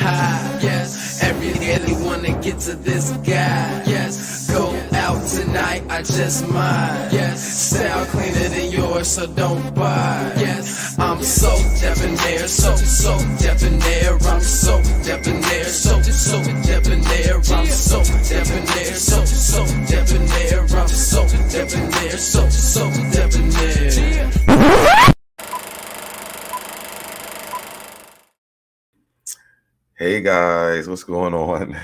high. Yes, every daily wanna get to this guy. Yes, go out tonight, I just might. Yes, style cleaner than yours, so don't buy. Yes, I'm so debonair, so debonair. I'm so debonair, so debonair. I'm so debonair, so debonair. I'm so debonair, so debonair. Hey guys, what's going on?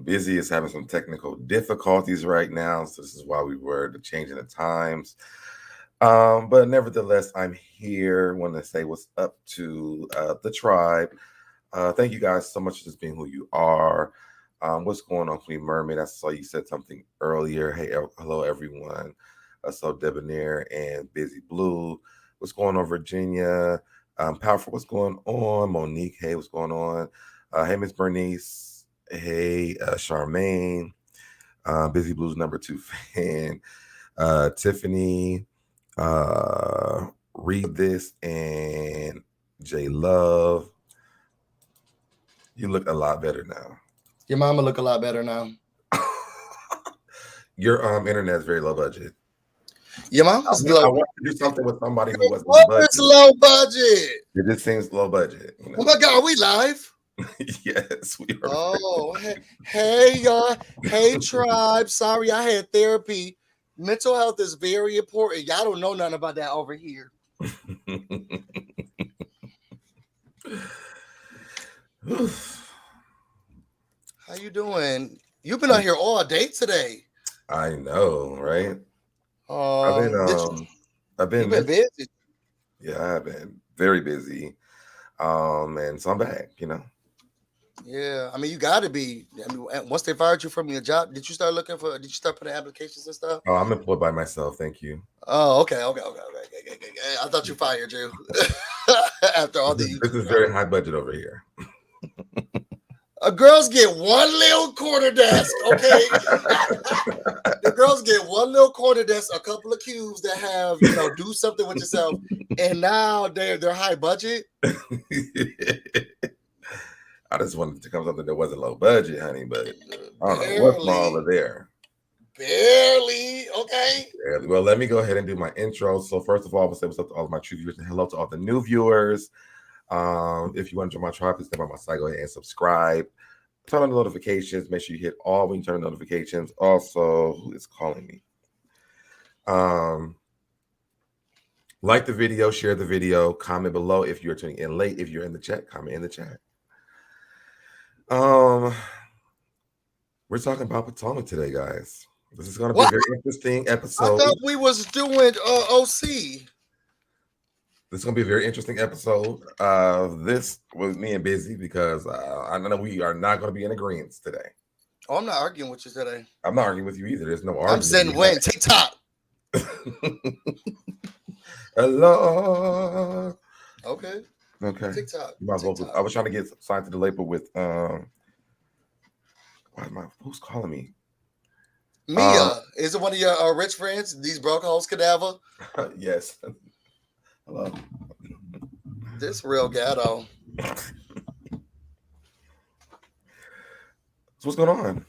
Busy is having some technical difficulties right now, so this is why we were changing the times. But nevertheless, I'm here. Want to say what's up to the tribe. Thank you guys so much for just being who you are. What's going on, Queen Mermaid? I saw you said something earlier. Hey, hello everyone. SoDebNair and Busy Blue. What's going on, Virginia? Powerful, what's going on? Monique, hey, what's going on? Hey, Miss Bernice. Hey, Charmaine. Busy Blues #2 fan. Tiffany. Read This and J Love. You look a lot better now. Your mama look a lot better now. Your internet is very low budget. Your mama's I low. want to do something with somebody who wasn't Low budget. It just seems low budget. You know? Oh my God, are we live? Yes, we are. Oh, hey y'all. Hey tribe. Sorry, I had therapy. Mental health is very important. Y'all don't know nothing about that over here. How you doing? You've been out here all day today. I know, right? I've been busy. Yeah, I have been very busy. And so I'm back, you know. Yeah, I mean, you got to be. I mean, once they fired you from your job, did you start putting applications and stuff? Oh, I'm employed by myself. Thank you. Oh, okay. I thought you fired you after all these. This is very high budget over here. Girls get one little corner desk, okay? The girls get one little corner desk, a couple of cubes that have, do something with yourself, and now they're high budget. I just wanted to come something that wasn't low budget, honey, but I don't know what's wrong over there. Barely, okay. Barely. Well, let me go ahead and do my intro. So first of all, I will say what's up to all of my true viewers and hello to all the new viewers. If you want to join my tribe, please step on my side, go ahead and subscribe. Turn on the notifications. Make sure you hit all when you turn on notifications. Also, who is calling me? Like the video, share the video, comment below if you're tuning in late. If you're in the chat, comment in the chat. We're talking about Potomac today, guys. This is going to be a very interesting episode. I thought we was doing OC. This is going to be a very interesting episode. This was me and Busy because I know we are not going to be in agreement today. Oh, I'm not arguing with you today. I'm not arguing with you either. There's no argument. I'm saying when TikTok. Hello. Okay. TikTok. I was trying to get signed to the label with who's calling me? Mia. Is it one of your rich friends? These broke hoes cadaver? Yes. Hello. This real ghetto. So what's going on?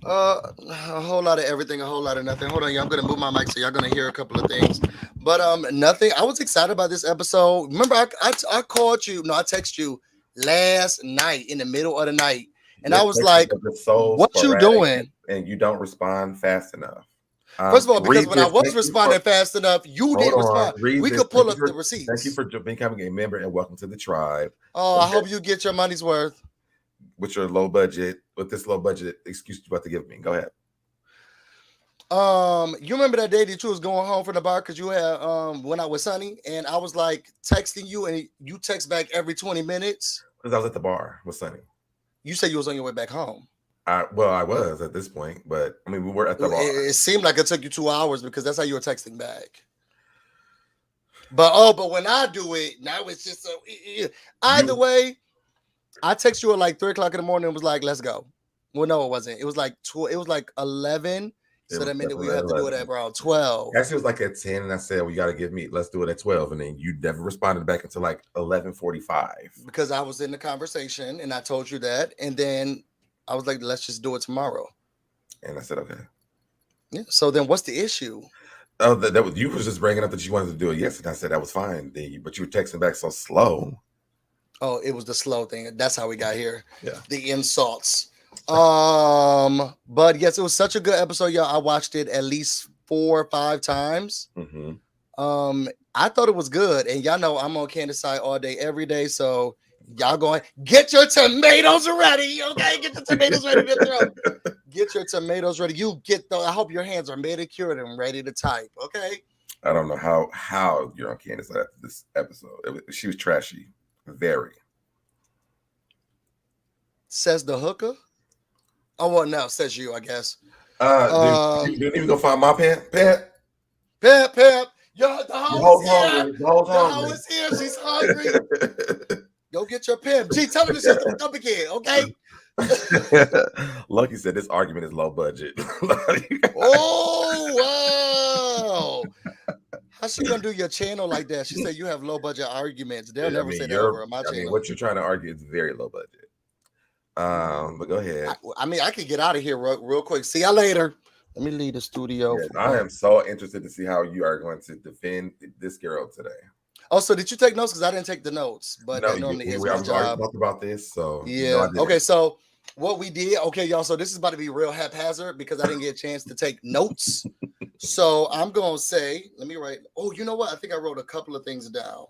A whole lot of everything, a whole lot of nothing. Hold on, y'all. I'm gonna move my mic so y'all gonna hear a couple of things. But nothing. I was excited about this episode. Remember, I called you. No, I texted you last night in the middle of the night, and I was like, "What you doing?" And you don't respond fast enough. First of all, because when I was responding fast enough, you didn't respond. We could pull up the receipts. Thank you for becoming a member and welcome to the tribe. Oh, I hope you get your money's worth. With this low budget excuse you're about to give me. Go ahead. You remember that day that you was going home from the bar because you had went out with Sonny, and I was like texting you, and you text back every 20 minutes. Because I was at the bar with Sonny. You said you was on your way back home. I was at this point, but I mean we were at the bar. It seemed like it took you 2 hours because that's how you were texting back. But when I do it, now it's just either way. I text you at like 3 o'clock in the morning and was like, let's go. Well, no, it wasn't. It was like 11. So that meant that we have to do it at around 12. Actually, it was like at 10, and I said, "We got to give me. Let's do it at 12." And then you never responded back until like 11:45. Because I was in the conversation, and I told you that, and then I was like, "Let's just do it tomorrow." And I said, "Okay." Yeah. So then, what's the issue? Oh, that was you was just bringing up that you wanted to do it yesterday. I said that was fine. But you were texting back so slow. Oh, it was the slow thing. That's how we got here. Yeah. The insults. But yes, it was such a good episode, y'all. I watched it at least 4 or 5 times. I thought it was good, and y'all know I'm on Candace's side all day, every day. So y'all going get your tomatoes ready, okay? Get the tomatoes ready to throw. Get your tomatoes ready. You get the. I hope your hands are manicured and ready to type, okay? I don't know how you're on Candace's side after this episode. She was trashy, very. Says the hooker. Oh, well, now says you, I guess. Dude, you didn't even go find my pimp. Pimp. Yo, the hoe is here. She's hungry. Go get your pimp. Gee, tell her to shut the fuck up again, okay? Lucky said this argument is low budget. Oh, wow. How's she gonna do your channel like that? She said you have low budget arguments. They'll never say that over on my channel. What you're trying to argue is very low budget. But go ahead. I could get out of here real quick. See y'all later. Let me leave the studio. Yes, I am so interested to see how you are going to defend this girl today. Oh, so did you take notes? Because I didn't take the notes, but no, that normally is my already job. Talked about this, so yeah. Okay, so what we did, okay, y'all. So this is about to be real haphazard because I didn't get a chance to take notes. So I'm gonna say, let me write. Oh, you know what? I think I wrote a couple of things down.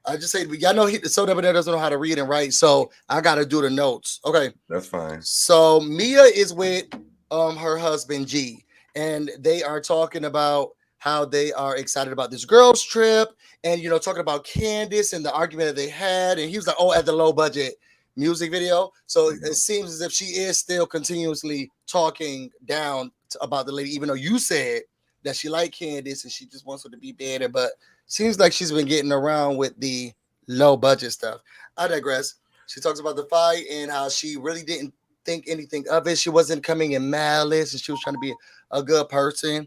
I just say, y'all know SoDebNair doesn't know how to read and write, so I got to do the notes. Okay, that's fine. So Mia is with her husband G, and they are talking about how they are excited about this girls trip, and talking about Candace and the argument that they had, and he was like, "Oh, at the low budget music video." So it seems as if she is still continuously talking down about the lady, even though you said that she liked Candace and she just wants her to be better, but seems like she's been getting around with the low budget stuff. I digress. She talks about the fight and how she really didn't think anything of it. She wasn't coming in malice and she was trying to be a good person.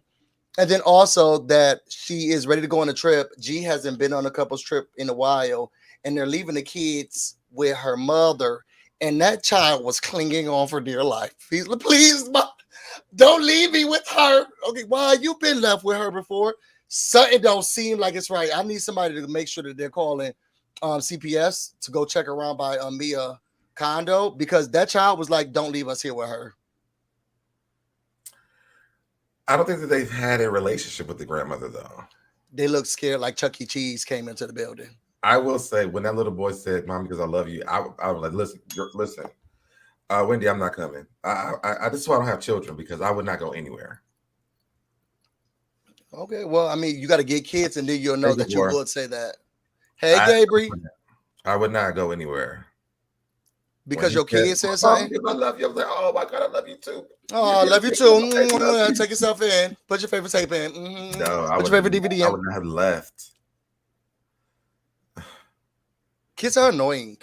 And then also that she is ready to go on a trip. G hasn't been on a couple's trip in a while, and they're leaving the kids with her mother. And that child was clinging on for dear life. He's like, "Please, Mom, don't leave me with her." Okay, why you been left with her before? Something don't seem like it's right. I need somebody to make sure that they're calling CPS to go check around by Mia condo, because that child was like, "Don't leave us here with her." I don't think that they've had a relationship with the grandmother though. They look scared, like Chuck E. Cheese came into the building. I will say, when that little boy said, "Mom, because I love you," I was like, listen, Wendy, I'm not coming. I this is why I don't have children, because I would not go anywhere. Okay, well, I mean, you got to get kids, and then you'll know that you would say that. Hey, Gabriel. I would not go anywhere. Because your kid said something? I love you. I was like, "Oh my God, I love you too." Oh, I love you too. Take yourself in. Put your favorite tape in. No, put your favorite DVD in. I would not have left. Kids are annoying.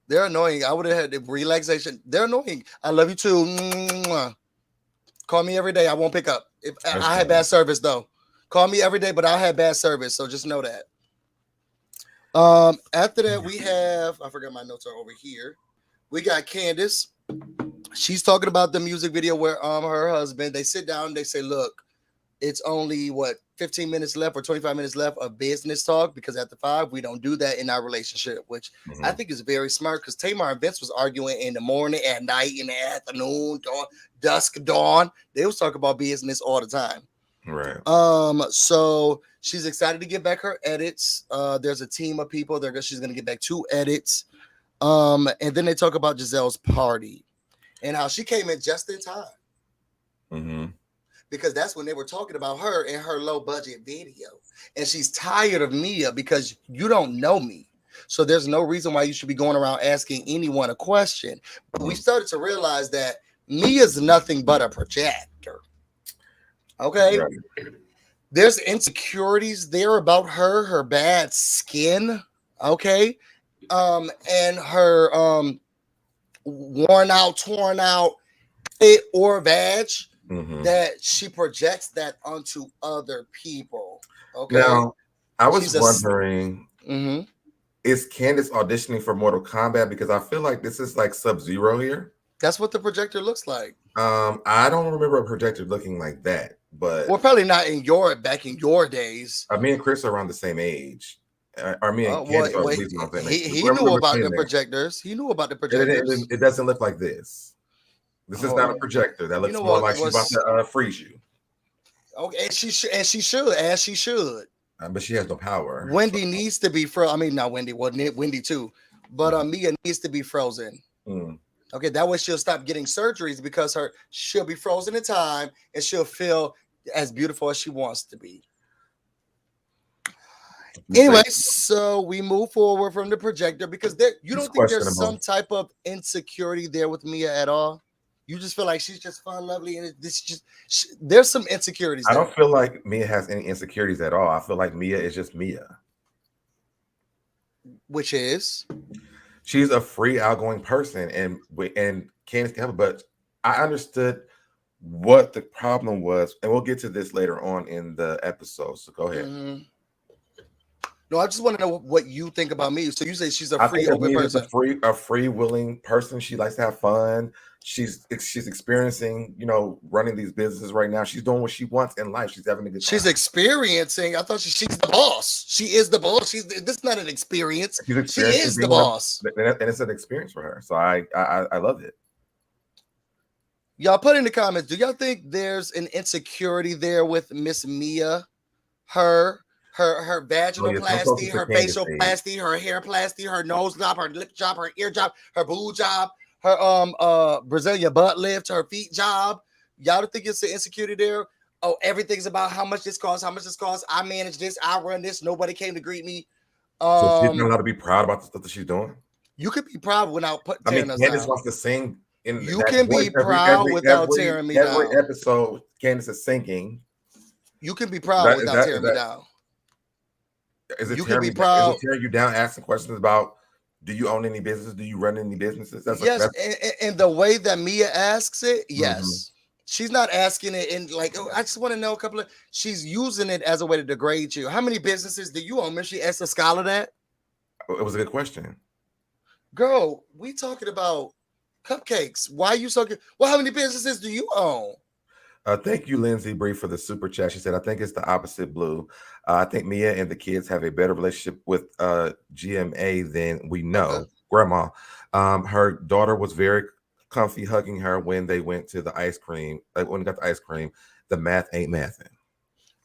They're annoying. I would have had the relaxation. They're annoying. I love you too. Call me every day. I won't pick up. I had bad service though. Call me every day, but I'll have bad service. So just know that. After that, we have, I forgot my notes are over here. We got Candace. She's talking about the music video where her husband, they sit down and they say, "Look, it's only 15 minutes left or 25 minutes left of business talk, because after 5 we don't do that in our relationship," which I think is very smart, because Tamar and Vince was arguing in the morning, at night, in the afternoon, dawn, dusk, dawn. They was talking about business all the time. Right. So she's excited to get back her edits. There's a team of people. She's gonna get back 2 edits. And then they talk about Gizelle's party and how she came in just in time. Because that's when they were talking about her in her low budget video. And she's tired of Mia because you don't know me. So there's no reason why you should be going around asking anyone a question. But we started to realize that Mia's nothing but a projector. Okay. Right. There's insecurities there about her bad skin. Okay. And her worn out, torn out it or vag. that she projects that onto other people. Okay. Now, I was She's wondering, Mhm. is Candace auditioning for Mortal Kombat? Because I feel like this is like Sub-Zero here. That's what the projector looks like. I don't remember a projector looking like that, but Well, probably not back in your days. me and Chris are around the same age. Or me and Candace are at least around the same age. He I knew remember about seeing the that. projectors. He knew about the It, projectors. it doesn't look like this. This is not a projector. That looks more like she's about to freeze you. Okay, and she should. But she has no power. Wendy needs to be frozen. I mean, not Wendy. Wasn't it Wendy too? But Mia needs to be frozen. Okay, that way she'll stop getting surgeries because she'll be frozen in time and she'll feel as beautiful as she wants to be. Anyway, so we move forward from the projector because you don't think there's some type of insecurity there with Mia at all? You just feel like she's just fun, lovely, and there's some insecurities. I don't feel like Mia has any insecurities at all. I feel like Mia is just Mia. Which is? She's a free, outgoing person, and Candace can help it. But I understood what the problem was, and we'll get to this later on in the episode. So go ahead. No, I just want to know what you think about me. So you say she's a free, open person. A free, willing person. She likes to have fun. She's experiencing, running these businesses right now. She's doing what she wants in life. She's having a good time. She's experiencing. I thought she's the boss. She is the boss. This is not an experience. She is the boss, and it's an experience for her. So I love it. Y'all put in the comments. Do y'all think there's an insecurity there with Miss Mia? Her vaginoplasty, her facial plasty, her hair plasty, her nose job, her lip job, her ear job, her boob job, her Brazilian butt lift, her feet job. Y'all don't think it's an insecurity there? Oh, everything's about how much this costs, I manage this, I run this, nobody came to greet me. So she's not allowed to be proud about the stuff that she's doing? You could be proud without tearing us down. Candace wants to sing. You can be proud without tearing me down. Every episode, Candace is singing. You can be proud without tearing me down. You can be proud. Is it tearing you down, asking questions about, do you own any businesses? Do you run any businesses? Yes, and the way that Mia asks it, yes. She's not asking it in like, oh, I just want to know she's using it as a way to degrade you. How many businesses do you own? Remember she asked a scholar that? It was a good question. Girl, we talking about cupcakes. Why are you so good? Well, how many businesses do you own? Thank you, Lindsay Bree, for the super chat. She said, I think it's the opposite, Blue. I think Mia and the kids have a better relationship with GMA than we know. Okay. Grandma. Her daughter was very comfy hugging her when they went to the ice cream. When they got the ice cream, the math ain't mathing.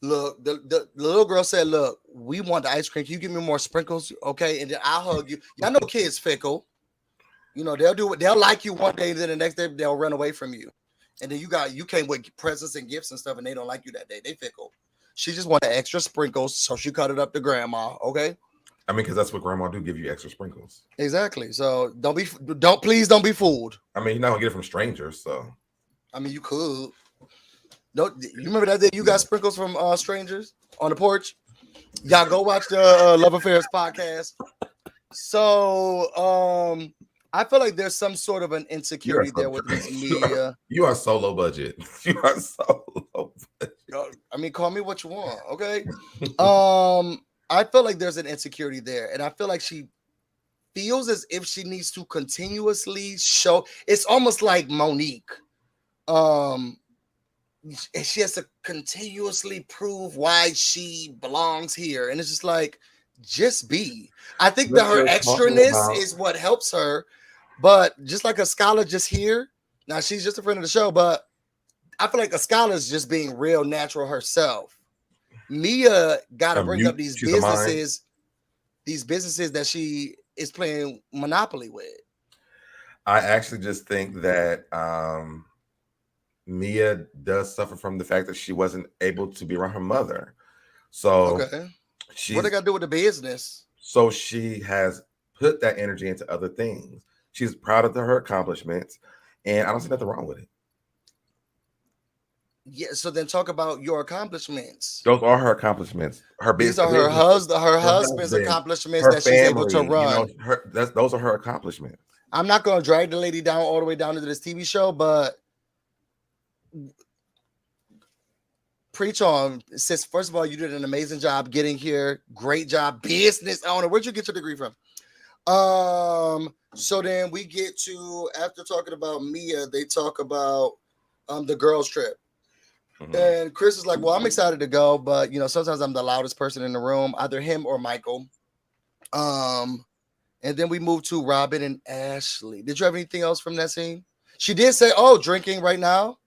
Look, the little girl said, look, we want the ice cream. Can you give me more sprinkles? Okay, and then I'll hug you. Y'all know kids fickle. They'll like you one day, then the next day they'll run away from you. And then you came with presents and gifts and stuff, and they don't like you that day. They fickle. She just wanted extra sprinkles, so she cut it up to grandma. Okay. I mean, because that's what grandma do, give you extra sprinkles. Exactly. So please don't be fooled. I mean, you're not gonna get it from strangers, so. I mean, you could. No, you remember that day you got sprinkles from strangers on the porch? Y'all go watch the Love Affairs podcast. So, I feel like there's some sort of an insecurity there with Miss Mia. You are so low budget. You are so low budget. I mean, call me what you want, okay? I feel like there's an insecurity there, and I feel like she feels as if she needs to continuously show. It's almost like Monique. She has to continuously prove why she belongs here, and it's just like, just be. I think that her extraness is what helps her. But just like a scholar just here, now she's just a friend of the show, but I feel like a scholar is just being real natural herself. Mia got to bring up these businesses that she is playing Monopoly with. I actually just think that Mia does suffer from the fact that she wasn't able to be around her mother. So what they got to do with the business? So she has put that energy into other things. She's proud of her accomplishments, and I don't see nothing wrong with it. Yeah, so then talk about your accomplishments. Those are her accomplishments. These are her husband's accomplishments that she's able to run. Those are her accomplishments. I'm not going to drag the lady down all the way down into this TV show, but Preach on. Sis, first of all, you did an amazing job getting here. Great job. Business owner. Where'd you get your degree from? So then we get to, after talking about Mia, they talk about the girls trip. And Chris is like, well, I'm excited to go, but you know, sometimes I'm the loudest person in the room, either him or Michael. And then we move to Robyn and Ashley. Did you have anything else from that scene? She did say, oh, drinking right now.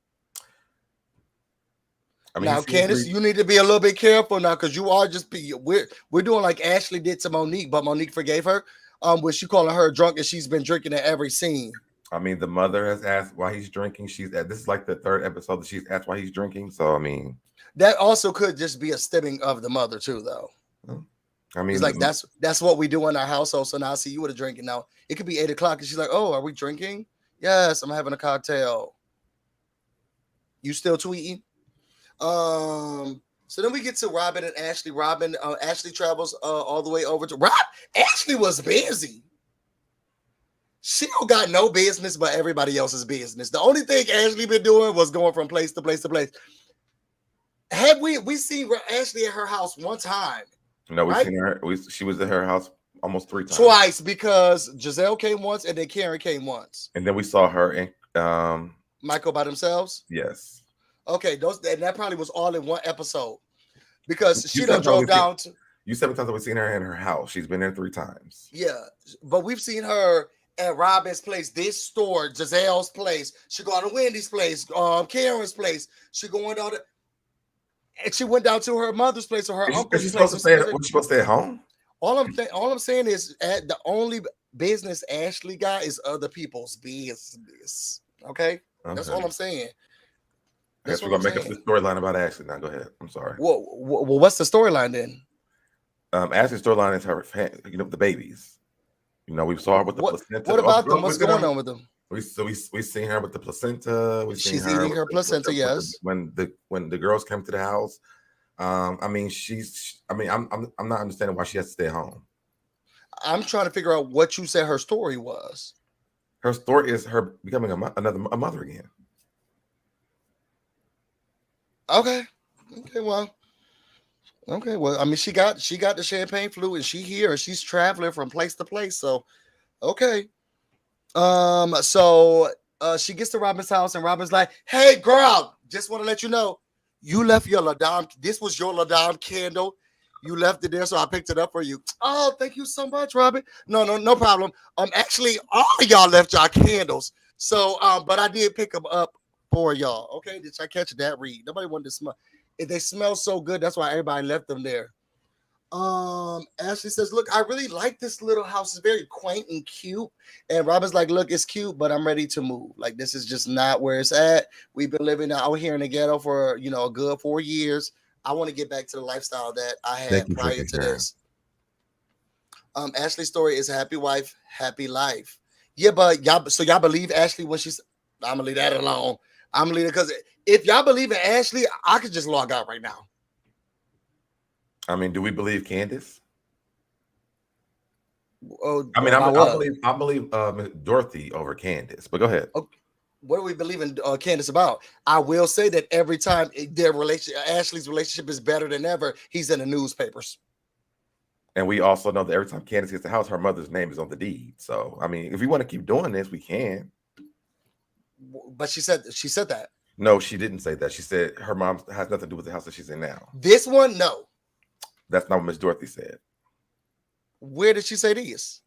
I mean, now, Candace, you need to be a little bit careful now, because you are just we're doing like Ashley did to Monique, but Monique forgave her. When she calling her drunk, and she's been drinking at every scene. I mean, the mother has asked why he's drinking. This is like the third episode that she's asked why he's drinking. So I mean, that also could just be a stimming of the mother too, though. I mean, it's like that's what we do in our household. So now I see you with a drink, and now it could be 8 o'clock, and she's like, "Oh, are we drinking? Yes, I'm having a cocktail. You still tweeting?" So then we get to Robyn and Ashley. Ashley travels all the way over to Rob. Ashley was busy. She don't got no business but everybody else's business. The only thing Ashley been doing was going from place to place to place. Have we seen Ashley at her house one time? No, we've seen her. She was at her house almost 3 times. Twice, because Gizelle came once and then Karen came once. And then we saw her and Michael by themselves? Yes. Okay, and that probably was all in one episode, because she done drove down to. You 7 times that we've seen her in her house. She's been there 3 times. Yeah, but we've seen her at Robyn's place, this store, Gizelle's place. She go to Wendy's place, Karen's place. She going down to, and she went down to her mother's place or her uncle's place. Was she supposed to stay at home? All I'm saying is, the only business Ashley got is other people's business. Okay, that's all I'm saying. I guess we're gonna make up the storyline about Ashley now. Go ahead. I'm sorry. Well, what's the storyline then? Ashley's storyline is her, the babies. You know, we saw her with the placenta. What about them? What's going on with them? We seen her with the placenta. She's eating her placenta. Yes. When the girls came to the house, I mean, I'm not understanding why she has to stay home. I'm trying to figure out what you said her story was. Her story is her becoming a mother again. Okay. Well, I mean, she got the champagne flu, and she here, and she's traveling from place to place. So, okay. So she gets to Robyn's house, and Robyn's like, "Hey, girl, just want to let you know, you left your Ladam. This was your Ladam candle. You left it there, so I picked it up for you. Oh, thank you so much, Robyn. No problem. Actually, all of y'all left y'all candles. So, but I did pick them up for y'all. Okay, did y'all catch that read? Nobody wanted to smell. They smell so good, that's why everybody left them there. Ashley says, look, I really like this little house. It's very quaint and cute. And Robyn's like, look, it's cute, but I'm ready to move. Like, this is just not where it's at. We've been living out here in the ghetto for, a good 4 years. I want to get back to the lifestyle that I had prior to this. Ashley's story is happy wife, happy life. Yeah, but y'all believe Ashley when she's, I'm gonna leave that alone. I'm gonna leave it, because if y'all believe in Ashley, I could just log out right now. I mean, do we believe Candace? Oh, I mean, I believe Dorothy over Candace, but go ahead. Okay. What do we believe in Candace about? I will say that every time Ashley's relationship is better than ever, he's in the newspapers. And we also know that every time Candace gets the house, her mother's name is on the deed. So, I mean, if we want to keep doing this, we can. But she said that. No, she didn't say that. She said her mom has nothing to do with the house that she's in now. This one, no. That's not what Miss Dorothy said. Where did she say this?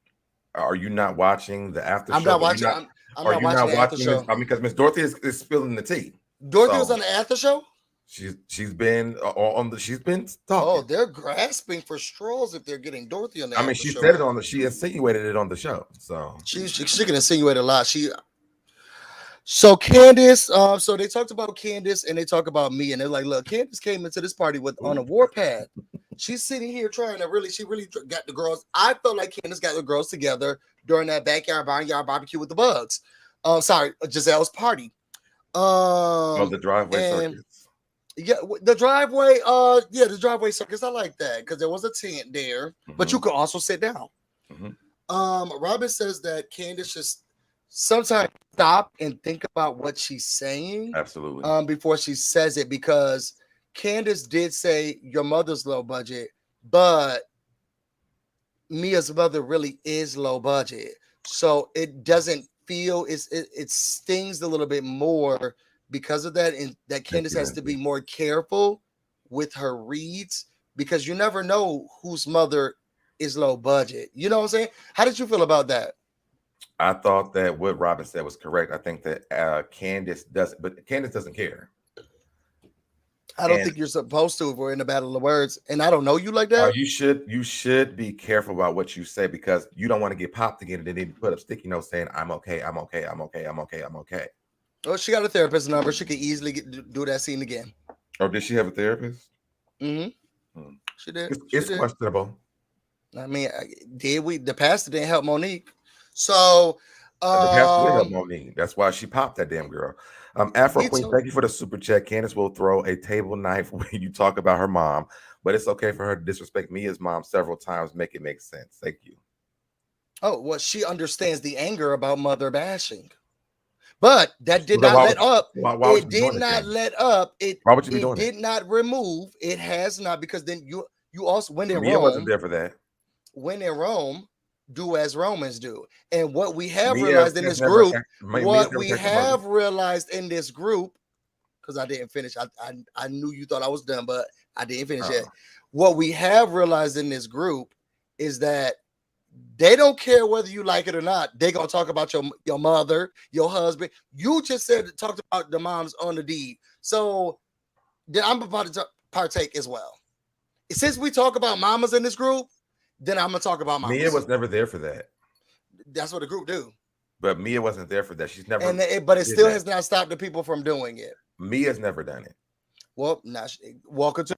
Are you not watching the after show? I'm not watching. I'm not watching the after show. I mean, because Miss Dorothy is spilling the tea. Dorothy was on the after show. She's been on the. She's been talking. Oh, they're grasping for straws if they're getting Dorothy on the. I mean, she said it on the. She insinuated it on the show. So she can insinuate a lot. So Candace, so they talked about Candace and they talk about me, and they're like, look, Candace came into this party on a warpath. She's sitting here trying to she really got the girls. I felt like Candace got the girls together during that backyard barbecue with the bugs. Gizelle's party. The driveway circus. Yeah, the driveway. The driveway circus. I like that because there was a tent there, but you could also sit down. Robyn says that Candace just sometimes stop and think about what she's saying. Absolutely. Before she says it, because Candace did say your mother's low budget, but Mia's mother really is low budget. So it doesn't feel it stings a little bit more because of that, and that Candace has to be more careful with her reads because you never know whose mother is low budget. You know what I'm saying? How did you feel about that? I thought that what Robyn said was correct. I think that Candace doesn't care. I don't think you're supposed to if we're in a battle of words, and I don't know you like that. You should be careful about what you say because you don't want to get popped again and then they put up sticky notes saying I'm okay, I'm okay, I'm okay, I'm okay, I'm okay. Oh, she got a therapist number. She could easily do that scene again. Oh, did she have a therapist? Mm-hmm. She did. It's questionable. I mean, the pastor didn't help Monique. So the pastor did help Monique. That's why she popped that damn girl. Afro Queen, thank you for the super chat. Candace will throw a table knife when you talk about her mom, but it's okay for her to disrespect Mia's mom several times. Make it make sense. Thank you. Oh, well, she understands the anger about mother bashing, but that did not let up. It did not let up. Why would you be doing it? It did not remove. It has not, because then you also, when in Rome, Mia wasn't there for that. When in Rome, do as Romans do. And what we have realized in this group, because I didn't finish. I knew you thought I was done, but I didn't finish yet. What we have realized in this group is that they don't care whether you like it or not. They're gonna talk about your mother, your husband. You just talked about the moms on the deed. So then I'm about to partake as well. Since we talk about mamas in this group, then I'm gonna talk about mamas. Mia was never there for that. That's what the group do. But Mia wasn't there for that. She's never. But it still has not stopped the people from doing it. Mia's never done it. Well, now welcome to.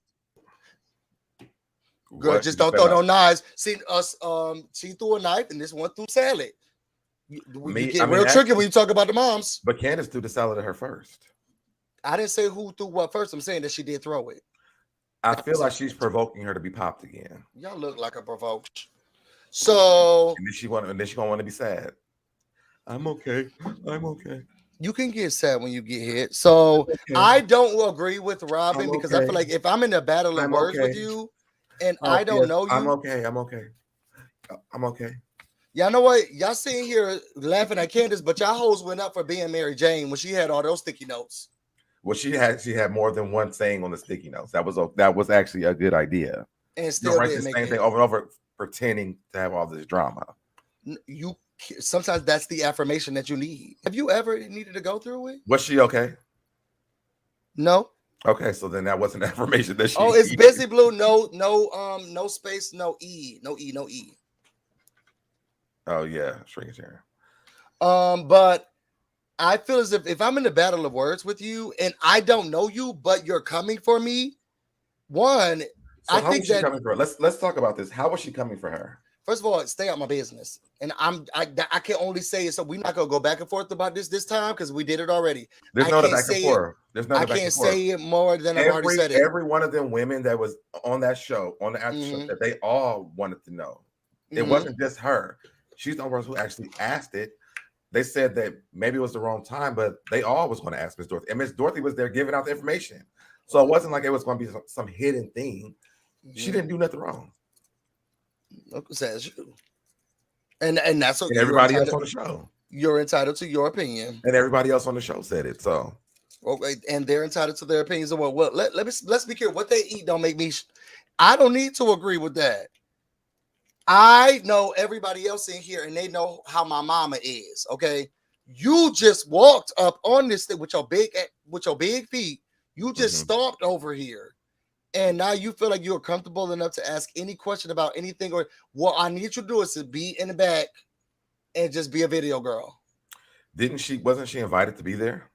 Girl, just don't throw no knives. See us. She threw a knife, and this one threw salad. You get real tricky when you talk about the moms. But Candace threw the salad at her first. I didn't say who threw what first. I'm saying that she did throw it. I feel like she's provoking her to be popped again. Y'all look like a provoked. So and then she gonna want to be sad. I'm okay. I'm okay. You can get sad when you get hit. So okay. I don't agree with Robyn because I feel like if I'm in a battle of words with you and I don't know you, I'm okay. I'm okay. I'm okay. Y'all know what? Y'all sitting here laughing at Candace, but y'all hoes went up for being Mary Jane when she had all those sticky notes. Well, she had more than one saying on the sticky notes. That was actually a good idea. And still write the same thing over and over, pretending to have all this drama. Sometimes that's the affirmation that you need. Have you ever needed to go through it? Was she okay? No. Okay, so then that wasn't affirmation that she. Oh, it's busy blue. No space. No E. No E. Oh yeah, shrinking chair. But I feel as if I'm in a battle of words with you and I don't know you, but you're coming for me. One, so I think that coming for her. Let's talk about this. How was she coming for her? First of all, stay out my business, and I can only say it. So we're not gonna go back and forth about this time because we did it already. There's no back and forth. There's no. I can't say it more than I've already said it. Every one of them women that was on that show, on the actual show, that they all wanted to know. It wasn't just her. She's the one who actually asked it. They said that maybe it was the wrong time, but they all was going to ask Miss Dorothy. And Miss Dorothy was there giving out the information. So it wasn't like it was going to be some hidden thing. She didn't do nothing wrong. Uncle says you. And that's what and everybody else on the show. You're entitled to your opinion. And everybody else on the show said it. So okay, and they're entitled to their opinions. Well, let's be clear. What they eat don't make me. I don't need to agree with that. I know everybody else in here, and they know how my mama is. Okay, you just walked up on this thing with your big feet. You just stomped over here, and now you feel like you're comfortable enough to ask any question about anything. Or what I need you to do is to be in the back and just be a video girl. Wasn't she invited to be there?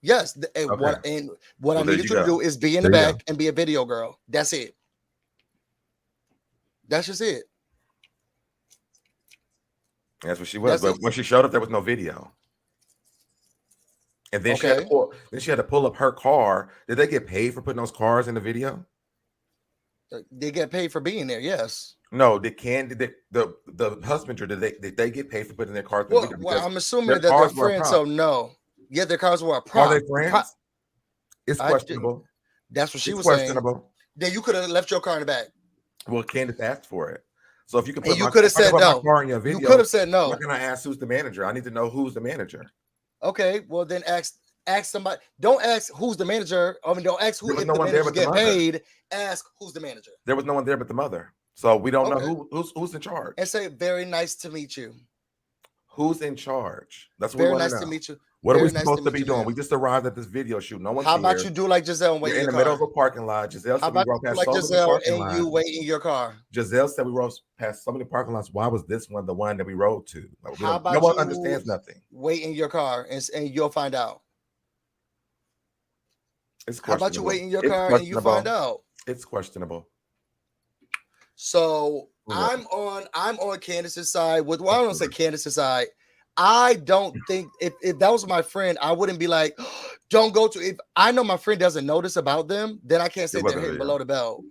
Yes. And what I needed you to do is be in the back and be a video girl. That's it. That's just it. That's what she was. But when she showed up, there was no video. And then she had to pull up her car. Did they get paid for putting those cars in the video? They get paid for being there, yes. No, the husbandry, did they get paid for putting their cars in the video? Well, I'm assuming that they're friends, so no. Yeah, their cars were a prop. Are they friends? It's questionable. That's what she It's was saying. questionable. Then you could have left your car in the back. Well, Candace asked for it. So if you can put And you my, could have said my no. car in your video, You could have said no. why can I ask who's the manager? I need to know who's the manager. Okay, well then ask somebody. Don't ask who's the manager. I mean, don't ask who if no the one there manager but the get mother. paid. Ask who's the manager. There was no one there but the mother. So we don't Okay. know who's in charge. And say, very nice to meet you. Who's in charge? That's what Very we want nice to to know. meet you. What are we Very nice supposed to meet be you, doing? ma'am. We just arrived at this video shoot. No one's How about here. you do like Gizelle and wait We're in in the your middle car? of a parking lot. Giselle How said we about rode you do past like so many Gizelle parking and you lots. wait in your car? Giselle said we rode past so many parking lots. Why was this one the one that we rode to? Like, How about no one you understands nothing. wait in your car and you'll find out? It's How about you wait in your car and you find out? It's questionable. So I'm on Candace's side. With well, I don't say Candace's side. I don't think if that was my friend, I wouldn't be like, don't go to. If I know my friend doesn't notice about them, then I can't say they're hitting below the belt.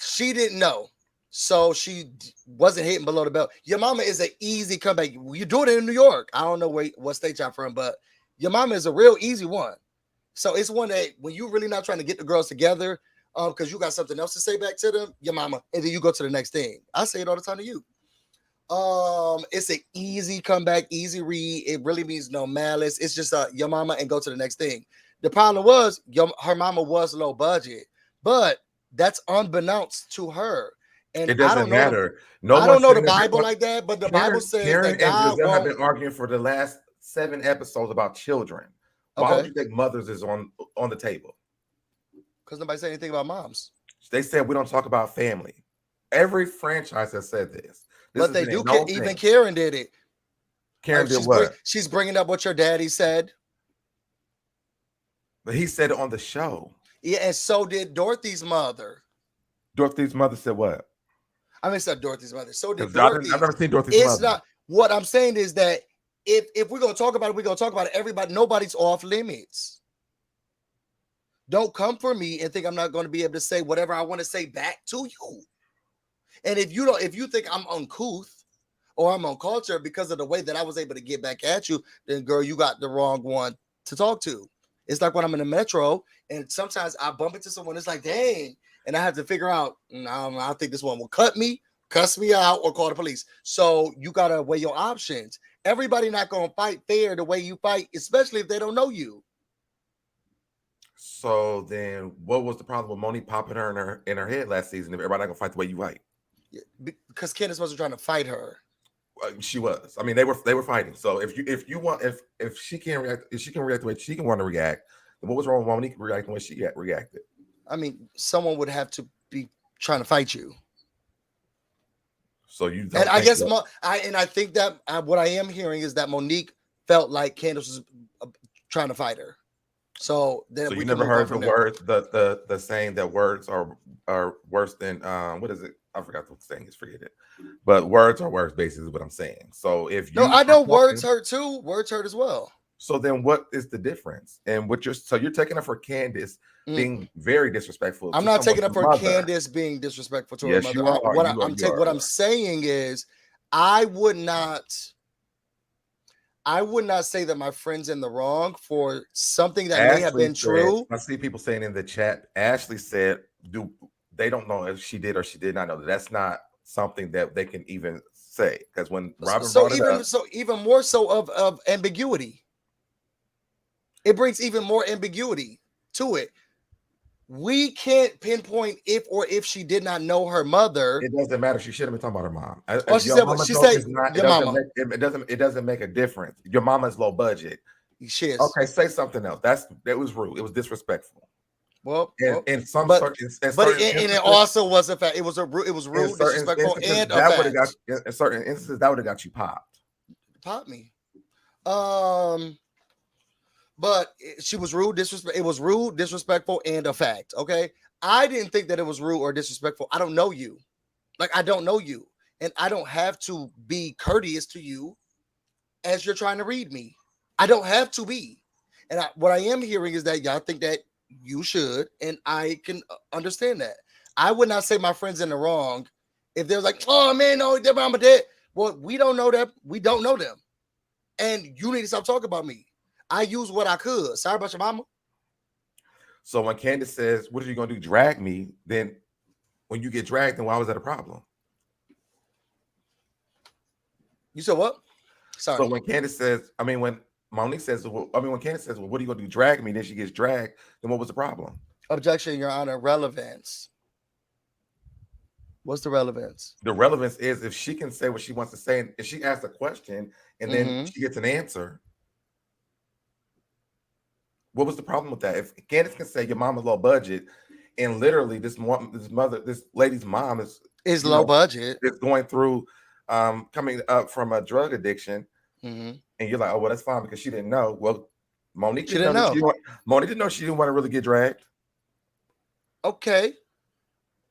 She didn't know, so she wasn't hitting below the belt. Your mama is an easy comeback. You do it in New York. I don't know what state y'all from, but your mama is a real easy one. So it's one that when you're really not trying to get the girls together, because you got something else to say back to them, your mama, and then you go to the next thing. I say it all the time to you. It's an easy comeback, easy read. It really means no malice. It's just your mama and go to the next thing. The problem was her mama was low budget, but that's unbeknownst to her. And it doesn't matter. I don't know the Bible like that, but the Bible says Karen that God and Gizelle have been arguing for the last 7 episodes about children. Why would you think mothers is on the table? Because nobody said anything about moms. They said we don't talk about family. Every franchise has said this. But they do. Even Karen did it. Karen did what? She's bringing up what your daddy said. But he said it on the show. Yeah, and so did Dorothy's mother. Dorothy's mother said what? I mean, it's not Dorothy's mother. So did Dorothy. I've never seen Dorothy's mother. It's not. What I'm saying is that if we're gonna talk about it, we're gonna talk about it. Everybody, nobody's off limits. Don't come for me and think I'm not going to be able to say whatever I want to say back to you. And if you think I'm uncouth or I'm uncultured because of the way that I was able to get back at you, then girl, you got the wrong one to talk to. It's like when I'm in the metro and sometimes I bump into someone, it's like, dang, and I have to figure out, I think this one will cuss me out, or call the police. So you got to weigh your options. Everybody not going to fight fair the way you fight, especially if they don't know you. So then what was the problem with Monique popping her in her head last season if everybody not gonna fight the way you fight? Yeah, because Candace wasn't trying to fight her. She was. I mean, they were fighting. So if she can react the way she can want to react, then what was wrong with Monique reacting the way she reacted? I mean, someone would have to be trying to fight you. So you don't, and I guess I think that what I am hearing is that Monique felt like Candace was trying to fight her. So you never heard the words, the saying that words are worse than what is it? I forgot the saying is, forget it. But words are worse, basically, is what I'm saying. So if you I know words hurt too. Words hurt as well. So then what is the difference? And you're taking up for Candace being very disrespectful. I'm not taking up for Candace being disrespectful to her mother. You are. What I'm saying is I would not say that my friend's in the wrong for something that may have been true. I see people saying in the chat, Ashley said, they don't know if she did or she did not know. That's not something that they can even say. Because when Robyn brought it up, even more so of ambiguity. It brings even more ambiguity to it. We can't pinpoint if she did not know her mother. It doesn't matter. She shouldn't be talking about her mom. She said your mama. It doesn't make a difference. Your mama is low budget. She is. Okay, say something else. That was rude. It was disrespectful. Well, in some but it also was a fact. It was rude, disrespectful, and a fact. In certain instances, that would have got you popped. Popped me. But she was rude, disrespectful. It was rude, disrespectful, and a fact. Okay, I didn't think that it was rude or disrespectful. I don't know you, I don't know you, and I don't have to be courteous to you as you're trying to read me. I don't have to be. And what I am hearing is that y'all think that you should, and I can understand that. I would not say my friend's in the wrong if they're like, oh man, no, their mama dead. Well, we don't know that. We don't know them, and you need to stop talking about me. I use what I could. Sorry about your mama. So when Candace says, "What are you gonna do? Drag me?" Then when you get dragged, then why was that a problem? You said what? Sorry. So when Candace says, when Monique says, when Candace says, "Well, what are you gonna do? Drag me?" Then she gets dragged. Then what was the problem? Objection, Your Honor. Relevance. What's the relevance? The relevance is if she can say what she wants to say, and if she asks a question and then she gets an answer, what was the problem with that? If Candace can say your mama's low budget, and literally this lady's mom is low budget, is going through coming up from a drug addiction, and you're like, oh well, that's fine because she didn't know. Well, Monique didn't know. Monique didn't know she didn't want to really get dragged. Okay.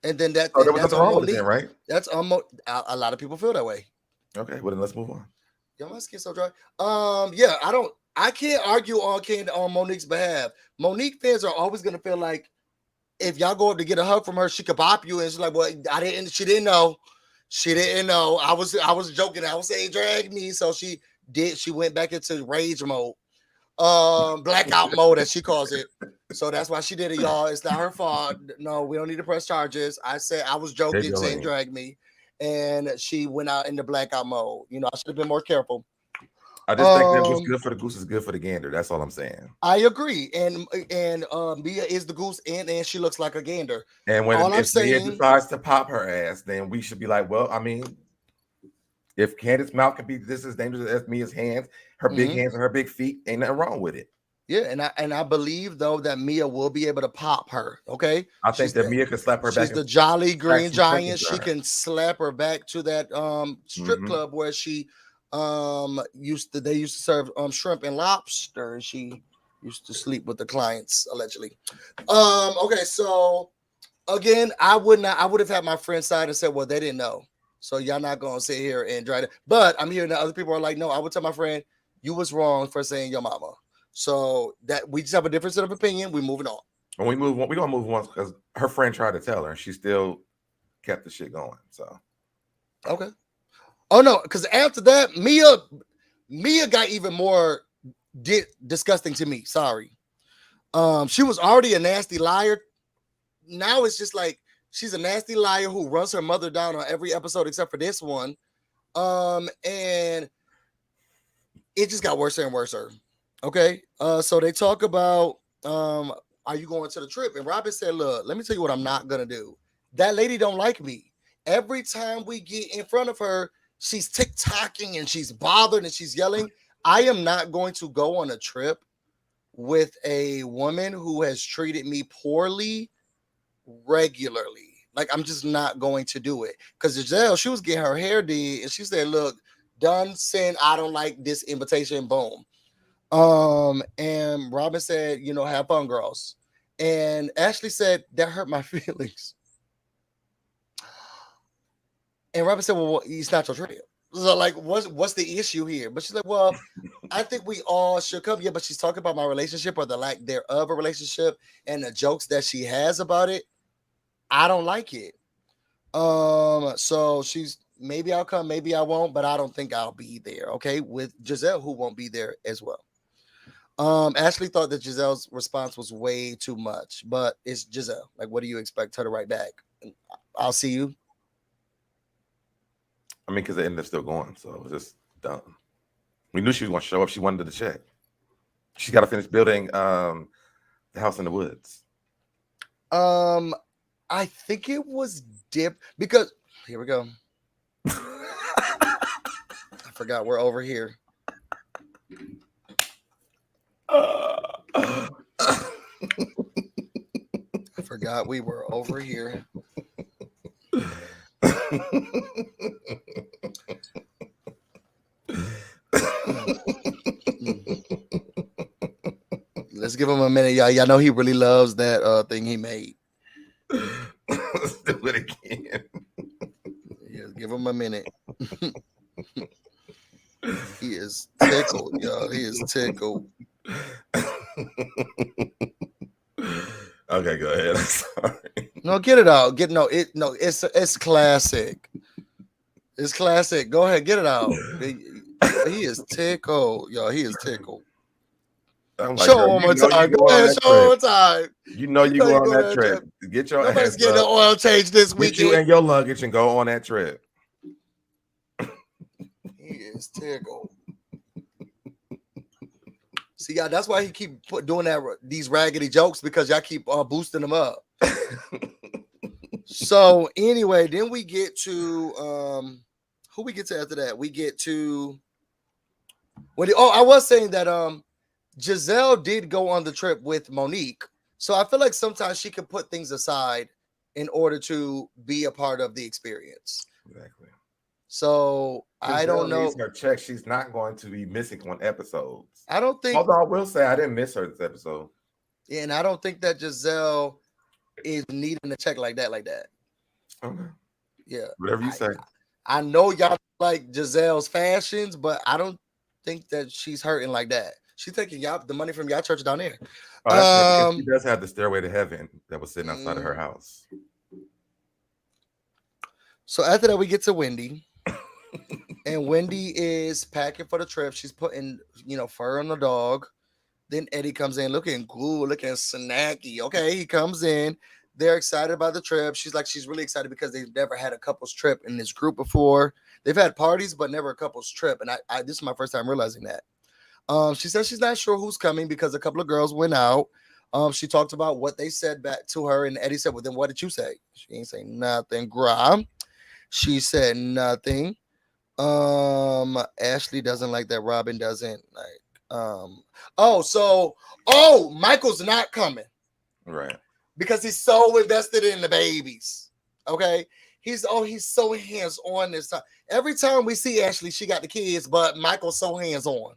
And then there was nothing wrong with it, right? That's almost a lot of people feel that way. Okay, well then let's move on. Yo, my skin's so dry. Yeah, I can't argue on Monique's behalf. Monique fans are always gonna feel like if y'all go up to get a hug from her, she could pop you, and she's like, "Well, she didn't know. She didn't know. I was joking. I was saying drag me." So she did. She went back into rage mode, blackout mode, as she calls it. So that's why she did it, y'all. It's not her fault. No, we don't need to press charges. I said I was joking, saying drag me, and she went out into blackout mode. I should have been more careful. I just think that what's good for the goose is good for the gander. That's all I'm saying. I agree, and Mia is the goose, and she looks like a gander. And when Mia decides to pop her ass, then we should be like, well, if Candace's mouth can be this as dangerous as Mia's hands, her big hands and her big feet, ain't nothing wrong with it. Yeah, and I believe though that Mia will be able to pop her. Okay, I think that Mia can slap her back. She's the Jolly Green Giant. She can slap her back to that strip club where she used to serve shrimp and lobster, and she used to sleep with the clients allegedly. Okay, so again, I would have had my friend's side and said, well, they didn't know, so y'all not gonna sit here and try to. But I'm hearing that other people are like, no, I would tell my friend you was wrong for saying your mama. So that we just have a difference of opinion. We're moving on. When we move on, we don't move on because her friend tried to tell her, and she still kept the shit going. So okay. Oh no, because after that, Mia got even more disgusting to me. Sorry. She was already a nasty liar. Now it's just like she's a nasty liar who runs her mother down on every episode except for this one. And it just got worse and worse. Okay. So they talk about are you going to the trip? And Robyn said, look, let me tell you what I'm not gonna do. That lady don't like me. Every time we get in front of her, she's tick-tocking and she's bothered and she's yelling. I am not going to go on a trip with a woman who has treated me poorly regularly. Like, I'm just not going to do it. Because Gizelle, she was getting her hair did, and she said, look, done saying I don't like this invitation, boom. And Robyn said, have fun, girls. And Ashley said, that hurt my feelings. And Robyn said, well, it's not your trip. So, like, what's the issue here? But she's like, well, I think we all should come. Yeah, but she's talking about my relationship or the lack thereof a relationship and the jokes that she has about it. I don't like it. So she's, maybe I'll come, maybe I won't, but I don't think I'll be there. Okay, with Gizelle, who won't be there as well. Ashley thought that Gizelle's response was way too much, but it's Gizelle. Like, what do you expect her to write back? I'll see you. Because they ended up still going, so it was just dumb. We knew she was going to show up. She wanted to check. She's got to finish building the house in the woods. I think it was because here we go. I forgot we're over here. I forgot we were over here. Let's give him a minute, y'all. Y'all know he really loves that thing he made. Let's do it again. Yeah, give him a minute. He is tickled, y'all. He is tickled. Okay, go ahead. I'm sorry. No, get it out. It's classic. It's classic. Go ahead, get it out. He is tickled, y'all. He is tickled. I'm like, Show girl, one you more know time. you Go go on ahead, that show trip. one more time. You know you know go you on go that on that trip. Get your Nobody's ass getting up. the oil change this Get you weekend. and your luggage and go on that trip. He is tickled. See, y'all, that's why he keep doing these raggedy jokes, because y'all keep boosting them up. So anyway, then we get to who we get to after that? We get to Wendy. Oh, I was saying that Gizelle did go on the trip with Monique. So I feel like sometimes she can put things aside in order to be a part of the experience. Exactly. So I don't know. Her check. She's not going to be missing on episodes. I don't think. Although I will say I didn't miss her this episode. Yeah, and I don't think that Gizelle is needing a check like that. Okay. Yeah. Whatever you say. I know y'all like Gizelle's fashions, but I don't think that she's hurting like that. She's taking y'all the money from y'all church down there. Because she does have the stairway to heaven that was sitting outside of her house. So after that, we get to Wendy. And Wendy is packing for the trip. She's putting, fur on the dog. Then Eddie comes in looking good, looking snacky. Okay, he comes in. They're excited about the trip. She's really excited because they've never had a couples trip in this group before. They've had parties, but never a couples trip. And I this is my first time realizing that. She says she's not sure who's coming because a couple of girls went out. She talked about what they said back to her, and Eddie said, "Well, then what did you say?" She ain't saying nothing, Gra. She said nothing. Ashley doesn't like that. Robyn doesn't like. Michael's not coming, right? Because he's so invested in the babies. Okay, he's so hands on this time. Every time we see Ashley, she got the kids, but Michael's so hands on.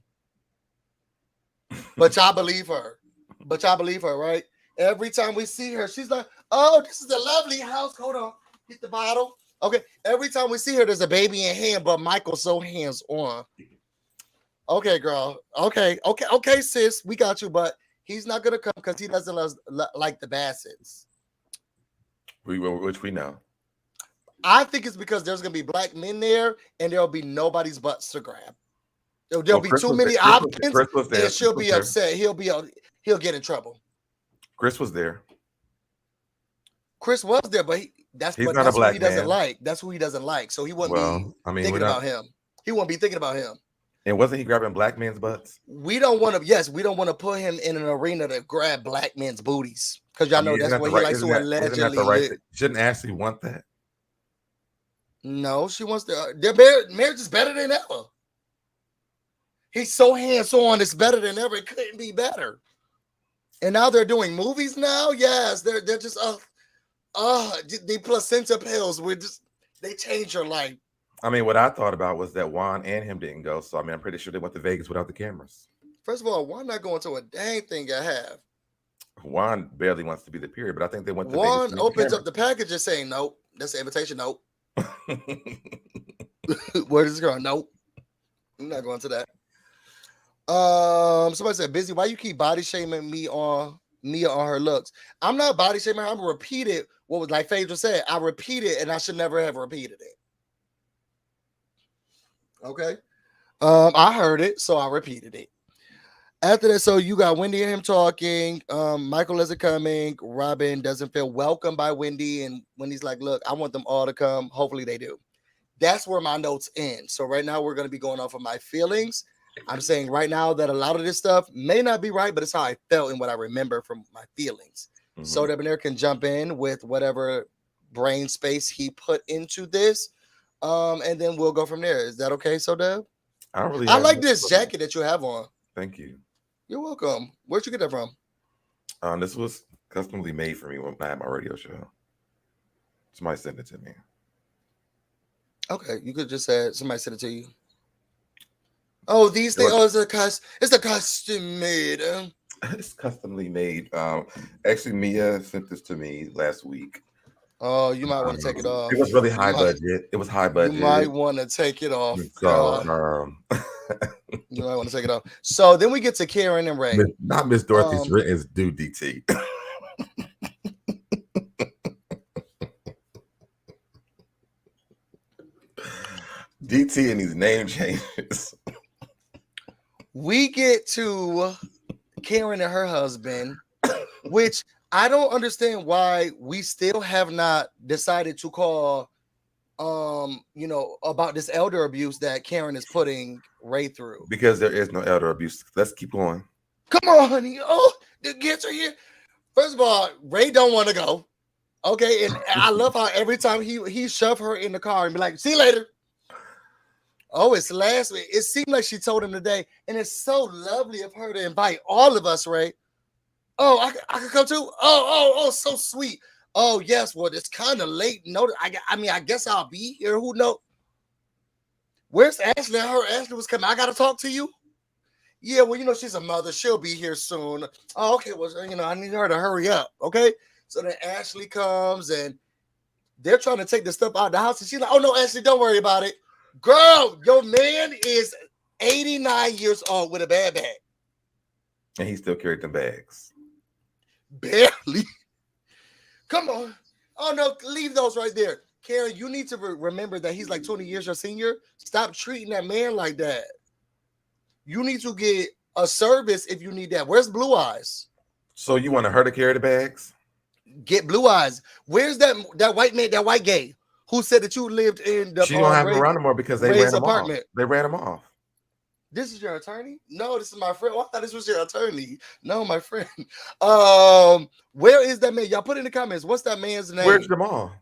But y'all believe her. Right? Every time we see her, she's like, "Oh, this is a lovely house." Hold on, hit the bottle. Okay, every time we see her, there's a baby in hand, but Michael's so hands on. Okay, girl. Okay, sis, we got you, but he's not gonna come because he doesn't like the Bassett's. Which we know. I think it's because there's gonna be black men there, and there'll be nobody's butts to grab. There'll be too many options, and she'll be upset. He'll get in trouble. Chris was there. Chris was there, but that's who he doesn't like. That's who he doesn't like. So he wouldn't be thinking about him. He wouldn't be thinking about him. And wasn't he grabbing black men's butts? We don't want to put him in an arena to grab black men's booties, because y'all know that's what he likes to allegedly. Shouldn't Ashley want that? No, she wants to. Their marriage is better than ever. He's so hands-on, it's better than ever. It couldn't be better. And now they're doing movies now. Yes, they're just the placenta pills they change your life. I mean, what I thought about was that Juan and him didn't go. So I mean, I'm pretty sure they went to Vegas without the cameras. First of all, Juan not going to a dang thing I have. Juan barely wants to be the period, but I think they went to Juan Vegas. Opens up the package and saying, "Nope, that's an invitation." Nope. Where is this going? Nope. I'm not going to that. Somebody said, "Busy, why you keep body shaming me on her looks?" I'm not body shaming her. I'm repeated what was like Phaedra said. I repeated, and I should never have repeated it. Okay. I heard it, so I repeated it. After that, so you got Wendy and him talking. Michael isn't coming. Robyn doesn't feel welcome by Wendy, and Wendy's like, "Look, I want them all to come. Hopefully they do." That's where my notes end. So right now we're going to be going off of my feelings. I'm saying right now that a lot of this stuff may not be right, but it's how I felt and what I remember from my feelings. Mm-hmm. SoDebNair can jump in with whatever brain space he put into this, and then we'll go from there. Is that okay, SoDeb? I like this jacket that you have on. Thank you. You're welcome. Where'd you get that from? This was customly made for me when I had my radio show. Somebody sent it to me. Okay, you could just say somebody sent it to you. Oh, these things. Oh, it's a custom made. It's customly made. Actually, Mia sent this to me last week. Oh, you might want to take it off. It was really high budget. It was high budget. You might want to take it off. So, you might want to take it off. So then we get to Karen and Ray. Not Miss Dorothy's written is due DT. DT and these name changes. We get to Karen and her husband, which I don't understand why we still have not decided to call about this elder abuse that Karen is putting Ray through. Because there is no elder abuse. Let's keep going. Come on, honey. Oh, the kids are here. First of all, Ray don't want to go. Okay, and I love how every time he shoved her in the car and be like, see you later. Oh, it's last week. It seemed like she told him today, and it's so lovely of her to invite all of us, Ray. Oh, I could come too. Oh, so sweet. Oh, yes. Well, it's kind of late. No, I guess I'll be here. Who knows? Where's Ashley? I heard Ashley was coming. I got to talk to you. Yeah, well, she's a mother. She'll be here soon. Oh, okay. Well, I need her to hurry up. Okay. So then Ashley comes and they're trying to take the stuff out of the house. And she's like, oh, no, Ashley, don't worry about it. Girl, your man is 89 years old with a bad bag. And he still carried the bags. Barely. Come on. Oh, no, leave those right there. Karen, you need to remember that he's like 20 years your senior. Stop treating that man like that. You need to get a service if you need that. Where's Blue Eyes? So you want her to carry the bags? Get Blue Eyes. Where's that white man, that white gay who said that you lived in the she don't have him around anymore because they ran him off. They ran him off. This is your attorney? No, this is my friend. Oh, I thought this was your attorney. No, my friend. Where is that man? Y'all put in the comments. What's that man's name? Where's Jamal?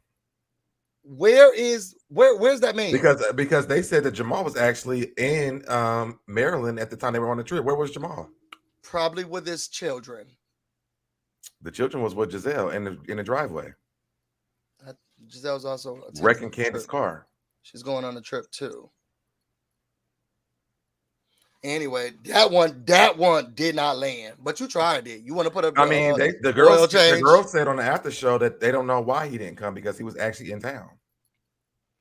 Where's that man? Because they said that Jamal was actually in Maryland at the time they were on the trip. Where was Jamal? Probably with his children. The children was with Gizelle in the driveway. Giselle's also wrecking Candace's car. She's going on a trip too. Anyway, that one did not land, but you tried it. You want to put up? The girl said on the after show that they don't know why he didn't come because he was actually in town.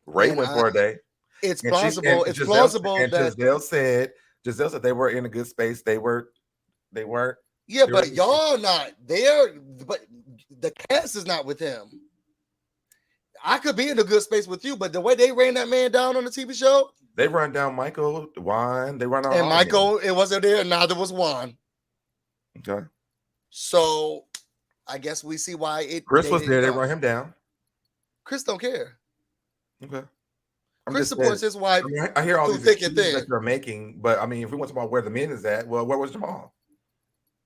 Ray went for a day. It's plausible. It's plausible that Gizelle said they were in a good space. They weren't. Yeah, but y'all not there. But the cast is not with him. I could be in a good space with you, but the way they ran that man down on the TV show, they run down Michael, Juan. They run on. And Michael, it wasn't there. Neither was Juan. Okay. So, I guess we see why it. Chris was there. They run him down. Chris don't care. Okay. Chris supports his wife. I hear all these excuses that you're making, but if we want to talk about where the men is at, well, where was Jamal?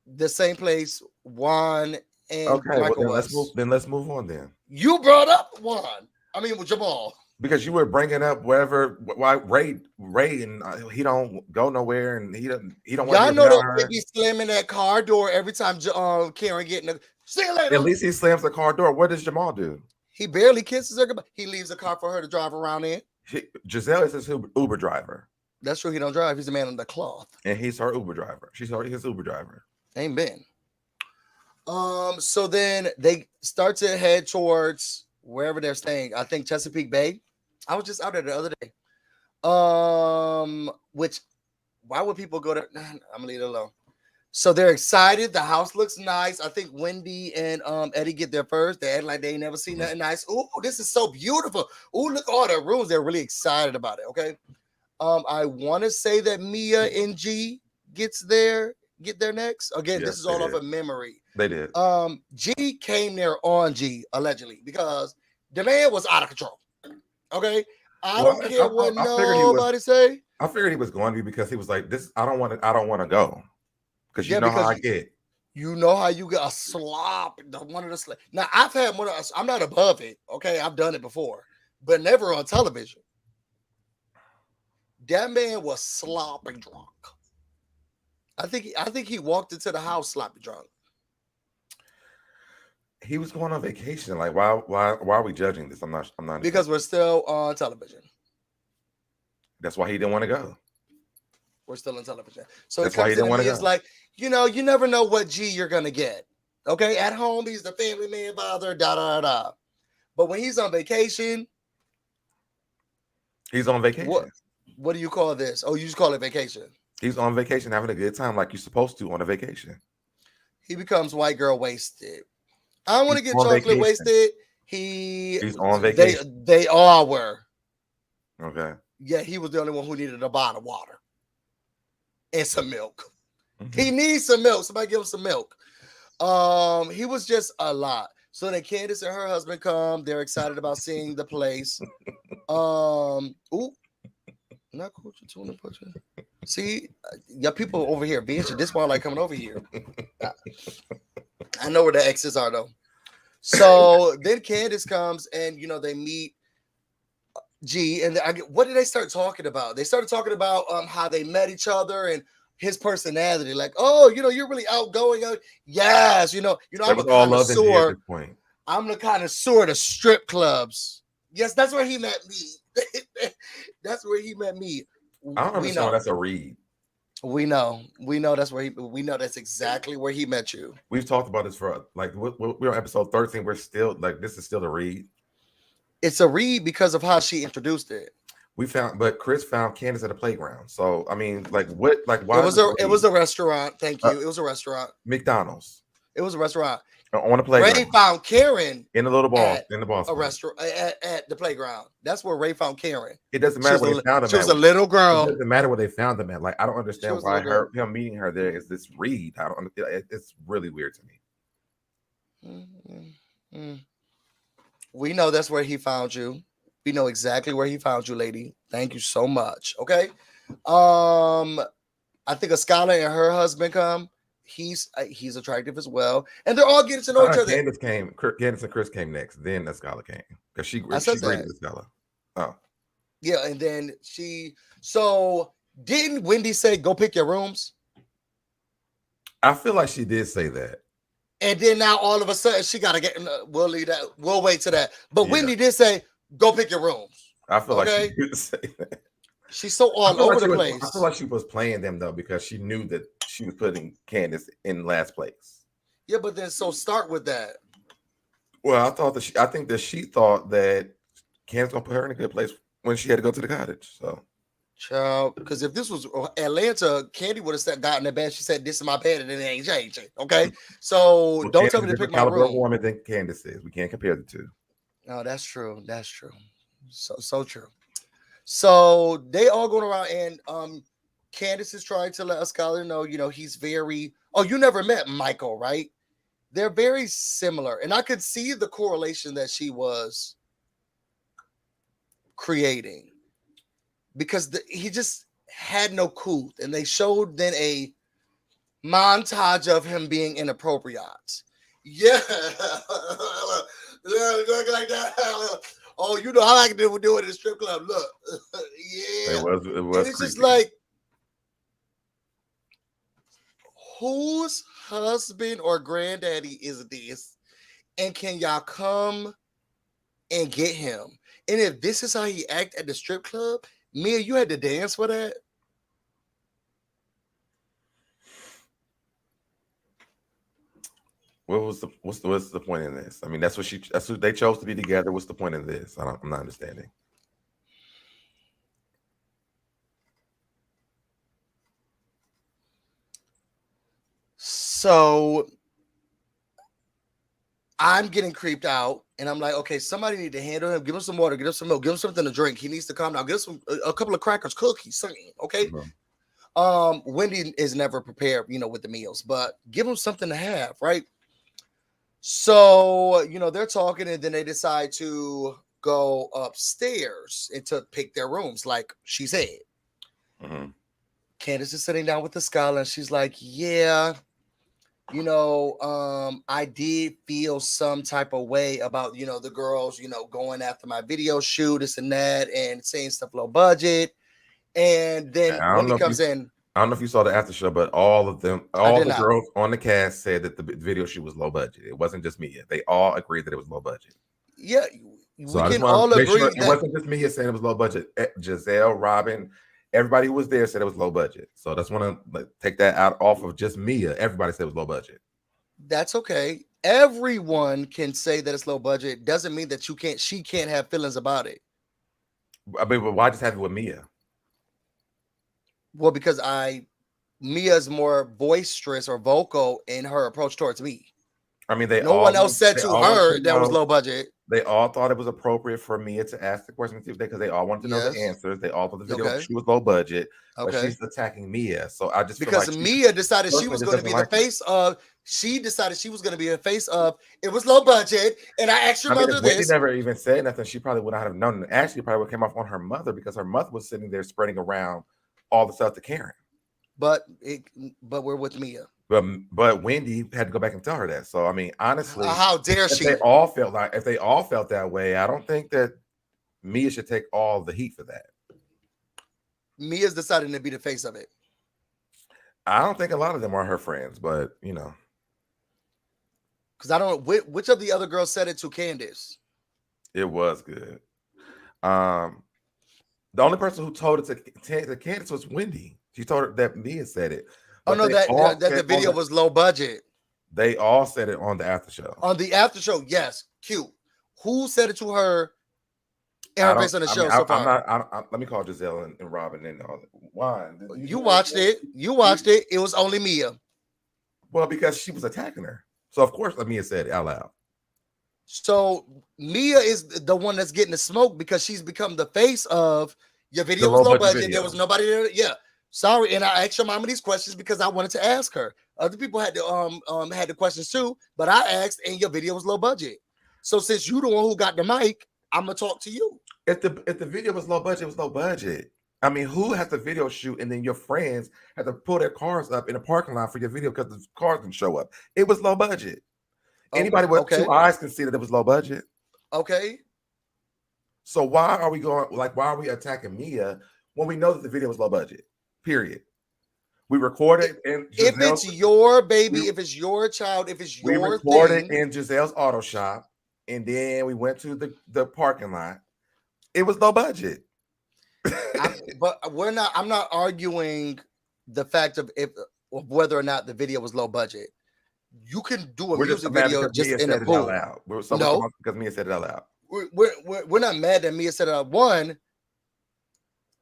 The same place Juan and Michael was. Let's move on then. You brought up Juan. With Jamal. Because you were bringing up why Ray and he don't go nowhere and he don't want. Y'all know that he be slamming that car door every time Karen get in the. See you later. At least he slams the car door. What does Jamal do? He barely kisses her goodbye. He leaves a car for her to drive around in. Giselle is his Uber driver. That's true. He don't drive. He's a man on the cloth. And he's her Uber driver. She's his Uber driver. Ain't been. So then they start to head towards wherever they're staying. I think Chesapeake Bay. I was just out there the other day. Which why would people go there? I'm gonna leave it alone. So they're excited. The house looks nice. I think Wendy and Eddie get there first. They act like they ain't never seen nothing nice. Ooh, this is so beautiful. Ooh, look at all the rooms. They're really excited about it. Okay. I want to say that Mia and G get there next. Again, yes, this is all off of memory. They did. G came there on G, allegedly, because the man was out of control. Okay. I don't care what nobody say. I figured he was going to be because he was like, this, I don't want to go. Because you know how I get. You know how you get a slop. One of the slop. Now, I've had one of us. I'm not above it. Okay. I've done it before, but never on television. That man was sloppy drunk. I think he walked into the house sloppy drunk. He was going on vacation. Like, why are we judging this? I'm not because we're still on television. That's why he didn't want to go. We're still on television. So that's why he didn't want to go. It's like, you never know what G you're gonna get. Okay, at home he's the family man, father, But when he's on vacation, he's on vacation. What do you call this? Oh, you just call it vacation. He's on vacation, having a good time, like you're supposed to on a vacation. He becomes white girl wasted. I don't want to get chocolate vacation. Wasted. He's on vacation. They all were. Okay. Yeah, he was the only one who needed a bottle of water and some milk. He needs some milk. Somebody give him some milk. He was just a lot. So then Candace and her husband come. They're excited about seeing the place. Ooh, not cool. Tuna butcher. See, your people over here, bitch. This one like coming over here. I know where the exes are though. So then Candace comes and they meet G, and what did they start talking about? They started talking about how they met each other and his personality. Like, oh, you're really outgoing. Yes, I'm a connoisseur. At this point. I'm the connoisseur of strip clubs. Yes, that's where he met me. That's where he met me. I don't understand why that's a read. We know that's where we know that's exactly where he met you. We've talked about this for we're on episode 13. We're still this is still a read. It's a read because of how she introduced it. But Chris found Candace at a playground. So I mean, why? It was a restaurant. Thank you. It was a restaurant. McDonald's. It was a restaurant. On a playground. Ray found Karen in the little ball in the ball. A restaurant at the playground. That's where Ray found Karen. It doesn't matter where they found him. She was a little girl. It doesn't matter where they found them at. Like I don't understand why him meeting her there is this read. I don't. It's really weird to me. Mm-hmm. We know that's where he found you. We know exactly where he found you, lady. Thank you so much. Okay. I think a scholar and her husband come. He's attractive as well, and they're all getting to know each other. Candace and Chris came next. Then the scholar came because she graded the scholar. Oh, yeah, and then So didn't Wendy say go pick your rooms? I feel like she did say that. And then now all of a sudden she got to get. We'll leave that. We'll wait to that. But yeah. Wendy did say go pick your rooms. I feel like she did say that. She's so all over the place. I feel like she was playing them though because she knew that she was putting Candace in last place. Yeah, but then start with that. Well, I think that she thought that Candace gonna put her in a good place when she had to go to the cottage. So, child, because if this was Atlanta, Candy would have gotten in bed. She said, "This is my bed," and it ain't changing. Okay, so don't tell me to pick my room. Woman than Candace is. We can't compare the two. No, that's true. That's true. So true. So they all going around, and Candace is trying to let a scholar know, he's very. Oh, you never met Michael, right? They're very similar, and I could see the correlation that she was creating because he just had no couth, and they showed then a montage of him being inappropriate. Yeah, like that. Oh, you know how I can do it in the strip club. Look, yeah, it was. And it's just like, whose husband or granddaddy is this? And can y'all come and get him? And if this is how he act at the strip club, Mia, you had to dance for that. What's the point in this? I mean, that's what they chose to be together. What's the point in this? I'm not understanding. So I'm getting creeped out, and I'm like, okay, somebody need to handle him. Give him some water, give him some milk, give him something to drink. He needs to calm down. Give him a couple of crackers, cookies, something. Okay. Mm-hmm. Wendy is never prepared, with the meals, but give him something to have, right? So, they're talking, and then they decide to go upstairs and to pick their rooms, like she said. Mm-hmm. Candace is sitting down with the scholar, and she's like, yeah, I did feel some type of way about, the girls, going after my video shoot, this and that, and saying stuff low budget. And then Wendy comes in. I don't know if you saw the after show, but all the girls on the cast said that the video shoot was low budget. It wasn't just Mia. They all agreed that it was low budget. Yeah, so we can all agree that it wasn't just Mia saying it was low budget. Gizelle, Robyn, everybody who was there said it was low budget. So I just want to take that out off of just Mia. Everybody said it was low budget. That's okay. Everyone can say that it's low budget. Doesn't mean that she can't have feelings about it. I mean, but why just have it with Mia? Well, because Mia's more boisterous or vocal in her approach towards me. I mean, no one else said to her that was low budget. They all thought it was appropriate for Mia to ask the question because they all wanted to know the Yes. answers. They all thought the video Okay. she was low budget, but Okay. she's attacking Mia. So I just feel Because like Mia decided she was going to be the face of. She decided she was going to be a face of. It was low budget, and I asked your mother if Wendy this. never even said nothing, she probably would not have known. Actually, probably would came off on her mother because her mother was sitting there spreading around all the stuff to Karen. But we're with Mia. But Wendy had to go back and tell her that. So I mean, honestly, how dare she? If they all felt that way, I don't think that Mia should take all the heat for that. Mia's deciding to be the face of it. I don't think a lot of them are her friends, but you know, because I don't know which of the other girls said it to Candace. It was good. The only person who told it to Candace was Wendy. She told her that Mia said it. Oh no, that the video was low budget. They all said it on the after show. On the after show, yes, cute. Who said it to her? In her face on the show so far. Let me call Gizelle and Robyn and all. Why? You watched it. You watched it. It was only Mia. Well, because she was attacking her. So of course Mia said it out loud. So Mia is the one that's getting the smoke because she's become the face of your video was low budget. Video. There was nobody there. Yeah. Sorry. And I asked your mama these questions because I wanted to ask her. Other people had the questions too, but I asked and your video was low budget. So since you the one who got the mic, I'm gonna talk to you. If the video was low budget, it was low budget. I mean, who has the video shoot and then your friends had to pull their cars up in a parking lot for your video because the cars didn't show up? It was low budget. Anybody with 2 eyes can see that it was low budget. Okay. So why are we attacking Mia when we know that the video was low budget? Period. We recorded and if it's your baby, if it's your child, if it's your we recorded in Gizelle's auto shop, and then we went to the parking lot. It was low budget. But I'm not arguing the fact of whether or not the video was low budget. You can do a music video just in a booth. No, because Mia said it out loud. We're not mad that Mia said it out. One,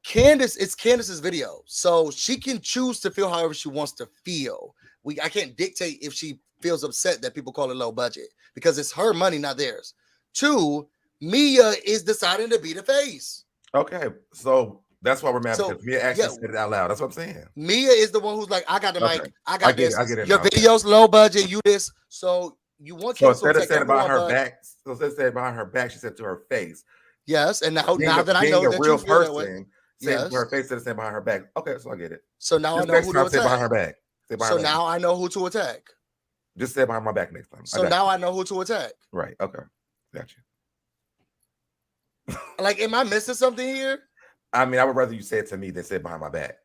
it's Candace's video, so she can choose to feel however she wants to feel. I can't dictate if she feels upset that people call it low budget because it's her money, not theirs. Two, Mia is deciding to be the face. Okay, so that's why we're mad because Mia actually said it out loud. That's what I'm saying. Mia is the one who's like, I got the mic. I got this. I get it. Your video's low budget. You this. So you want so instead of saying behind her back, behind her back, she said to her face. Yes, and now that I know that real you feel person, that way. saying to her face instead of saying behind her back. Okay, so I get it. So now I know who to attack. Say behind her back. So now I know who to attack. Just say behind my back next time. So now I know who to attack. Right. Okay. Got you. Like, am I missing something here? I mean, I would rather you say it to me than say it behind my back.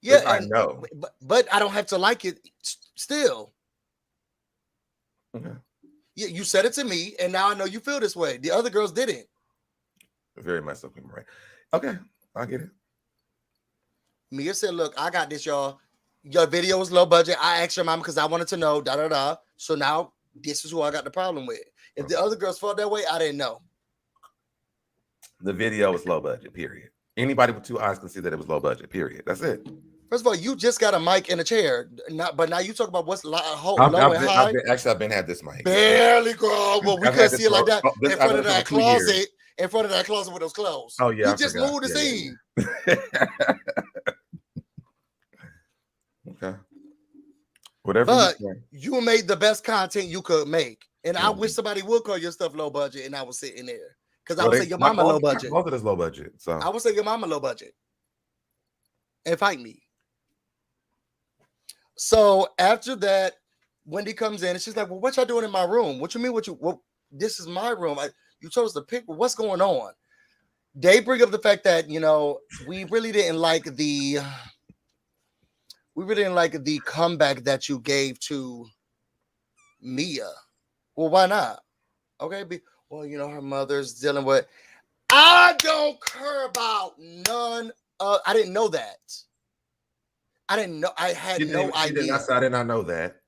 Yeah, I know. But I don't have to like it still. Okay. Yeah, you said it to me, and now I know you feel this way. The other girls didn't. Very much so, right? Okay, I get it. Mia said, "Look, I got this, y'all. Your video was low budget. I asked your mom because I wanted to know. Da da da. So now this is who I got the problem with. If the other girls felt that way, I didn't know. The video was low budget. Period. Anybody with 2 eyes can see that it was low budget. Period. That's it. First of all, you just got a mic and a chair. But now you talk about what's low and high. I've been had this mic. Barely, girl. Well, we couldn't see it like that in front of that closet. In front of that closet with those clothes. Oh yeah, you just moved the scene. Okay. Whatever. But you made the best content you could make, and I wish somebody would call your stuff low budget, and I was sitting there because I would say your mama low budget. Both of us low budget. So I would say your mama low budget, and fight me. So after that, Wendy comes in and she's like, "Well, what y'all doing in my room? What you mean? This is my room. You told us to pick. What's going on?" They bring up the fact that we really didn't like the comeback that you gave to Mia. Well, why not? Okay, her mother's dealing with. I don't care about none. I didn't know that. I didn't know. I had no idea. I did not know that.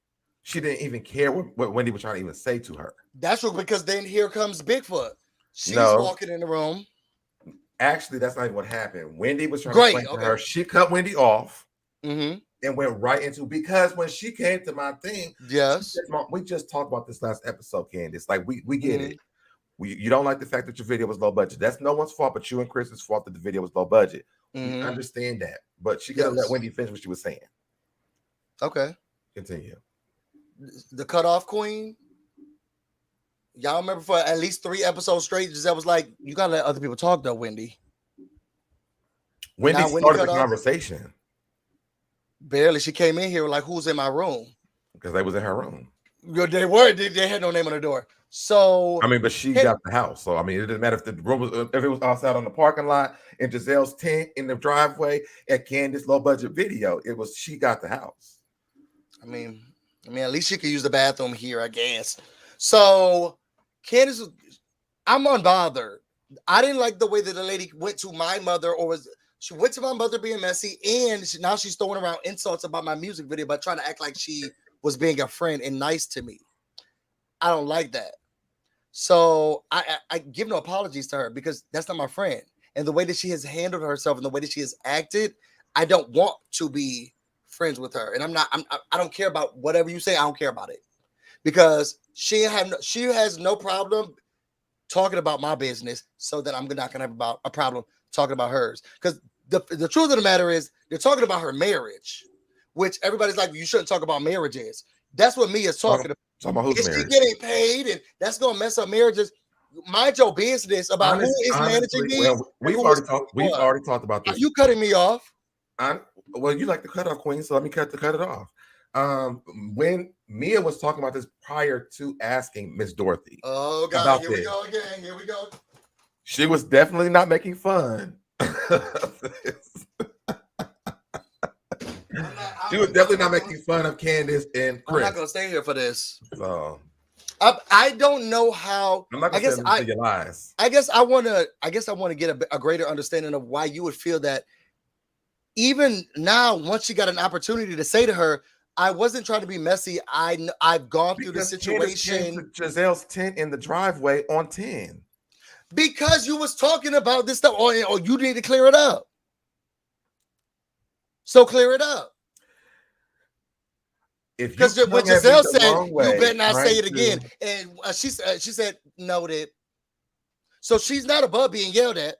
She didn't even care what Wendy was trying to even say to her. That's true, because then here comes Bigfoot. She's walking in the room. Actually, that's not even what happened. Wendy was trying to explain to her. She cut Wendy off and went right into, because when she came to my thing, yes, we just talked about this last episode, Candace. Like we get it. You don't like the fact that your video was low budget. That's no one's fault, but you and Chris's fault that the video was low budget. We understand that, but she could have let Wendy finish what she was saying. Okay. Continue. The cutoff queen. Y'all remember for at least 3 episodes straight, Gizelle was like, "You gotta let other people talk, though, Wendy." Wendy started the conversation. Barely. She came in here like, "Who's in my room?" Because they was in her room. They were. They had no name on the door. So I mean, but she got the house. So I mean, it didn't matter if the room was if it was outside on the parking lot, in Gizelle's tent, in the driveway, at Candace's low budget video. It was she got the house. I mean, at least she could use the bathroom here, I guess. So Candace, I'm unbothered. I didn't like the way that the lady went to my mother, she went to my mother being messy, and now she's throwing around insults about my music video, but trying to act like she was being a friend and nice to me. I don't like that. So I give no apologies to her because that's not my friend. And the way that she has handled herself and the way that she has acted, I don't want to be friends with her. And I don't care about whatever you say. I don't care about it because she has no problem talking about my business, so that I'm not gonna have a problem talking about hers. Because the truth of the matter is they're talking about her marriage, which everybody's like, you shouldn't talk about marriages. That's what Mia's talking about. Is she getting paid, and that's gonna mess up marriages? Mind your business about who is managing me. Well, we've already talked about this. Are you cutting me off? Well, you like the cutoff queen, so let me cut it off. When Mia was talking about this prior to asking Miss Dorothy, oh God, here we go again. Here we go. She was definitely not making fun. She was definitely not making fun of Candace and Chris. I'm not gonna stay here for this. So I don't know how. I'm not gonna say your lies. I guess I want to get a greater understanding of why you would feel that. Even now, once you got an opportunity to say to her, I wasn't trying to be messy. I've gone through the situation. Gizelle's tent in the driveway on 10. Because you was talking about this stuff, or you need to clear it up. So clear it up. Because what Gizelle said, you better not say it again. And she said, noted. So she's not above being yelled at.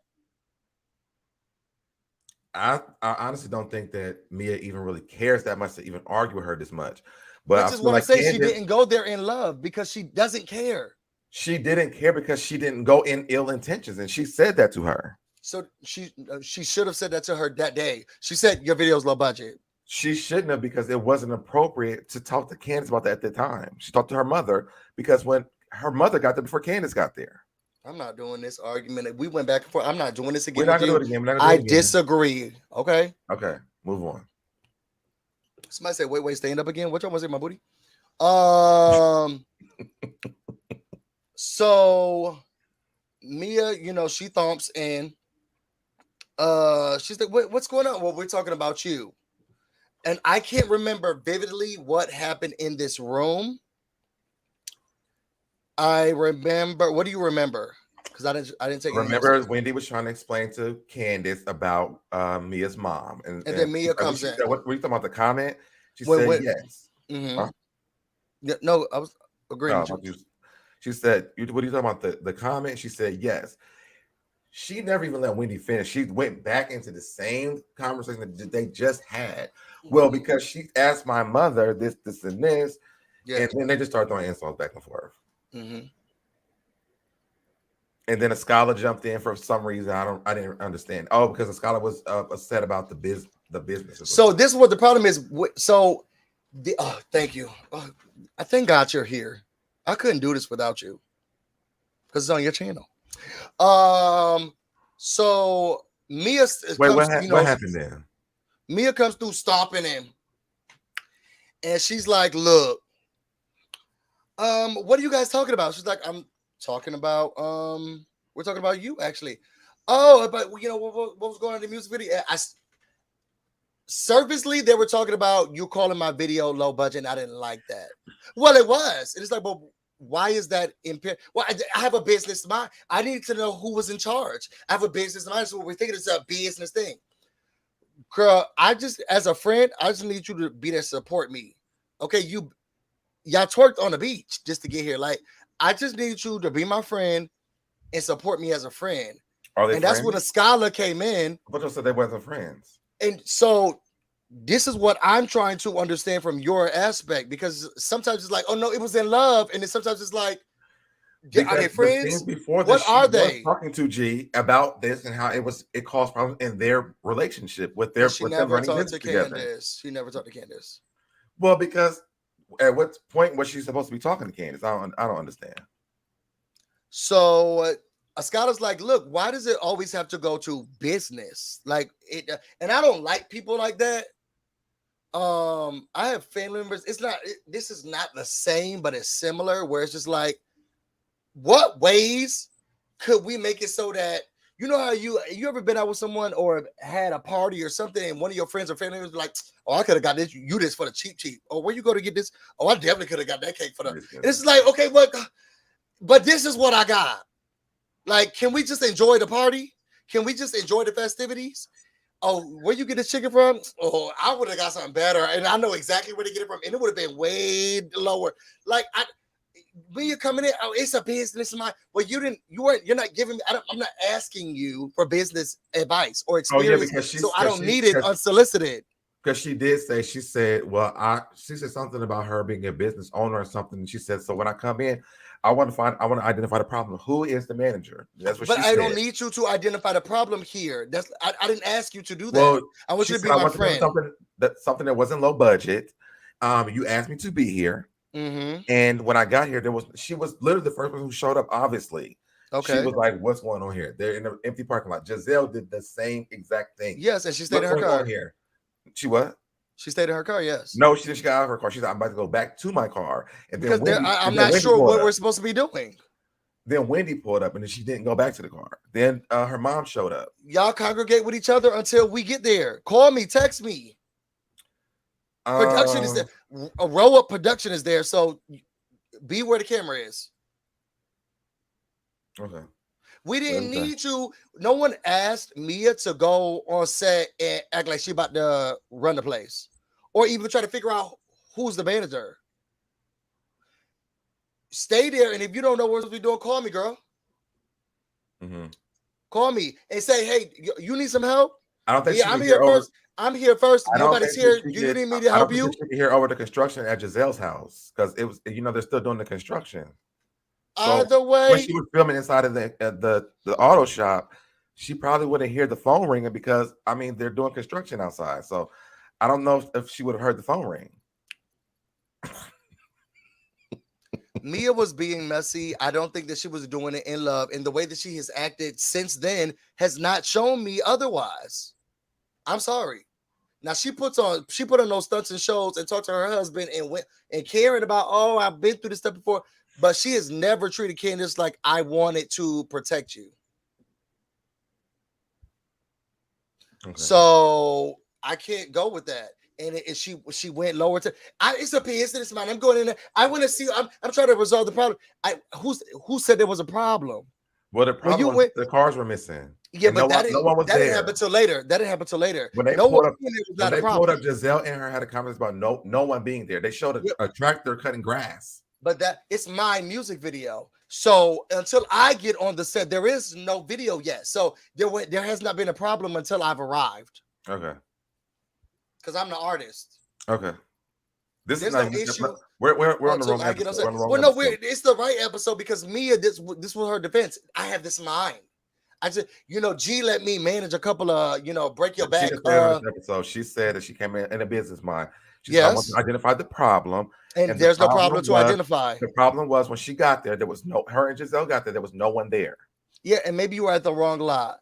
I honestly don't think that Mia even really cares that much to even argue with her this much. But I just want to say she didn't go there in love because she doesn't care. She didn't care because she didn't go in ill intentions, and she said that to her. So she should have said that to her that day. She said your video's low budget. She shouldn't have, because it wasn't appropriate to talk to Candace about that at the time. She talked to her mother because when her mother got there before Candace got there. I'm not doing this argument. We went back and forth. I'm not doing this again. We're not going to do it again. I disagree. Okay. Okay. Move on. Somebody said, wait, stand up again. What y'all want to say, my booty? So Mia, she thumps and she's like, what's going on? Well, we're talking about you. And I can't remember vividly what happened in this room. I remember. What do you remember? Because I didn't take. Remember, Wendy was trying to explain to Candace about Mia's mom, and then Mia comes in. Said, what were you talking about? The comment? She said yes. Mm-hmm. Huh? Yeah, no, I was agreeing with you. She said, "What are you talking about? The comment?" She said yes. She never even let Wendy finish. She went back into the same conversation that they just had. Well, because she asked my mother this, and this, and then they just started throwing insults back and forth. Mm-hmm. And then a scholar jumped in for some reason. I didn't understand. Oh, because the scholar was upset about the business. So this is what the problem is. Thank you. I thank God you're here. I couldn't do this without you because it's on your channel. So Mia. What happened then? Mia comes through stomping him, and she's like, "Look, what are you guys talking about?" She's like, "I'm talking about we're talking about you actually." Oh, but what was going on in the music video? Surfacely, they were talking about you calling my video low budget, and I didn't like that. Well, it was. And it's like, well, why is that impaired? Well, I have a business mind. I need to know who was in charge. I have a business mind, so we're thinking it's a business thing. Girl, as a friend, I just need you to be there to support me. Okay, y'all twerked on the beach just to get here. Like, I just need you to be my friend and support me as a friend. Are they And friends? that's when a scholar came in. But you said they wasn't friends. And so this is what I'm trying to understand from your aspect, because sometimes it's like, oh no, it was in love, and then sometimes it's like, are they friends? Before What this, are she was they? talking to G about this and how it caused problems in their relationship with their. She with never them running talked to business together. Candace. She never talked to Candace. Well, because at what point was she supposed to be talking to Candace? I don't understand. So a scholar's like, look, why does it always have to go to business? Like it, and I don't like people like that. I have family members. This is not the same, but it's similar, where it's just like, what ways could we make it so that, you know how you ever been out with someone or had a party or something, and one of your friends or family members like, oh, I could have got this for the cheap. Or where you go to get this? Oh, I definitely could have got that cake for the. And it's like, okay, but this is what I got. Like, can we just enjoy the party? Can we just enjoy the festivities? Oh, where you get the chicken from? Oh, I would have got something better, and I know exactly where to get it from, and it would have been way lower. Like when you're coming in, oh, it's a business of mine. Well, you're not giving me. I'm not asking you for business advice or experience. Oh, yeah, because so I don't need it unsolicited. Because she said, well, she said something about her being a business owner or something. And she said, so when I come in, I want to identify the problem. Who is the manager? That's what she said. But I don't need you to identify the problem here. I didn't ask you to do that. Well, I want you to be my friend. Something that wasn't low budget. You asked me to be here. Mm-hmm. And when I got here, she was literally the first person who showed up, obviously. Okay. She was like, what's going on here? They're in an empty parking lot. Gizelle did the same exact thing. Yes, and she stayed in her car. Here. She what? She stayed in her car, yes. No, she got out of her car. She said, I'm about to go back to my car. And then I'm not sure what we're supposed to be doing. Then Wendy pulled up, and then she didn't go back to the car. Then her mom showed up. Y'all congregate with each other until we get there. Call me, text me. Production is there. A RHOP production is there, so be where the camera is. Okay. We didn't need to. No one asked Mia to go on set and act like she about to run the place, or even try to figure out who's the manager. Stay there, and if you don't know what we're doing, call me, girl. Mm-hmm. Call me and say, "Hey, you need some help?" I don't think I'm here first. I'm here first. Nobody's here. Do you need me to help you? She could hear over the construction at Giselle's house because it was, they're still doing the construction. So either way, when she was filming inside of the auto shop, she probably wouldn't hear the phone ringing because they're doing construction outside. So I don't know if she would have heard the phone ring. Mia was being messy. I don't think that she was doing it in love, and the way that she has acted since then has not shown me otherwise. I'm sorry. Now she put on those stunts and shows and talked to her husband and went and caring about, oh, I've been through this stuff before, but she has never treated Candace like I wanted to protect you. Okay. So I can't go with that. And she went lower to. It's a business, man. I'm going in there. I want to see. I'm trying to resolve the problem. Who said there was a problem? Well, the problem was the cars were missing. Yeah, but that didn't happen until later. That didn't happen until later. When they pulled up, Gizelle and her had a conversation about no one being there. They showed a tractor cutting grass. But it's my music video. So until I get on the set, there is no video yet. So there has not been a problem until I've arrived. Okay. Because I'm the artist. Okay. There's no issue. We're on the wrong episode. Well, no, it's the right episode because Mia, this was her defense. I have this mind. I just, G let me manage a couple of, break your back. She said that she came in a business mind. Yes. I want to identify the problem. And there's no problem to identify. The problem was when she got there, her and Gizelle got there was no one there. Yeah, and maybe you were at the wrong lot.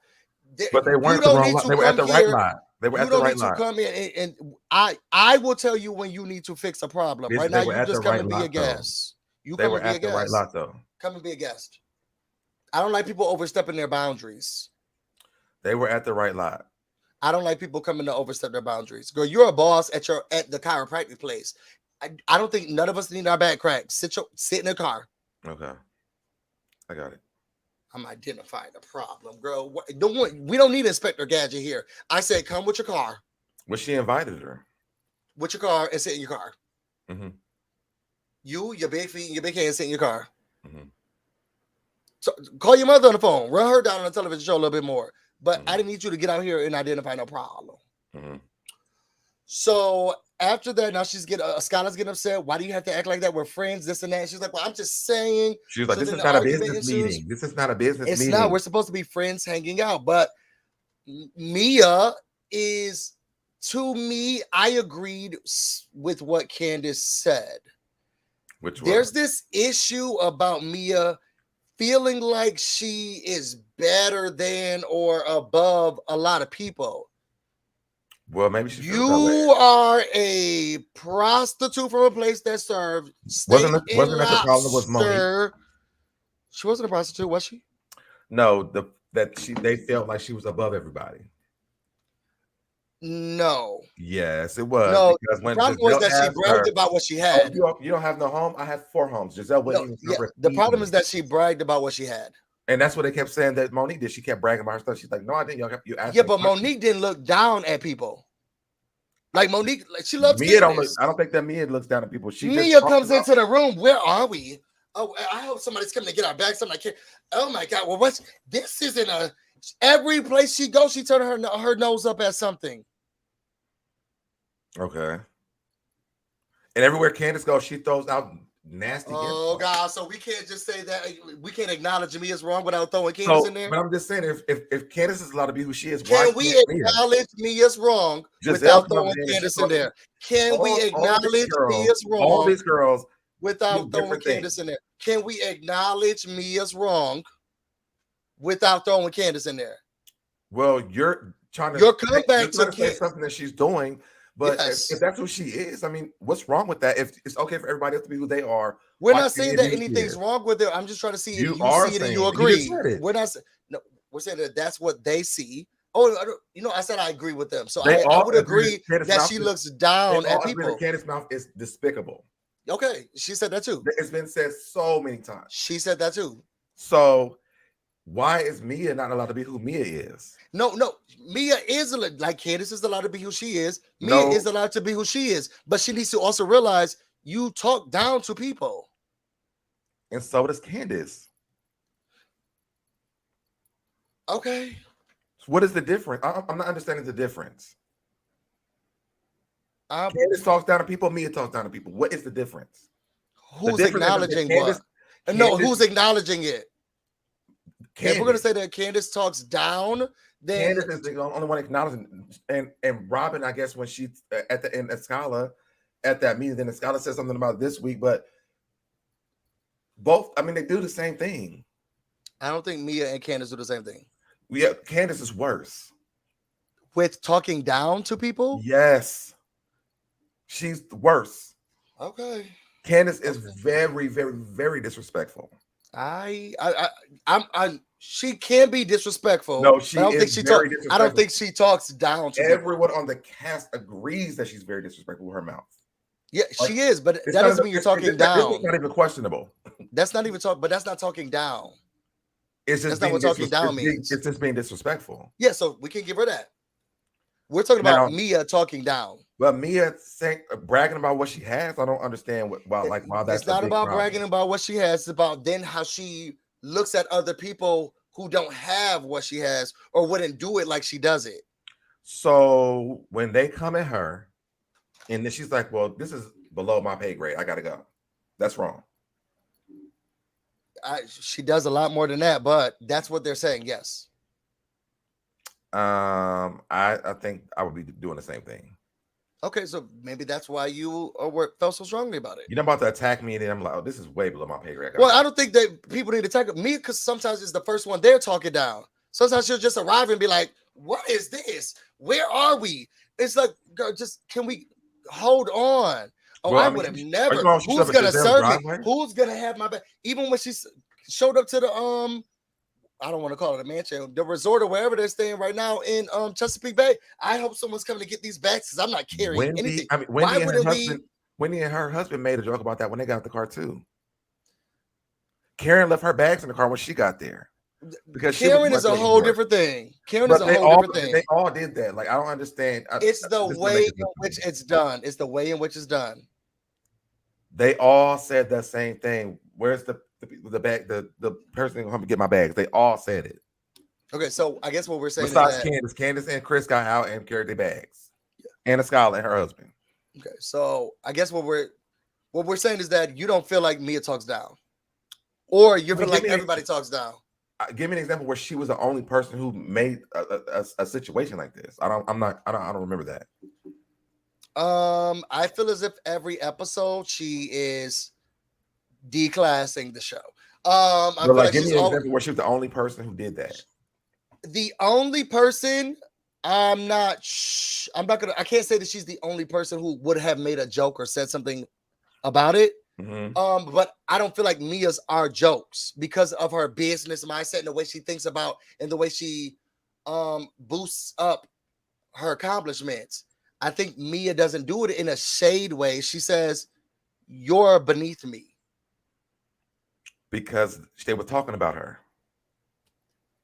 But they weren't the wrong lot. They were at the right lot. They were at the right lot. Come in and I will tell you when you need to fix a problem. Right now, you just come and be a guest. They were at the right lot, though. Come and be a guest. I don't like people overstepping their boundaries. They were at the right lot. I don't like people coming to overstep their boundaries. Girl, you're a boss at the chiropractic place. I don't think none of us need our back cracked. Sit in the car. Okay. I got it. I'm identifying the problem, girl. We don't need Inspector Gadget here. I said, come with your car. Well, she invited her. With your car and sit in your car. Mm-hmm. You, your big feet, and your big hands sit in your car. Mm-hmm. Call your mother on the phone. Run her down on the television show a little bit more. But I Mhm. didn't need you to get out here and identify no problem. Mhm. So after that, now Skylar's getting upset. Why do you have to act like that? We're friends, this and that. She's like, well, I'm just saying. She was like, So "This then is the not a argument business ensues. meeting. This is not a business It's meeting." not. We're supposed to be friends hanging out. But Mia is, to me, I agreed with what Candace said. Which There's was this issue about Mia feeling like she is better than or above a lot of people. well, maybe she feels that way. You are a prostitute from a place that served steak Wasn't and that the problem with Monique? lobster. She wasn't a prostitute, was she? No, they felt like she was above everybody. No. Yes, it was No, because the when problem was Gizelle that she asked bragged her, about what she "Oh, had. you don't have no home? I have 4 homes." Gizelle wouldn't No, even yeah, start the problem repeating is that she bragged about what she had. and that's what they kept saying that Monique did. She kept bragging about her stuff. She's like, "No, I didn't. You asked Yeah, me but questions." Monique didn't look down at people. Like Monique, like she loves Mia don't look. Candace. I don't think that Mia looks down at people. She just Mia talks comes about. into the room. Where are we? Oh, I hope somebody's coming to get our bags. Somebody can't. Oh my God. Well, what's this? Isn't a every place she goes, she turns her nose up at something. Okay. And everywhere Candace goes, she throws out nasty. Oh God! So we can't just say that we can't acknowledge Mia's wrong without throwing Candace in there. But I'm just saying, if Candace is allowed to be who she is, Can we acknowledge Mia's wrong without throwing Candace in there? Can we acknowledge Mia's wrong? All these girls without throwing Candace in there. Can we acknowledge Mia's wrong without throwing Candace in there? Well, you're trying to say something that she's doing, but if that's who she is, I mean, what's wrong with that? If it's okay for everybody else to be who they are, we're not saying that anything's wrong with it. I'm just trying to see if you see it and you agree. We're not. No, we're saying that that's what they see. Oh, I said I agree with them, so I would agree that she looks down at people. Candace's mouth is despicable. Okay, she said that too. It's been said so many times. She said that too. So why is Mia not allowed to be who Mia is? No, Mia is like Candace is allowed to be who she is. Mia is allowed to be who she is, but she needs to also realize you talk down to people. And so does Candace. Okay. What is the difference? I'm not understanding the difference. Candace talks down to people. Mia talks down to people. What is the difference? Who's acknowledging what? No, who's acknowledging it? If we're gonna say that Candace talks down, then Candace is the only one acknowledging. And Robyn, I guess, when she at the end at Scala at that meeting, then Scala said something about this week, but both, I mean, they do the same thing. I don't think Mia and Candace do the same thing. Yeah, Candace is worse with talking down to people. Yes. She's worse. Okay. Candace is very, very, very disrespectful. She can be disrespectful. No, she I don't is think she very disrespectful. I don't think she talks down to everyone on the cast agrees that she's very disrespectful with her mouth. Yeah, she is, but that doesn't mean you're talking down. It's not even questionable. That's not even but that's not talking down. It's just that's not what talking down means. It's just being disrespectful. Yeah, so we can give her that. We're talking about Mia talking down. But Mia bragging about what she has, I don't understand why that's. It's not about bragging about what she has. It's about then how she looks at other people who don't have what she has or wouldn't do it like she does it. So when they come at her, and then she's like, "Well, this is below my pay grade. I gotta go." That's wrong. She does a lot more than that, but that's what they're saying. Yes. I think I would be doing the same thing. Okay, so maybe that's why you felt so strongly about it. You're not about to attack me, and then I'm like, "Oh, this is way below my pay grade." Well, I don't think that people need to attack me because sometimes it's the first one they're talking down. Sometimes she'll just arrive and be like, "What is this? Where are we?" It's like, girl, just can we hold on? Oh, well, I would have never. Who's gonna serve me? Who's gonna have my back? Even when she showed up to the I don't want to call it a mansion, the resort or wherever they're staying right now in Chesapeake Bay. I hope someone's coming to get these bags because I'm not carrying anything. I mean, Wendy and her husband made a joke about that when they got the car too. Karen left her bags in the car when she got there. Because Karen is a whole different thing. Karen is a whole different thing. They all did that. Like, I don't understand. It's the way in which it's done. It's the way in which it's done. They all said that same thing. Where's the bag? The person gonna come get my bags? They all said it. Okay, so I guess what we're saying Besides is that Candace and Chris got out and carried their bags. Anna Skylar and her husband. okay, so I guess what we're saying is that you don't feel like Mia talks down, or you feel like everybody talks down. Give me an example where she was the only person who made a situation like this. I don't remember that. I feel as if every episode she is declassing the show. I feel like give she's me an example where she was the only person who did that. The only person. I can't say that she's the only person who would have made a joke or said something about it. Mm-hmm. But I don't feel like Mia's are jokes because of her business mindset and the way she thinks about and the way she boosts up her accomplishments. I think Mia doesn't do it in a shade way. She says, "You're beneath me." Because they were talking about her.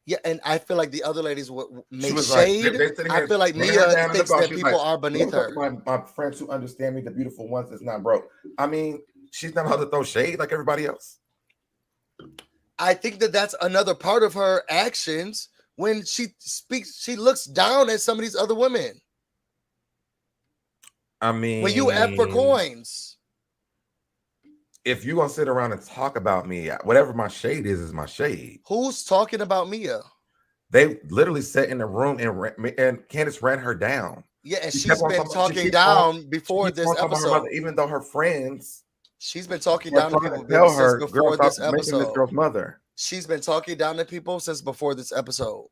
Yeah, and I feel like the other ladies would make shade. Like, I feel like Mia thinks that people are beneath her. My friends who understand me, the beautiful ones that's not broke. I mean, she's not allowed to throw shade like everybody else. I think that that's another part of her actions. When she speaks, she looks down at some of these other women. I mean, when you ask for coins. If you're going to sit around and talk about me, whatever my shade is my shade. Who's talking about Mia? They literally sat in the room and Candace ran her down. Yeah, and she's been talking down before this episode. Even though her friends. She's been talking down to people since before this episode. This girl's mother. She's been talking down to people since before this episode.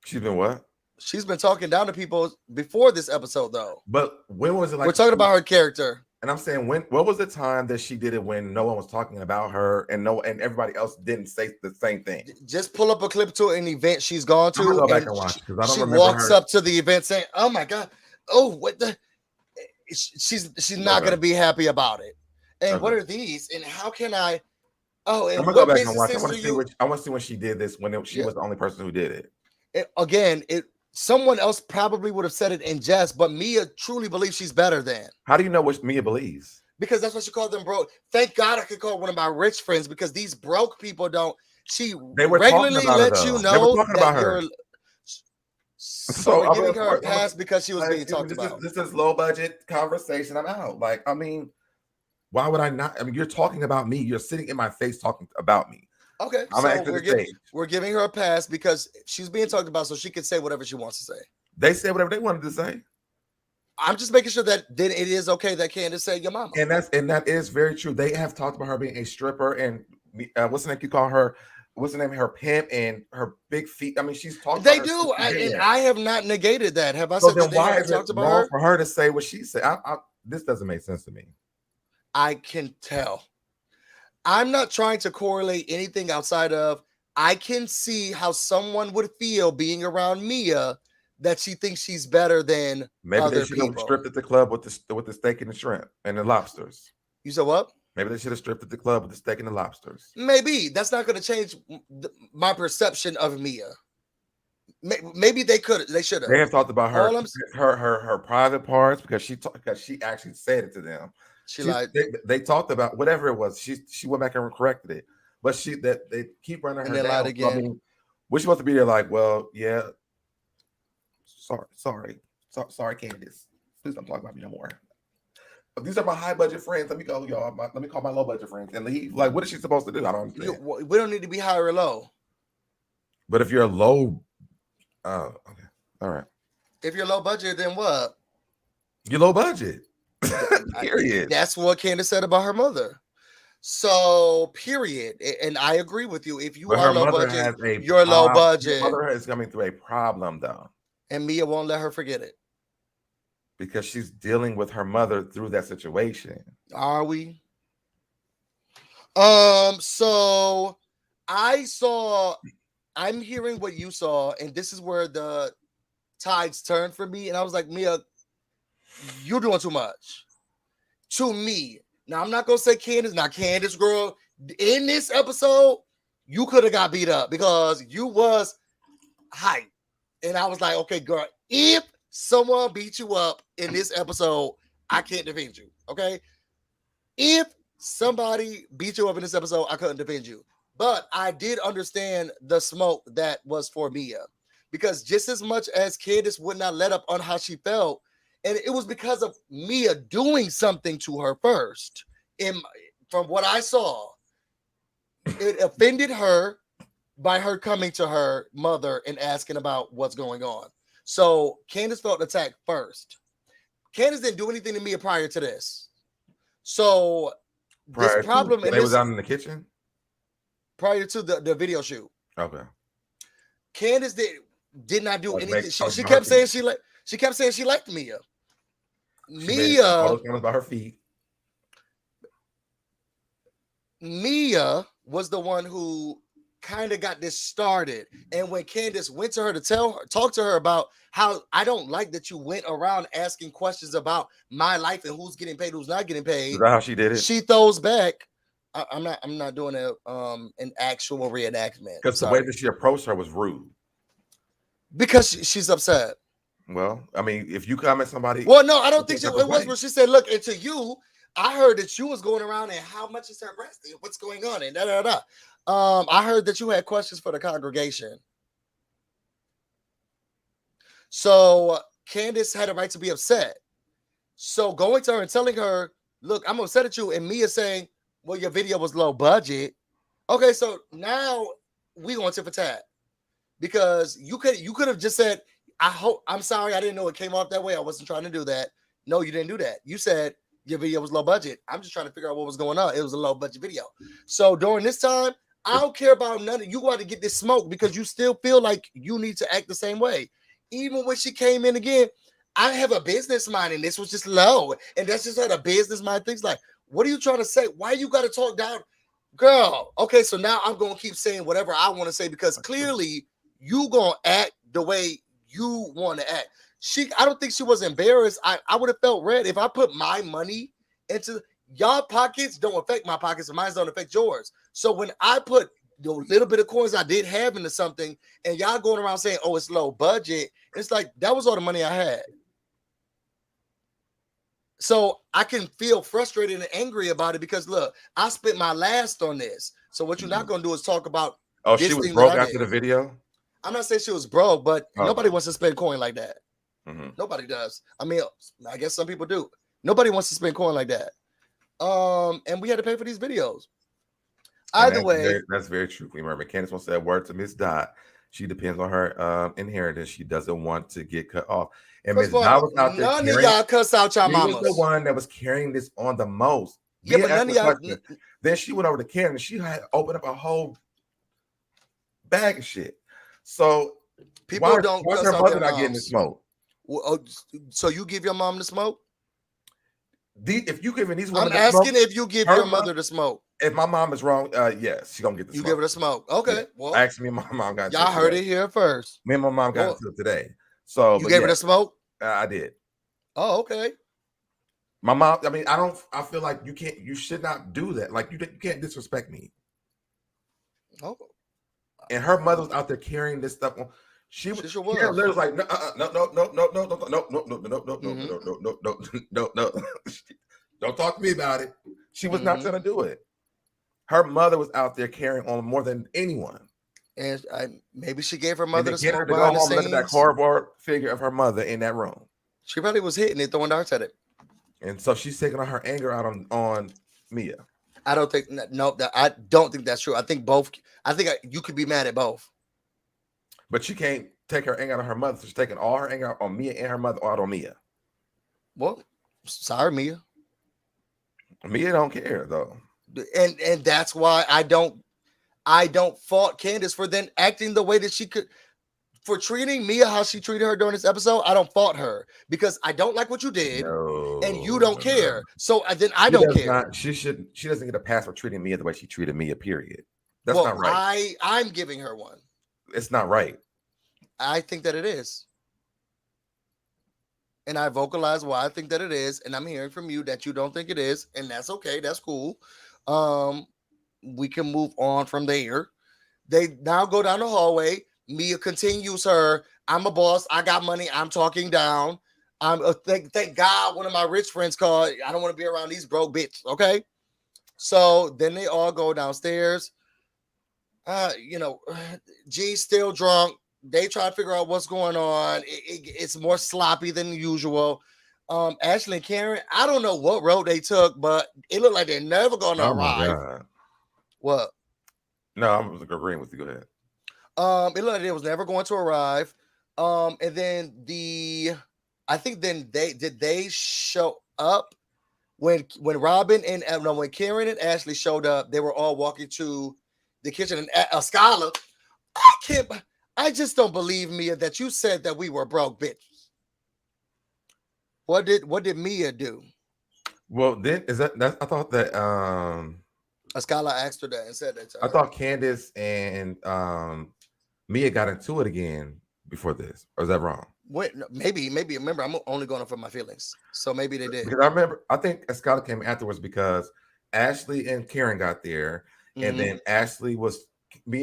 She's been what? She's been talking down to people before this episode, though. But when was it like? We're talking about her character. And I'm saying, what was the time that she did it when no one was talking about her and everybody else didn't say the same thing? Just pull up a clip to an event she's gone to. Go back and watch it, I don't she remember walks her. up to the event saying, "Oh my God, oh what the." She's not going to be happy about it. And what are these? And how can I? Oh, and I'm gonna go back and watch. I want to see when she did this when she was the only person who did it. Someone else probably would have said it in jest, but Mia truly believes she's better than. How do you know what Mia believes? Because that's what she called them broke. Thank God I could call one of my rich friends because these broke people don't. They regularly let you know that you're. So we're giving her a pass because she was being talked about. This is low budget conversation. I'm out. Like, I mean, why would I not? I mean, you're talking about me. You're sitting in my face talking about me. Okay, we're giving her a pass because she's being talked about, so she can say whatever she wants to say. They said whatever they wanted to say. I'm just making sure that then it is okay that Candace said your mama. And that is very true. They have talked about her being a stripper and what's the name you call her? What's the name? Her pimp and her big feet. I mean, she's talking. They do, and I have not negated that. Have I said that they have talked about her? For her to say what she said, this doesn't make sense to me. I can tell. I'm not trying to correlate anything outside of I can see how someone would feel being around Mia that she thinks she's better than maybe other they should have stripped at the club with the steak and the shrimp and the lobsters. You said what? Maybe they should have stripped at the club with the steak and the lobsters. Maybe that's not going to change my perception of Mia. Maybe they could. They should have. They have talked about her private parts because she actually said it to them. They talked about whatever it was. She went back and corrected it, but they keep running her down. Again. I mean, we're supposed to be there like, well, yeah. Sorry, Candace. Please don't talk about me no more. But these are my high budget friends. Let me go, y'all. Let me call my low budget friends and leave. Like, what is she supposed to do? I don't understand. We don't need to be high or low. But if you're low, okay, all right. If you're low budget, then what? You're low budget. Period. That's what Candace said about her mother. So, period. And I agree with you. If you are low budget, you're low budget. Her mother is coming through a problem, though. And Mia won't let her forget it. Because she's dealing with her mother through that situation. Are we? So I'm hearing what you saw, and this is where the tides turned for me. And I was like, Mia, you're doing too much. To me. Now, I'm not going to say Candace. Now, Candace, girl, in this episode, you could have got beat up because you was hype. And I was like, okay, girl, if someone beat you up in this episode, I can't defend you, okay? If somebody beat you up in this episode, I couldn't defend you. But I did understand the smoke that was for Mia. Because just as much as Candace would not let up on how she felt, and it was because of Mia doing something to her first. From what I saw, it offended her by her coming to her mother and asking about what's going on. So Candace felt attacked first. Candace didn't do anything to Mia prior to this. So this problem, and they was out in the kitchen prior to the video shoot. Okay. Candace did not do anything. She kept saying she liked Mia. Mia about her feet. Mia was the one who kind of got this started. And when Candace went to her to talk to her about how I don't like that you went around asking questions about my life and who's getting paid, who's not getting paid. Is that how she did it? She throws back. I'm not doing an actual reenactment. Because the way that she approached her was rude. Because she's upset. Well, I mean, if you come at somebody. Well, no, I don't think it was where she said, look, and to you, I heard that you was going around and how much is her breast? What's going on? And I heard that you had questions for the congregation. So Candace had a right to be upset. So going to her and telling her, look, I'm upset at you. And Mia saying, well, your video was low budget. Okay, so now we going tit for tat. Because you could have just said, I'm sorry, I didn't know it came off that way. I wasn't trying to do that. No, you didn't do that. You said your video was low budget. I'm just trying to figure out what was going on. It was a low budget video. So during this time, I don't care about none of you. Got to get this smoke because you still feel like you need to act the same way. Even when she came in again, I have a business mind and this was just low. And that's just how the business mind thinks. Like, what are you trying to say? Why you got to talk down? Girl, okay, so now I'm going to keep saying whatever I want to say because clearly you going to act the way you want to act. I don't think she was embarrassed. I would have felt red if I put my money into y'all pockets. Don't affect my pockets, and mine don't affect yours. So when I put the little bit of coins I did have into something, and y'all going around saying, "Oh, it's low budget," it's like that was all the money I had. So I can feel frustrated and angry about it because look, I spent my last on this. So what you're not going to do is talk about. Oh, she was broke after the video. I'm not saying she was broke, but nobody wants to spend coin like that. Mm-hmm. Nobody does. I mean, I guess some people do. Nobody wants to spend coin like that. And we had to pay for these videos. Either way, that's very true. Remember, Candace wants to say a word to Miss Dot. She depends on her inheritance. She doesn't want to get cut off. And Miss Dot was out there. None of y'all cuss out y'all mamas. She was the one that was carrying this on the most. Yeah, but none of y'all. Then she went over to Karen and she had opened up a whole bag of shit. So people don't. Why's her mother not getting the smoke? Well, so you give your mom the smoke? If you giving these women, I'm asking if you give your mother the smoke. If my mom is wrong, yes, she gonna get the smoke. You give her the smoke. Okay. Yeah. Well, actually, my mom got. Y'all heard it here first. Me and my mom got into it today. So you gave her the smoke. I did. Oh, okay. My mom. I mean, I feel like you can't. You should not do that. Like you can't disrespect me. Oh. And her mother was out there carrying this stuff on. She was like, no, don't talk to me about it. She was not going to do it. Her mother was out there carrying on more than anyone. And maybe she gave her mother the smoke. Her to go home, look at that cardboard figure of her mother in that room. She probably was hitting it, throwing darts at it. And so she's taking her anger out on Mia. I don't think I don't think that's true. I think both. I think you could be mad at both. But she can't take her anger out on her mother. So she's taking all her anger out on Mia and her mother out on Mia. Well, sorry, Mia. Mia don't care though. And that's why I don't fault Candace for then acting the way that she could, for treating Mia how she treated her during this episode. I don't fault her because I don't like what you did, and you don't care. So then I don't care. She doesn't get a pass for treating Mia the way she treated Mia. Period. That's not right. I'm giving her one. It's not right. I think that it is. And I vocalize why I think that it is. And I'm hearing from you that you don't think it is. And that's okay. That's cool. We can move on from there. They now go down the hallway. Mia continues her, I'm a boss. I got money. I'm talking down. Thank God one of my rich friends called. I don't want to be around these broke bitches. Okay. So then they all go downstairs. G's still drunk. They try to figure out what's going on. It's more sloppy than usual. Ashley and Karen, I don't know what road they took, but it looked like they're never gonna Oh my arrive. God. What? No, I'm agreeing with you. Go ahead. It looked like it was never going to arrive. And then I think then they show up when Robyn and when Karen and Ashley showed up. They were all walking to the kitchen, and Scholar, I just don't believe, Mia, that you said that we were broke bitches. What did Mia do? Well, then I thought that Scholar asked her that and said that to her. I thought Candace and Mia got into it again before this, or is that wrong? Wait, maybe. Remember, I'm only going off of my feelings, so maybe they did. Because I think Scholar came afterwards because Ashley and Karen got there, and then Mia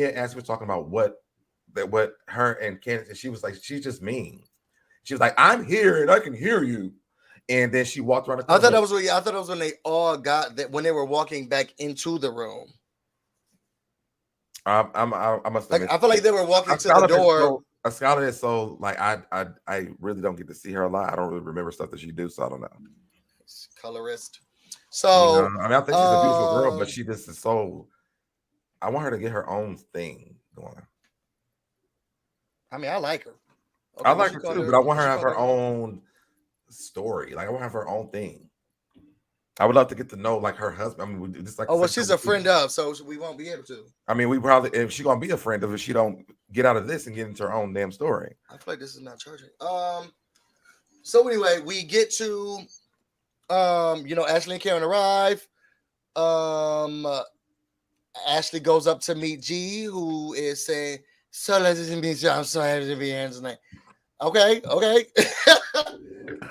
and Ashley was talking about what her and Candace, and she was like, she's just mean. She was like, I'm here and I can hear you. And then she walked around the corner. I thought it was when they all got that, when they were walking back into the room. I must have I feel like they were walking to the door. A Scholar is so like I really don't get to see her a lot. I don't really remember stuff that she do, so I don't know. Colorist. So I think she's a beautiful girl, but she just is so. I want her to get her own thing going. I mean, I like her. Okay, I like her too, but I want her to have her own story. Like I want to have her own thing. I would love to get to know like her husband. I mean, just like she's a friend of, so we won't be able to. I mean, we probably if she's gonna be a friend of, if she don't get out of this and get into her own damn story. I feel like this is not charging. So anyway, we get to Ashley and Karen arrive. Ashley goes up to meet G, who is saying, "So let's meet you. I'm so happy to be here tonight." Okay.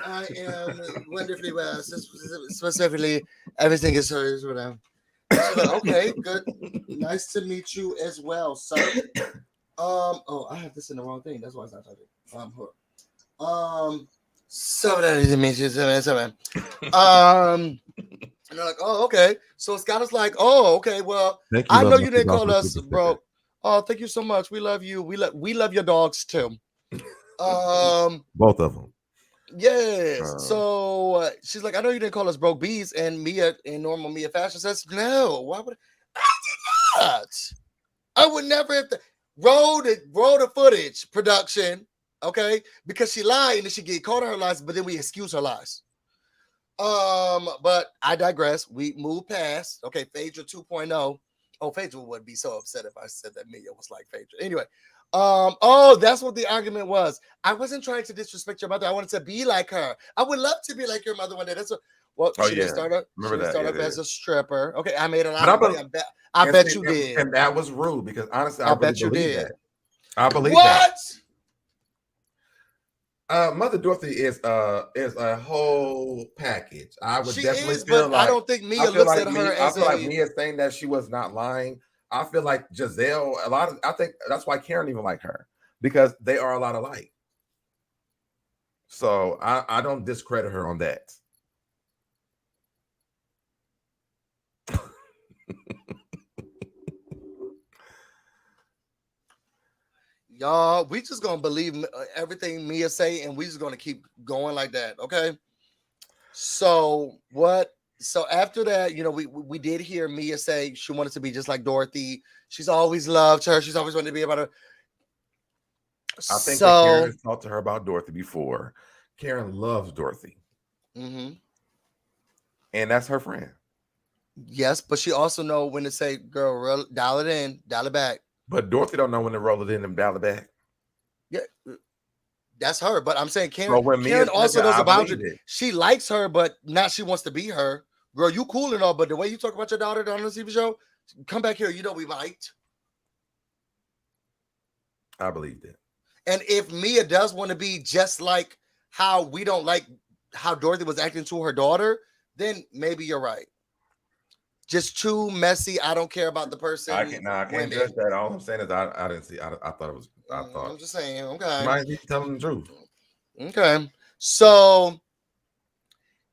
I am wonderfully well. Specifically, everything is hers. Whatever. Okay, good. Nice to meet you as well, sir. I have this in the wrong thing. That's why it's not typing. So nice to meet you. And they're like, oh, okay. So Scott is like, oh, okay. Well, I know you didn't call us, bro. Oh, thank you so much. We love you. We love your dogs too. Both of them. Yes. So she's like, I know you didn't call us broke bees, and Mia, in normal Mia fashion, says, no. Why would I did not? I would never have to roll the footage production, okay? Because she lied and then she get caught on her lies, but then we excuse her lies. But I digress. We move past. Okay, Phaedra 2.0. Oh, Phaedra would be so upset if I said that Mia was like Phaedra. Anyway. That's what the argument was. I wasn't trying to disrespect your mother. I wanted to be like her. I would love to be like your mother one day. That's what. Well, she didn't start up. As a stripper. Okay, I made a lot of money. I bet you did. And that was rude because honestly, I bet you did. That. I believe what? Mother Dorothy is a whole package. I would definitely feel like I don't think Mia looks at her as I feel like Mia saying that she was not lying. I feel like Gizelle, I think that's why Karen even like her, because they are a lot alike. So I don't discredit her on that. Y'all, we just gonna believe everything Mia say, and we just gonna keep going like that, okay? So what? So after that, we did hear Mia say she wanted to be just like Dorothy. She's always loved her. She's always wanted to be about her. I think that Karen has talked to her about Dorothy before. Karen loves Dorothy. Mm-hmm. And that's her friend. Yes, but she also know when to say, girl, dial it in, dial it back. But Dorothy don't know when to roll it in and dial it back. Yeah. That's her, but I'm saying Karen also knows about it. She likes her, but now she wants to be her. Girl, you cool and all, but the way you talk about your daughter on the TV show, come back here. You know we might. I believe that. And if Mia does want to be just like how we don't like how Dorothy was acting to her daughter, then maybe you're right. Just too messy. I don't care about the person. I can't judge that. All I'm saying is I didn't see. I thought it was. I'm just saying. Okay. Might be telling the truth. Okay. So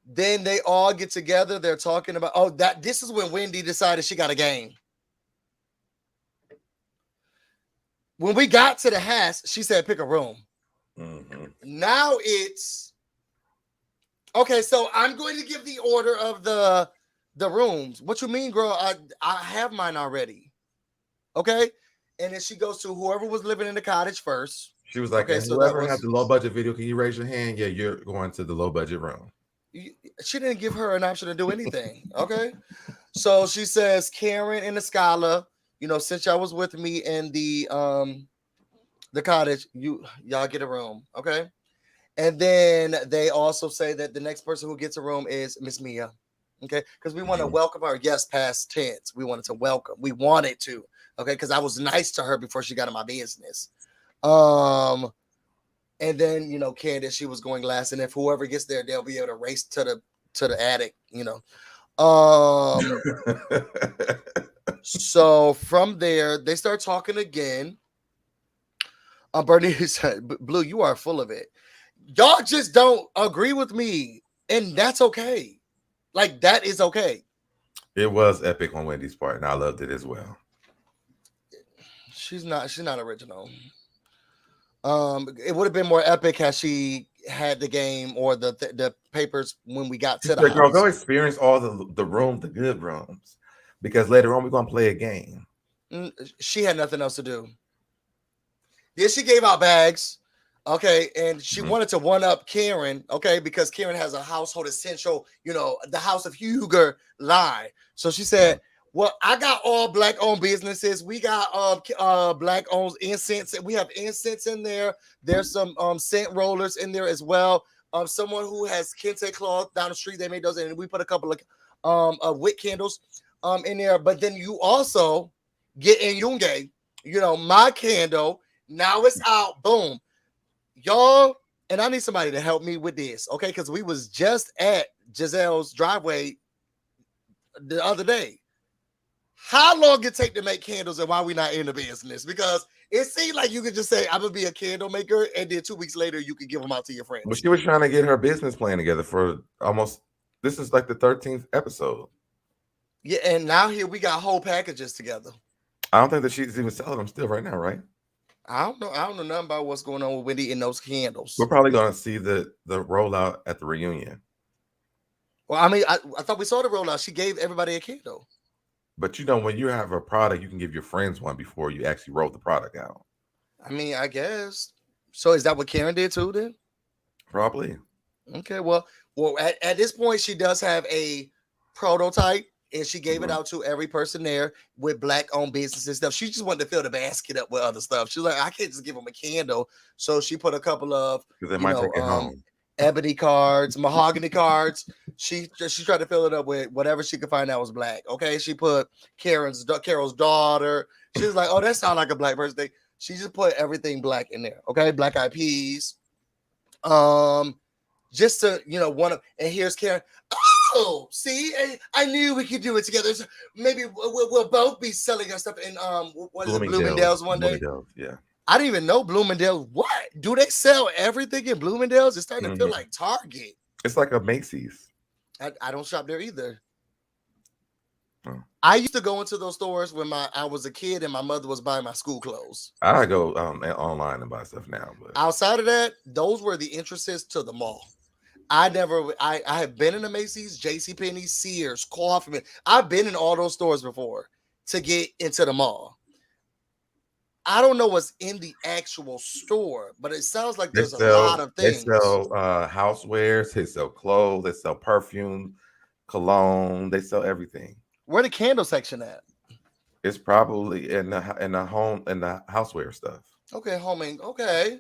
Then they all get together. They're talking about, this is when Wendy decided she got a game. When we got to the house, she said, pick a room. Mm-hmm. Now it's, okay, so I'm going to give the order of the rooms. What you mean, girl? I have mine already. Okay. And then she goes to whoever was living in the cottage first. She was like, okay, and so whoever had the low budget video, can you raise your hand? Yeah, you're going to the low budget room. She didn't give her an option to do anything. Okay. So she says, Karen and the Scholar, since y'all was with me in the cottage, y'all get a room. Okay. And then they also say that the next person who gets a room is Miss Mia. Okay. Because we want to welcome her. Yes, past tense. We wanted to welcome. We wanted to. Okay. Because I was nice to her before she got in my business. And then, Candace, she was going last. And if whoever gets there, they'll be able to race to the attic, So from there, they start talking again. Bernie said, Blue, you are full of it. Y'all just don't agree with me. And that's okay. Like, that is okay. It was epic on Wendy's part, and I loved it as well. She's not original. It would have been more epic had she had the game or the papers when we got to the house. Girl, go experience all the rooms, the good rooms, because later on we're gonna play a game. She had nothing else to do. Yeah, she gave out bags, okay, and she wanted to one up Karen, okay, because Karen has a household essential, the House of Huger line. So she said, well, I got all black-owned businesses. We got black-owned incense. We have incense in there. There's some scent rollers in there as well. Someone who has kente cloth down the street, they made those, and we put a couple of wick candles in there. But then you also get in Yunge, my candle. Now it's out. Boom. Y'all, and I need somebody to help me with this, okay? Because we was just at Gizelle's driveway the other day. How long it take to make candles and why we not in the business? Because it seemed like you could just say, I'm going to be a candle maker, and then 2 weeks later, you could give them out to your friends. Well, she was trying to get her business plan together for this is like the 13th episode. Yeah, and now here we got whole packages together. I don't think that she's even selling them still right now, right? I don't know nothing about what's going on with Wendy and those candles. We're probably going to see the rollout at the reunion. Well, I mean, I thought we saw the rollout. She gave everybody a candle. But when you have a product, you can give your friends one before you actually roll the product out. I mean, I guess. So is that what Karen did too then? Probably. Okay, well, at this point, she does have a prototype, and she gave it out to every person there with black-owned business and stuff. She just wanted to fill the basket up with other stuff. She's like, I can't just give them a candle. So she put a couple of because they might take it home. Ebony cards, mahogany cards. She tried to fill it up with whatever she could find that was black. Okay, she put Carol's daughter. She was like, oh, that sounds like a black person thing. She just put everything black in there. Okay, Black Eyed Peas. Just to and here's Karen. Oh, see, I knew we could do it together. So maybe we'll both be selling our stuff in what is it, Bloomingdale's one day. Yeah. I didn't even know Bloomingdale's. What do they sell everything in Bloomingdale's? It's starting to feel like Target. It's like a Macy's. I don't shop there either. Oh. I used to go into those stores when I was a kid and my mother was buying my school clothes. I go online and buy stuff now. But outside of that, those were the entrances to the mall. I have been in a Macy's, JCPenney, Sears, Kaufman. I've been in all those stores before to get into the mall. I don't know what's in the actual store, but it sounds like there's a lot of things. They sell housewares, they sell clothes, they sell perfume, cologne, they sell everything. Where the candle section at? It's probably in the home and the houseware stuff. Okay, homing. Okay.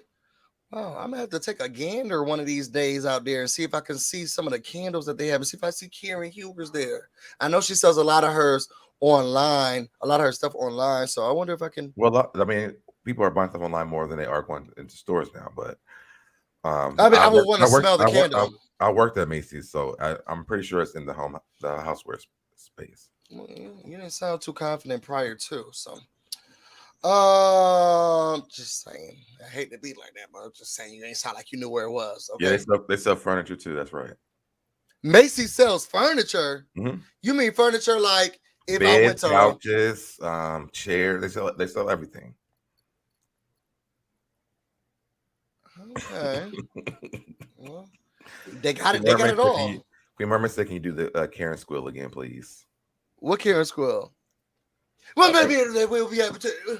Oh, I'm gonna have to take a gander one of these days out there and see if I can see some of the candles that they have and see if I see Karen Huger's there. I know she sells a lot of hers online, a lot of her stuff online. So I wonder if I can. Well, I mean, people are buying stuff online more than they are going into stores now. But I would want to smell the candle. I worked at Macy's, so I'm pretty sure it's in the houseware space. Well, you didn't sound too confident prior to, so. Just saying. I hate to be like that, but I'm just saying you ain't sound like you knew where it was. Okay? Yeah, they sell furniture too. That's right. Macy's sells furniture. Mhm. You mean furniture like if I went Beds, to couches, chairs. They sell everything. okay. Well, they got it. Queen They got Mermaid it said, all. Queen Mermaid said, can you do the Karen Squill again, please? What Karen Squill? Well, Uh, maybe they will be able to.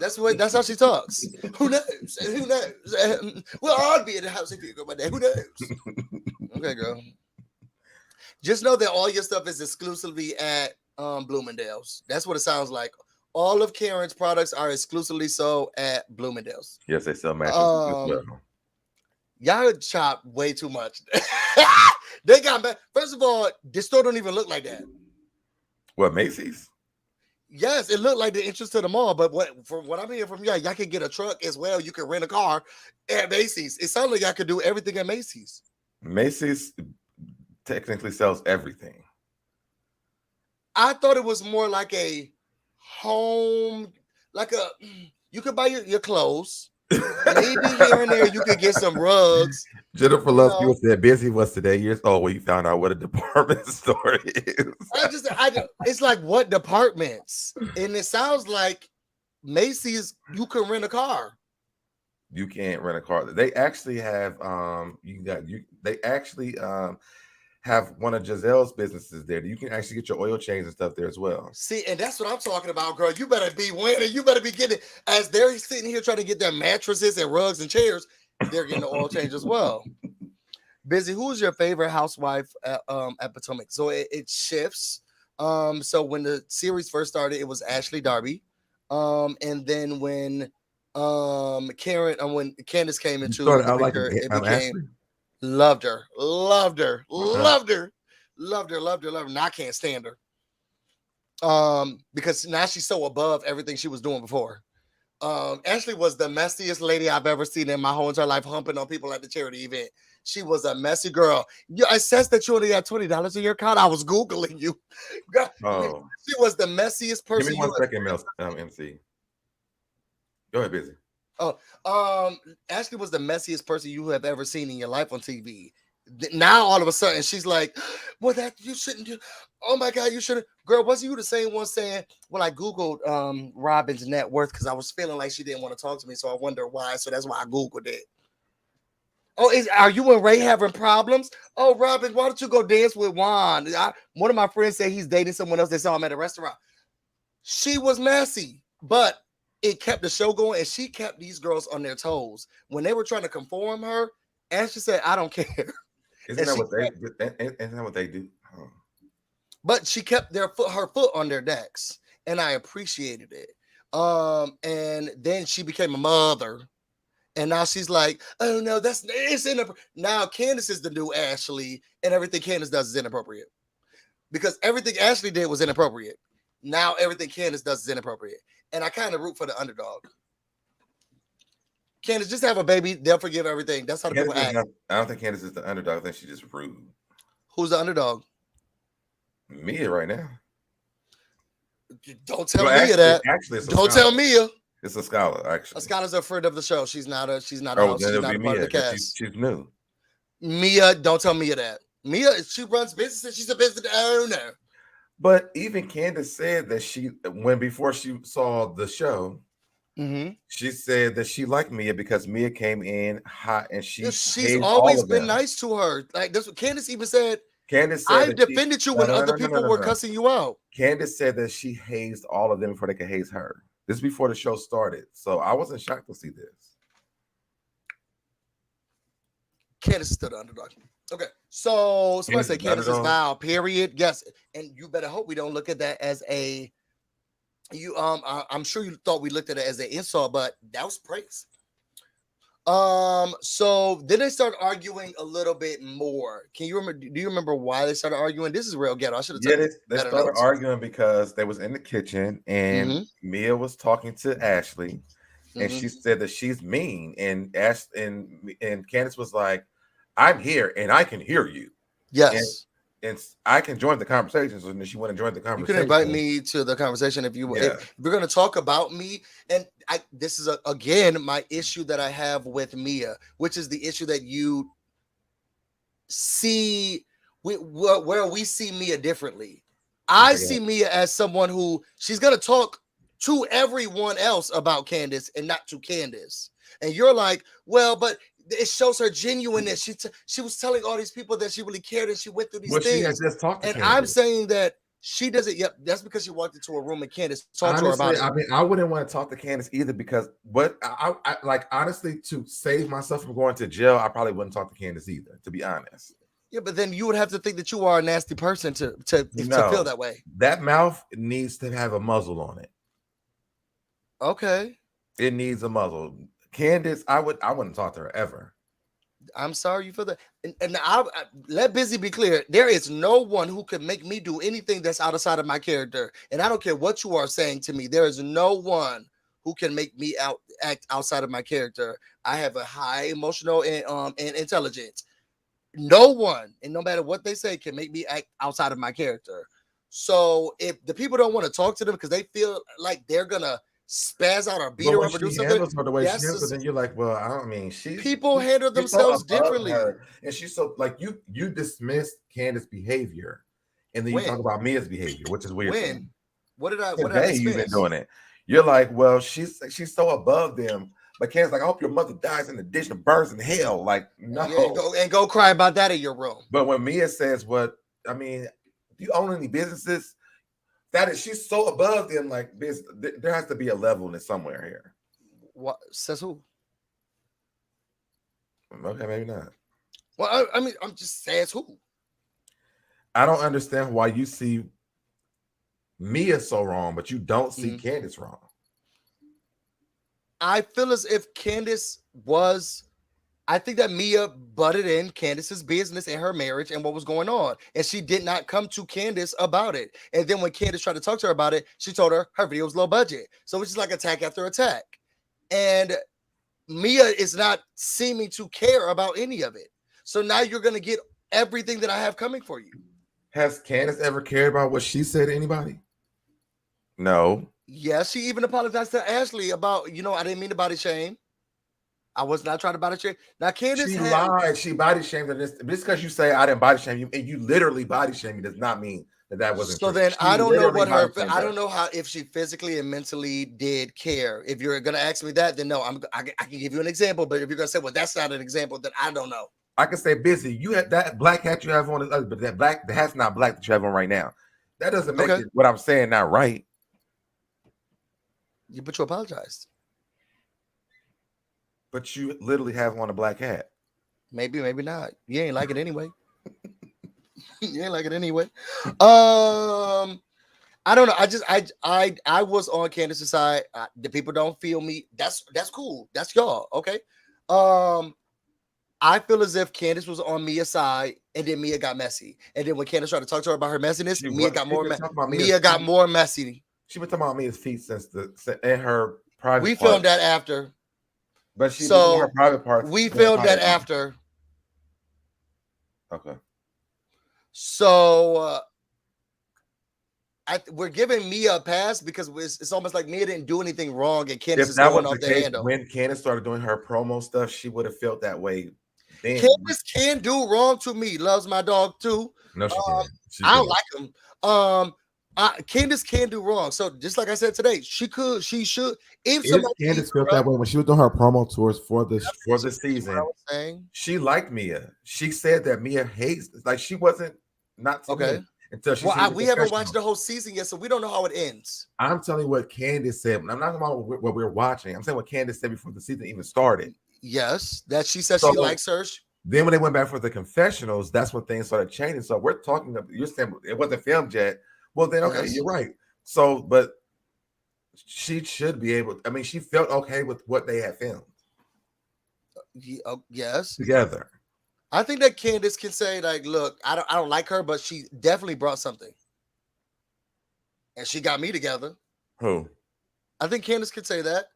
That's how she talks. Who knows? Who knows? Well, I'll be in the house if you go my day. Who knows? Okay, girl. Just know that all your stuff is exclusively at Bloomingdale's. That's what it sounds like. All of Karen's products are exclusively sold at Bloomingdale's. Yes, they sell mattresses as well. Y'all chop way too much. They got back. First of all, this store don't even look like that. What, Macy's? Yes, it looked like the entrance to the mall, but from what I'm hearing from y'all can get a truck as well. You can rent a car at Macy's. It sounds like y'all could do everything at Macy's. Macy's technically sells everything. I thought it was more like a home, you could buy your clothes. Maybe here and there you could get some rugs. Jennifer Love People said Busy was today years old when you found out what a department store is. It's like what departments? And it sounds like Macy's, you can rent a car. You can't rent a car. They actually have have one of Gizelle's businesses there. You can actually get your oil change and stuff there as well. See, and that's what I'm talking about, girl. You better be winning. You better be getting, as they're sitting here trying to get their mattresses and rugs and chairs, they're getting the oil change as well. Busy, who's your favorite housewife at Potomac? So it shifts. So when the series first started, it was Ashley Darby. And then when Candace came into the picture, it became Ashley. Loved her. Now I can't stand her. Because now she's so above everything she was doing before. Ashley was the messiest lady I've ever seen in my whole entire life, humping on people at the charity event. She was a messy girl. I said that you only got $20 in your account. I was Googling you. Oh, she was the messiest person. Give me 1 second, MC. Go ahead, Busy. Ashley was the messiest person you have ever seen in your life on TV. Now all of a sudden she's like, well, that you shouldn't do. Oh my God, you shouldn't. Girl, wasn't you the same one saying, well, I Googled Robyn's net worth because I was feeling like she didn't want to talk to me, so I wonder why. So that's why I Googled it. Oh, are you and Ray having problems? Oh, Robyn, why don't you go dance with Juan? One of my friends said he's dating someone else. They saw him at a restaurant. She was messy, but it kept the show going, and she kept these girls on their toes. When they were trying to conform her, Ashley said, I don't care. Isn't that what they do? Oh. But she kept her foot on their necks, and I appreciated it. And then she became a mother. And now she's like, oh no, it's inappropriate. Now Candace is the new Ashley, and everything Candace does is inappropriate. Because everything Ashley did was inappropriate. Now everything Candace does is inappropriate. And I kind of root for the underdog. Candace, just have a baby, they'll forgive everything. That's how the people act. I don't think Candace is the underdog. I think she's just rude. Who's the underdog? Mia right now. Don't tell Mia that. Actually, don't tell Mia. It's a scholar, actually. A scholar's a friend of the show. She's not a she's not a part Mia, of the cast. She's new. Mia, don't tell Mia that. Mia, she runs businesses. She's a business owner. But even Candace said that before she saw the show, she said that she liked Mia because Mia came in hot and she's always been nice to her. Like this, Candace even said. Candace said I defended you when other people were cussing you out. Candace said that she hazed all of them before they could haze her. This is before the show started, so I wasn't shocked to see this. Candace is still the underdog. Okay, so somebody say Candace is foul. Period. Yes, and you better hope we don't look at that as a. I'm sure you thought we looked at it as an insult, but that was praise. So then they started arguing a little bit more. Can you remember? Do you remember why they started arguing? This is real ghetto. I should have. Yeah, they started arguing because they was in the kitchen and Mia was talking to Ashley, and she said that she's mean, and Candace was like, "I'm here and I can hear you." Yes. And I can join the conversation. So she went and joined the conversation. You can invite me to the conversation if you if we're going to talk about me. And this is again my issue that I have with Mia, which is the issue that you see where we see Mia differently. I see Mia as someone who she's gonna talk to everyone else about Candace and not to Candace. And you're like, well, but it shows her genuineness. She was telling all these people that she really cared and she went through these things. She had just talked to and Candace. I'm saying that she doesn't. Yep, that's because she walked into a room and Candace talked to her about it. I mean, I wouldn't want to talk to Candace either because what I like, honestly, to save myself from going to jail, I probably wouldn't talk to Candace either, to be honest. Yeah, but then you would have to think that you are a nasty person to feel that way. That mouth needs to have a muzzle on it. Okay. It needs a muzzle. Candace, I wouldn't talk to her ever. I'm sorry you feel that. And I let Busy be clear. There is no one who can make me do anything that's outside of my character. And I don't care what you are saying to me. There is no one who can make me act outside of my character. I have a high emotional and intelligence. No one, and no matter what they say, can make me act outside of my character. So if the people don't want to talk to them because they feel like they're gonna spaz out or beat her up or do something, the way she handles, then you're like, well, I don't mean, people handle themselves differently. And she's so like you dismissed Candace's behavior, and then you talk about Mia's behavior, which is weird. When? What did I? You've been doing it. You're like, well, she's so above them. But Candace's like, I hope your mother dies in the ditch and burns in hell. Like, no. Yeah, go cry about that in your room. But when Mia says, "What? I mean, do you own any businesses?" That is, she's so above them. Like, there has to be a levelness somewhere here. What says who? Okay, maybe not. Well, I mean, I'm just saying who. I don't understand why you see Mia so wrong, but you don't see Candace wrong. I feel as if Candace was. I think that Mia butted in Candace's business and her marriage and what was going on. And she did not come to Candace about it. And then when Candace tried to talk to her about it, she told her video was low budget. So it's just like attack after attack. And Mia is not seeming to care about any of it. So now you're going to get everything that I have coming for you. Has Candace ever cared about what she said to anybody? No. Yes, she even apologized to Ashley about, I didn't mean to body shame. I was not trying to body shame. Now, Candace lied. She body shamed her. Just because you say I didn't body shame you, and you literally body shame me, does not mean that wasn't so true. Then I don't know what I don't know how if she physically and mentally did care. If you're gonna ask me that, then no, I can give you an example. But if you're gonna say, well, that's not an example, then I don't know. I can say, Busy, you had that black hat you have on, but the hat's not black that you have on right now. That doesn't make it what I'm saying not right. But you apologized. But you literally have on a black hat. Maybe not. You ain't like it anyway. You ain't like it anyway. I don't know. I was on Candace's side. The people don't feel me. That's cool. That's y'all. Okay. I feel as if Candace was on Mia's side, and then Mia got messy. And then when Candace tried to talk to her about her messiness, Mia got more messy. She been talking about Mia's feet since in her private. We filmed that after. But she her private parts. We filmed that after. Okay. So we're giving Mia a pass because it's almost like Mia didn't do anything wrong, and Candace is going off the handle. When Candace started doing her promo stuff, she would have felt that way. Then. Candace can do wrong to me. Loves my dog too. No, she can't. I don't like him. Candace can do wrong. So just like I said today, she should. If Candace felt that way when she was doing her promo tours for the season, she liked Mia. She said that Mia hates, like she wasn't not okay. Until she we haven't watched the whole season yet, so we don't know how it ends. I'm telling you what Candace said. I'm not talking about what we're watching. I'm saying what Candace said before the season even started. Yes, that she said she likes her. Then when they went back for the confessionals, that's when things started changing. So we're talking. You're saying it wasn't filmed yet. Well, then, okay, you're right. So, but she should be able. I mean, she felt okay with what they had filmed. Yes, together. I think that Candace can say, like, "Look, I don't like her, but she definitely brought something, and she got me together." Who? I think Candace could say that.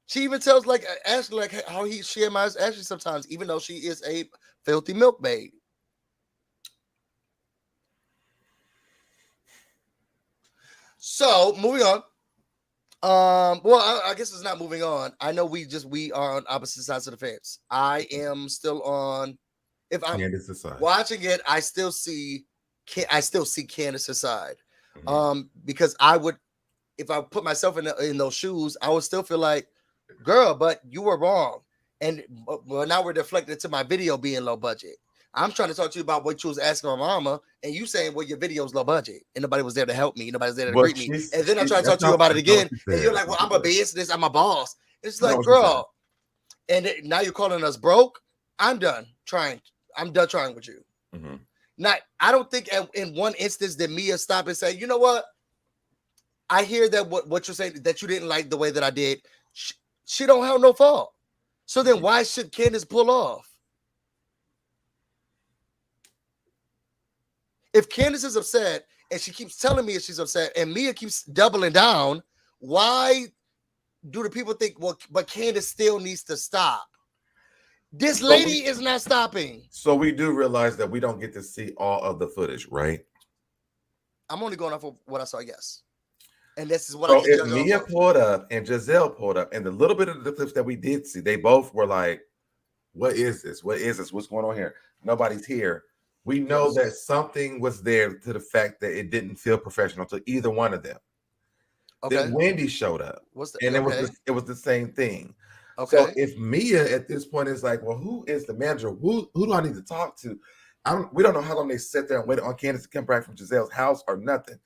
She even tells like Ashley, like how she admires Ashley sometimes, even though she is a filthy milkmaid. So moving on. Well, I guess it's not moving on. I know we are on opposite sides of the fence. I am still on. if I'm Candace's side. watching it, I still see Candace's side. Mhm. Because I would, if I put myself in those shoes, I would still feel like, girl, but you were wrong. And well, now we're deflected to my video being low budget. I'm trying to talk to you about what you was asking my mama, and you saying, well, your video's low budget, and nobody was there to help me, nobody was there to But greet me. And then I try to talk that's to you not, about it that's not what again, she and said. you're That's like, well, not I'm what a she said. business, I'm a boss. It's That's like, not what she said. girl, and now you're calling us broke. I'm done trying. I'm done trying with you. Mhm. Not, I don't think in one instance did Mia stop and say, you know what? I hear that what you're saying, that you didn't like the way that I did. She don't have no fault. So then why should Candace pull off? If Candace is upset and she keeps telling me she's upset and Mia keeps doubling down, why do the people think, well, but Candace still needs to stop? This lady is not stopping. So we do realize that we don't get to see all of the footage, right? I'm only going off of what I saw, yes. And this is what So I can if judge Mia off of. pulled up and Gizelle pulled up, and the little bit of the clips that we did see, they both were like, what is this? What is this? What's going on here? Nobody's here. We know Yes. that something was there to the fact that it didn't feel professional to either one of them. Okay. Then Wendy showed up, What's the, and okay. it was the same thing. Okay. So if Mia at this point is like, well, who is the manager? Who do I need to talk to? We don't know how long they sat there and waited on Candace to come back from Giselle's house or nothing.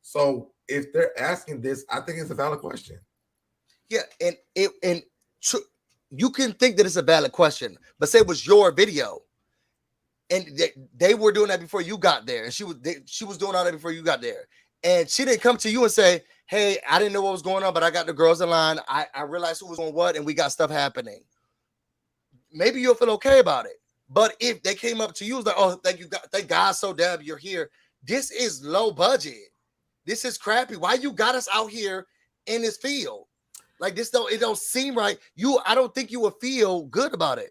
So if they're asking this, I think it's a valid question. Yeah, you can think that it's a valid question, but say it was your video, and they were doing that before you got there, and she was doing all that before you got there, and she didn't come to you and say, hey, I didn't know what was going on, but I got the girls in line. I realized who was on what, and we got stuff happening. Maybe you'll feel okay about it. But if they came up to you, it's like, oh, thank God, SoDeb, you're here. This is low budget. This is crappy. Why you got us out here in this field? Like this it don't seem right. I don't think you would feel good about it.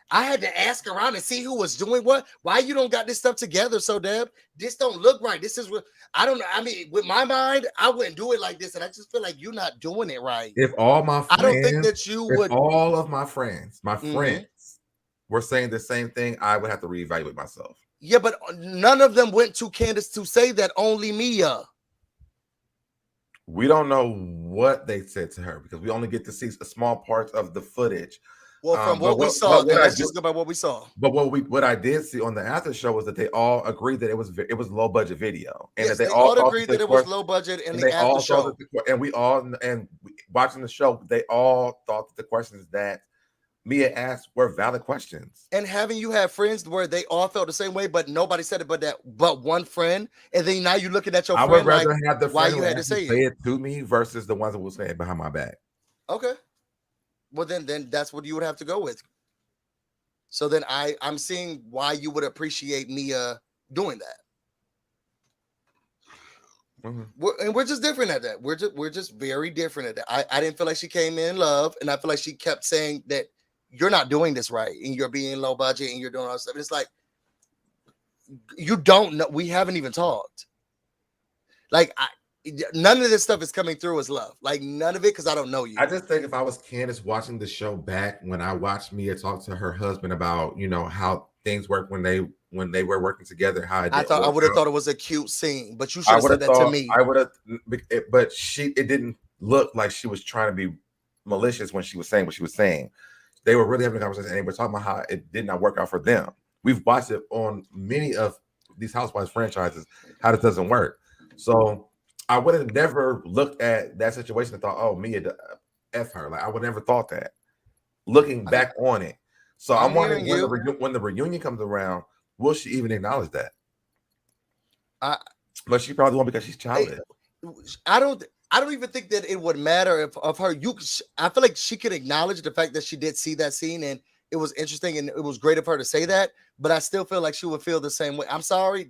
I had to ask around and see who was doing what. Why you don't got this stuff together, SoDeb? This don't look right. This is what I don't know. I mean, with my mind, I wouldn't do it like this, and I just feel like you're not doing it right. If all my friends, I don't think that you would. All of my friends, were saying the same thing, I would have to reevaluate myself. Yeah, but none of them went to Candace to say that, only Mia. We don't know what they said to her because we only get to see a small part of the footage. Well, from what we saw, let's just go by what we saw. But what I did see on the after show was that they all agreed that it was low budget video, and yes, that they all agreed that it was low budget in the after show. And we all watching the show, they all thought that the questions that Mia asked were valid questions. And having you have friends where they all felt the same way, but nobody said it, but one friend, and then now you're looking at your friend. I would rather have the why friend you had to say it to me versus the ones that will say it behind my back. Okay. Well, then that's what you would have to go with. So then I'm seeing why you would appreciate Mia doing that. Mm-hmm. We're just different at that. We're just very different at that. I didn't feel like she came in love, and I feel like she kept saying that you're not doing this right, and you're being low budget, and you're doing all this stuff. It's like you don't know. We haven't even talked. Like none of this stuff is coming through as love. Like none of it, because I don't know you. I just think if I was Candace watching the show back, when I watched Mia talk to her husband about, how things work when they were working together, how I would have thought it was a cute scene, but you should have said that to me. I would have, but it didn't look like she was trying to be malicious when she was saying what she was saying. They were really having a conversation, and they were talking about how it did not work out for them. We've watched it on many of these Housewives franchises, how this doesn't work. So I would have never looked at that situation and thought, oh, Mia, F her. Like I would never thought that. Looking back on it. So I'm wondering when the reunion comes around, will she even acknowledge that? But she probably won't because she's childish. I don't even think that it would matter if of her. I feel like she could acknowledge the fact that she did see that scene and it was interesting and it was great of her to say that. But I still feel like she would feel the same way. I'm sorry,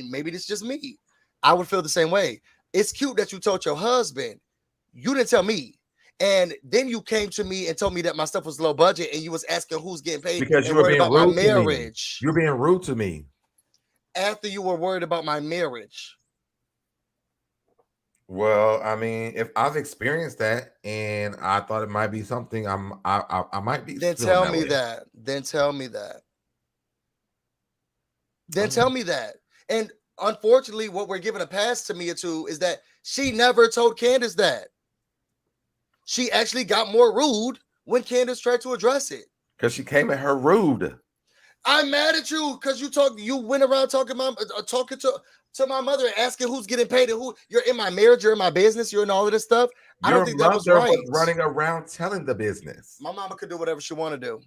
maybe it's just me. I would feel the same way. It's cute that you told your husband. You didn't tell me. And then you came to me and told me that my stuff was low budget and you was asking who's getting paid because you were being about rude my marriage. You're being rude to me. After you were worried about my marriage. Well, I mean, if I've experienced that and I thought it might be something I might be. Then tell me that. Then tell me that. Then tell me that. And unfortunately, what we're giving a pass to Mia to is that she never told Candace that. She actually got more rude when Candace tried to address it. Because she came at her rude. I'm mad at you because you went around talking to my mother, asking who's getting paid and who. You're in my marriage, you're in my business, you're in all of this stuff. I don't think that was right. Was running around telling the business. My mama could do whatever she want to do.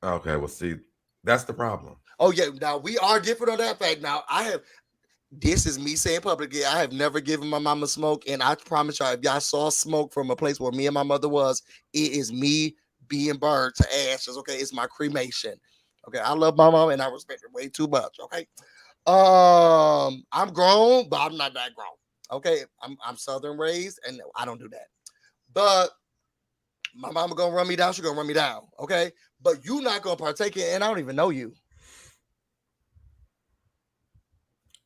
Okay, well, see, that's the problem. Oh yeah, now we are different on that fact. Now this is me saying publicly, I have never given my mama smoke, and I promise y'all, if y'all saw smoke from a place where me and my mother was, it is me being burned to ashes. Okay, it's my cremation. Okay, I love my mom and I respect her way too much. Okay, I'm grown, but I'm not that grown. Okay, I'm Southern raised, and I don't do that. But my mama gonna run me down. She gonna run me down. Okay, but you not gonna partake in, and I don't even know you.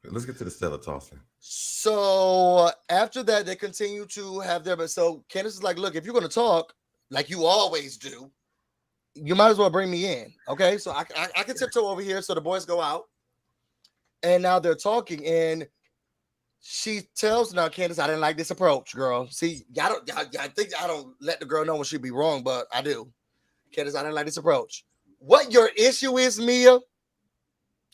Let's get to the Stella tossing. So after that, they continue to have their. So Candace is like, look, if you're gonna talk like you always do, you might as well bring me in. Okay, so I can tiptoe over here. So the boys go out, and now they're talking, and she tells now Candace, I didn't like this approach, girl. See, I think I don't let the girl know when she be wrong, but I do. Candace, I didn't like this approach. What your issue is, Mia,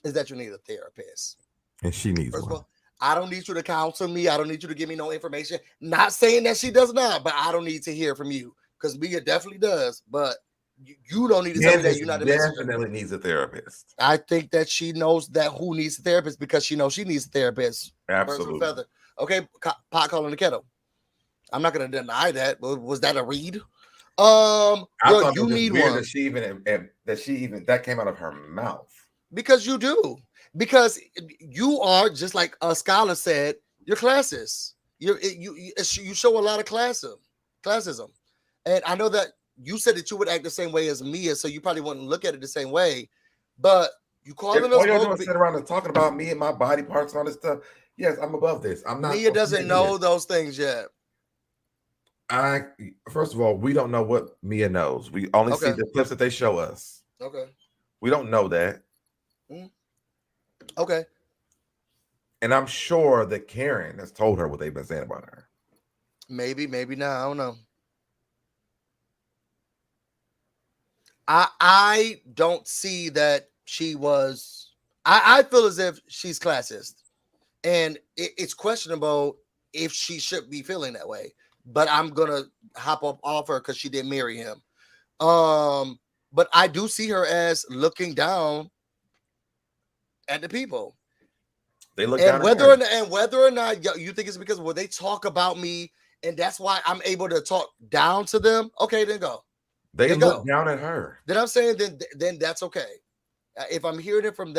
is that you need a therapist. And she needs First one. of all, I don't need you to counsel me. I don't need you to give me no information. Not saying that she does not, but I don't need to hear from you because Mia definitely does. But you don't need to tell me that you're not a messenger. Definitely needs a therapist. I think that she knows that who needs a therapist because she knows she needs a therapist. Absolutely. Feather. Okay, pot calling the kettle. I'm not going to deny that. Was that a read? I thought you need weird one. That came out of her mouth. Because you do. Because you are, just like a scholar said, you're classist. You show a lot of classism. And I know that you said that you would act the same way as Mia, so you probably wouldn't look at it the same way. But you calling us all you're doing is sitting around and talking about me and my body parts and all this stuff. Yes, I'm above this. I'm not. Mia doesn't know those things yet. First of all, we don't know what Mia knows. We only see the clips that they show us. Okay. We don't know that. Okay. And I'm sure that Karen has told her what they've been saying about her. Maybe not. I don't know. I don't see that she was. I feel as if she's classist, and it's questionable if she should be feeling that way. But I'm gonna hop up off her because she didn't marry him. But I do see her as looking down at the people. They look and down whether or not you think it's because they talk about me and that's why I'm able to talk down to them. Okay, then go. They look down at her. Then I'm saying then that's okay. If I'm hearing it from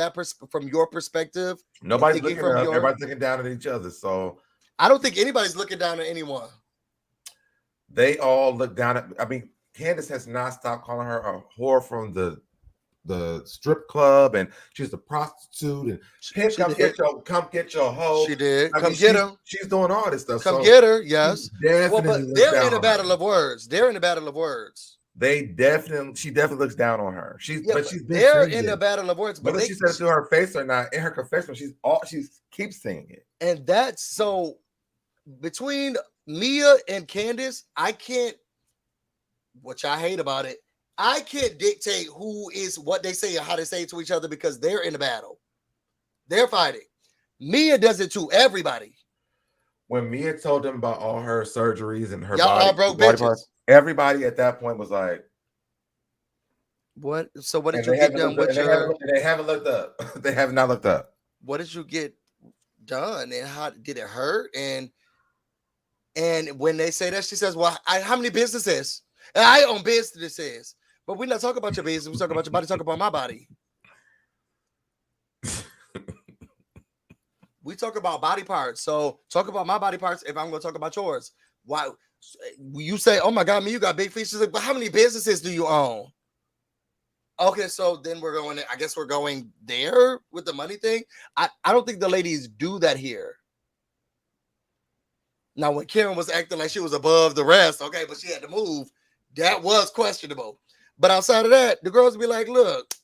from your perspective, nobody's looking up. Everybody's looking down at each other. So I don't think anybody's looking down at anyone. They all look down at. I mean, Candace has not stopped calling her a whore from the strip club, and she's a prostitute, and come get your hoe. She did. Come get her. She's doing all this stuff. Come get her. Yes. Well, but they're in a battle of words. They're in a battle of words. She definitely looks down on her. They're in a battle of words. Whether she said it to her face or not, in her confession, she keeps saying it. And that's so between Mia and Candace, I can't, which I hate about it, I can't dictate who is what they say or how they say it to each other because they're in a battle. They're fighting. Mia does it to everybody. When Mia told them about all her surgeries and her all broke bitches. Parts, everybody at that point was like, "What? So what did you get done with your?" They haven't looked up. They have not looked up. What did you get done, and how did it hurt? And when they say that, she says, "Well, how many businesses? And I own businesses." But we're not talking about your business. We're talking about your body. Talk about my body. We talk about body parts. So talk about my body parts if I'm going to talk about yours. Why? You say, oh, my God, you got big features. But how many businesses do you own? Okay, so then I guess we're going there with the money thing. I don't think the ladies do that here. Now, when Karen was acting like she was above the rest, okay, but she had to move, that was questionable. But outside of that, the girls be like, look,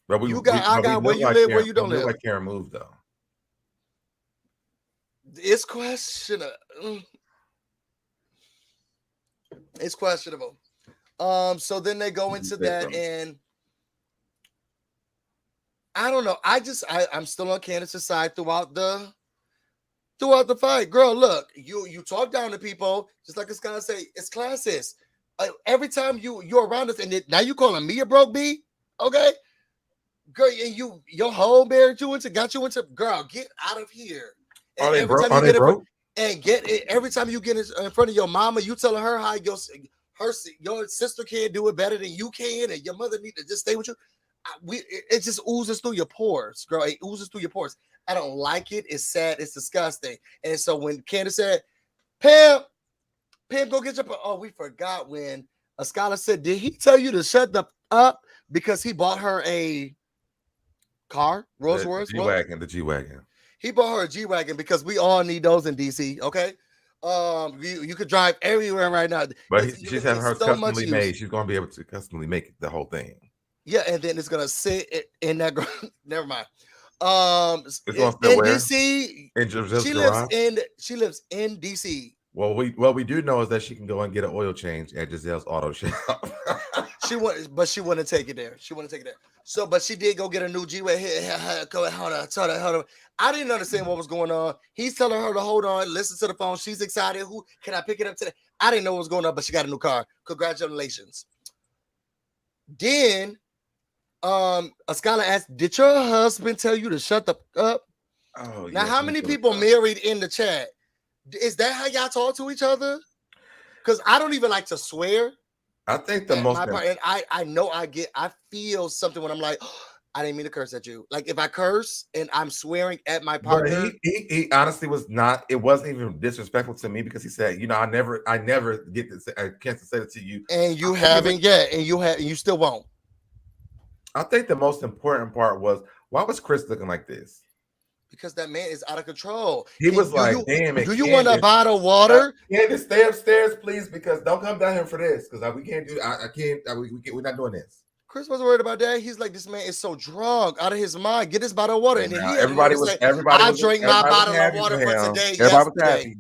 But I got where you live, where you don't live. Like Karen moved though. It's questionable. It's questionable. So then they go into that, and I don't know. I'm still on Candace's side throughout the fight. Girl, look, you talk down to people, just like it's gonna say, it's classist. Every time you're around us, and now you calling me a broke B, okay? Girl, and your whole married you into, got you into, girl, get out of here. And every time you get in front of your mama, you telling her how your sister can't do it better than you can, and your mother need to just stay with you. It just oozes through your pores, girl. It oozes through your pores. I don't like it. It's sad. It's disgusting. And so when Candace said, Pam, go get your. Oh, we forgot when a scholar said, did he tell you to shut up because he bought her a car, Rolls Royce, the G-Wagon. He bought her a G-Wagon because we all need those in DC. Okay, you could drive everywhere right now. But she's having hers customly made. She's gonna be able to customly make the whole thing. Yeah, and then it's gonna sit in that. Never mind. It's gonna in DC. In she lives in DC. What we do know is that she can go and get an oil change at Gizelle's auto shop. She wouldn't take it there. So, but she did go get a new G-Way. Hold on. I didn't understand what was going on. He's telling her to hold on, listen to the phone. She's excited. Who can I pick it up today? I didn't know what was going on, but she got a new car. Congratulations. Then, a scholar asked, "Did your husband tell you to shut the up?" Oh, now, how many people married in the chat? Is that how y'all talk to each other? Because I don't even like to swear. I think the most part, and I feel something when I'm like, oh, I didn't mean to curse at you. Like if I curse and I'm swearing at my partner. He honestly was not. It wasn't even disrespectful to me because he said, I never get a chance to say it to you. And you haven't yet, and you still won't. I think the most important part was, why was Chris looking like this? Because that man is out of control. He was like, damn it. Do you want a bottle of water? Candace, stay upstairs, please, because don't come down here for this. Because we can't do we're not doing this. Chris wasn't worried about that. He's like, this man is so drunk, out of his mind. Get this bottle of water. And then everybody drank my bottle of water for today. Everybody was happy.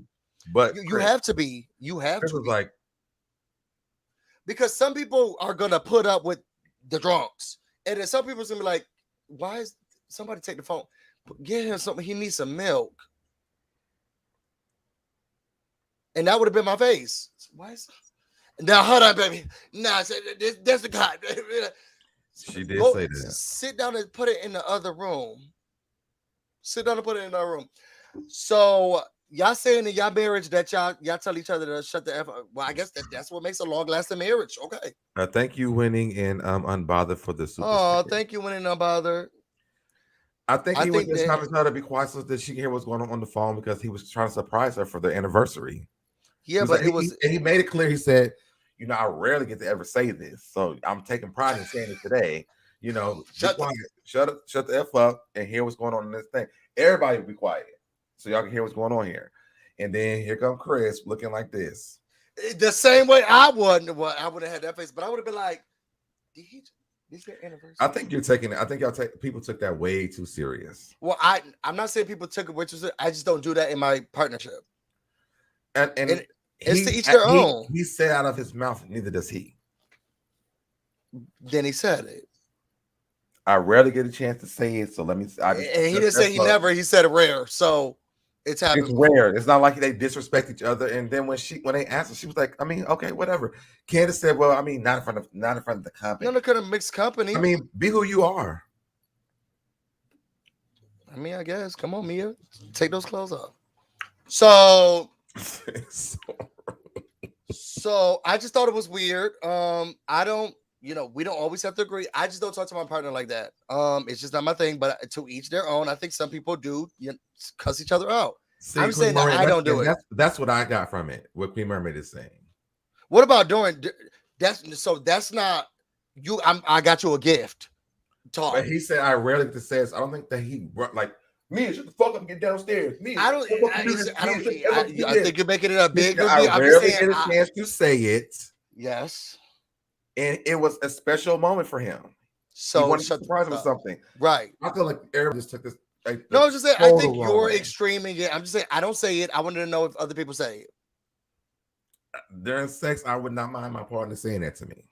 But you have to be. You have Chris to was be. Like, because some people are gonna put up with the drunks. And then some people's gonna be like, why is somebody take the phone? Get him something. He needs some milk. And that would have been my face. Why is now? Hold on, baby. Nah, that's the guy. She did say that. Sit down and put it in the other room. So y'all saying in y'all marriage that y'all tell each other to shut the F up. Well, I guess that's what makes a long-lasting marriage. Okay. Thank you, Winning and Unbothered for the super. Oh, thank you, Winning Unbothered. I think he was just trying to tell her to be quiet so that she can hear what's going on the phone because he was trying to surprise her for their anniversary. Yeah, he made it clear. He said, I rarely get to ever say this, so I'm taking pride in saying it today. Shut the F up and hear what's going on in this thing. Everybody be quiet so y'all can hear what's going on here. And then here come Chris looking like this. The same way I wouldn't. Well, I would have had that face, but I would have been like, did he? This your anniversary? I think you're taking it. I think people took that way too serious. Well, I'm not saying people took it way too serious. I just don't do that in my partnership. And it's to each their own. He said out of his mouth, neither does he. Then he said it. I rarely get a chance to say it, so let me. And he didn't say he never. He said it rare. So it's happening. It's rare. It's not like they disrespect each other. And then when they asked her, she was like, okay, whatever. Candace said, well, not in front of the company. None of kind of mixed company. Be who you are. I guess. Come on, Mia. Take those clothes off. So I just thought it was weird. I don't, we don't always have to agree. I just don't talk to my partner like that. It's just not my thing, but to each their own. I think some people do cuss each other out. See, I'm saying that I don't do it. That's what I got from it. What Queen Mermaid is saying. What about doing that's not you. I got you a gift. Talk. But he said I rarely get to say this. I don't think that he like me. Shut the fuck up and get downstairs. Me. I think you're making it a big deal. I rarely get a chance to say it. Yes. And it was a special moment for him. He So wanted to shut the surprise him fuck with up. something. Right. I feel like everybody just took this. No, I was just saying, I think wrong you're way. extreme in it. I'm just saying, I don't say it. I wanted to know if other people say it. During sex, I would not mind my partner saying that to me.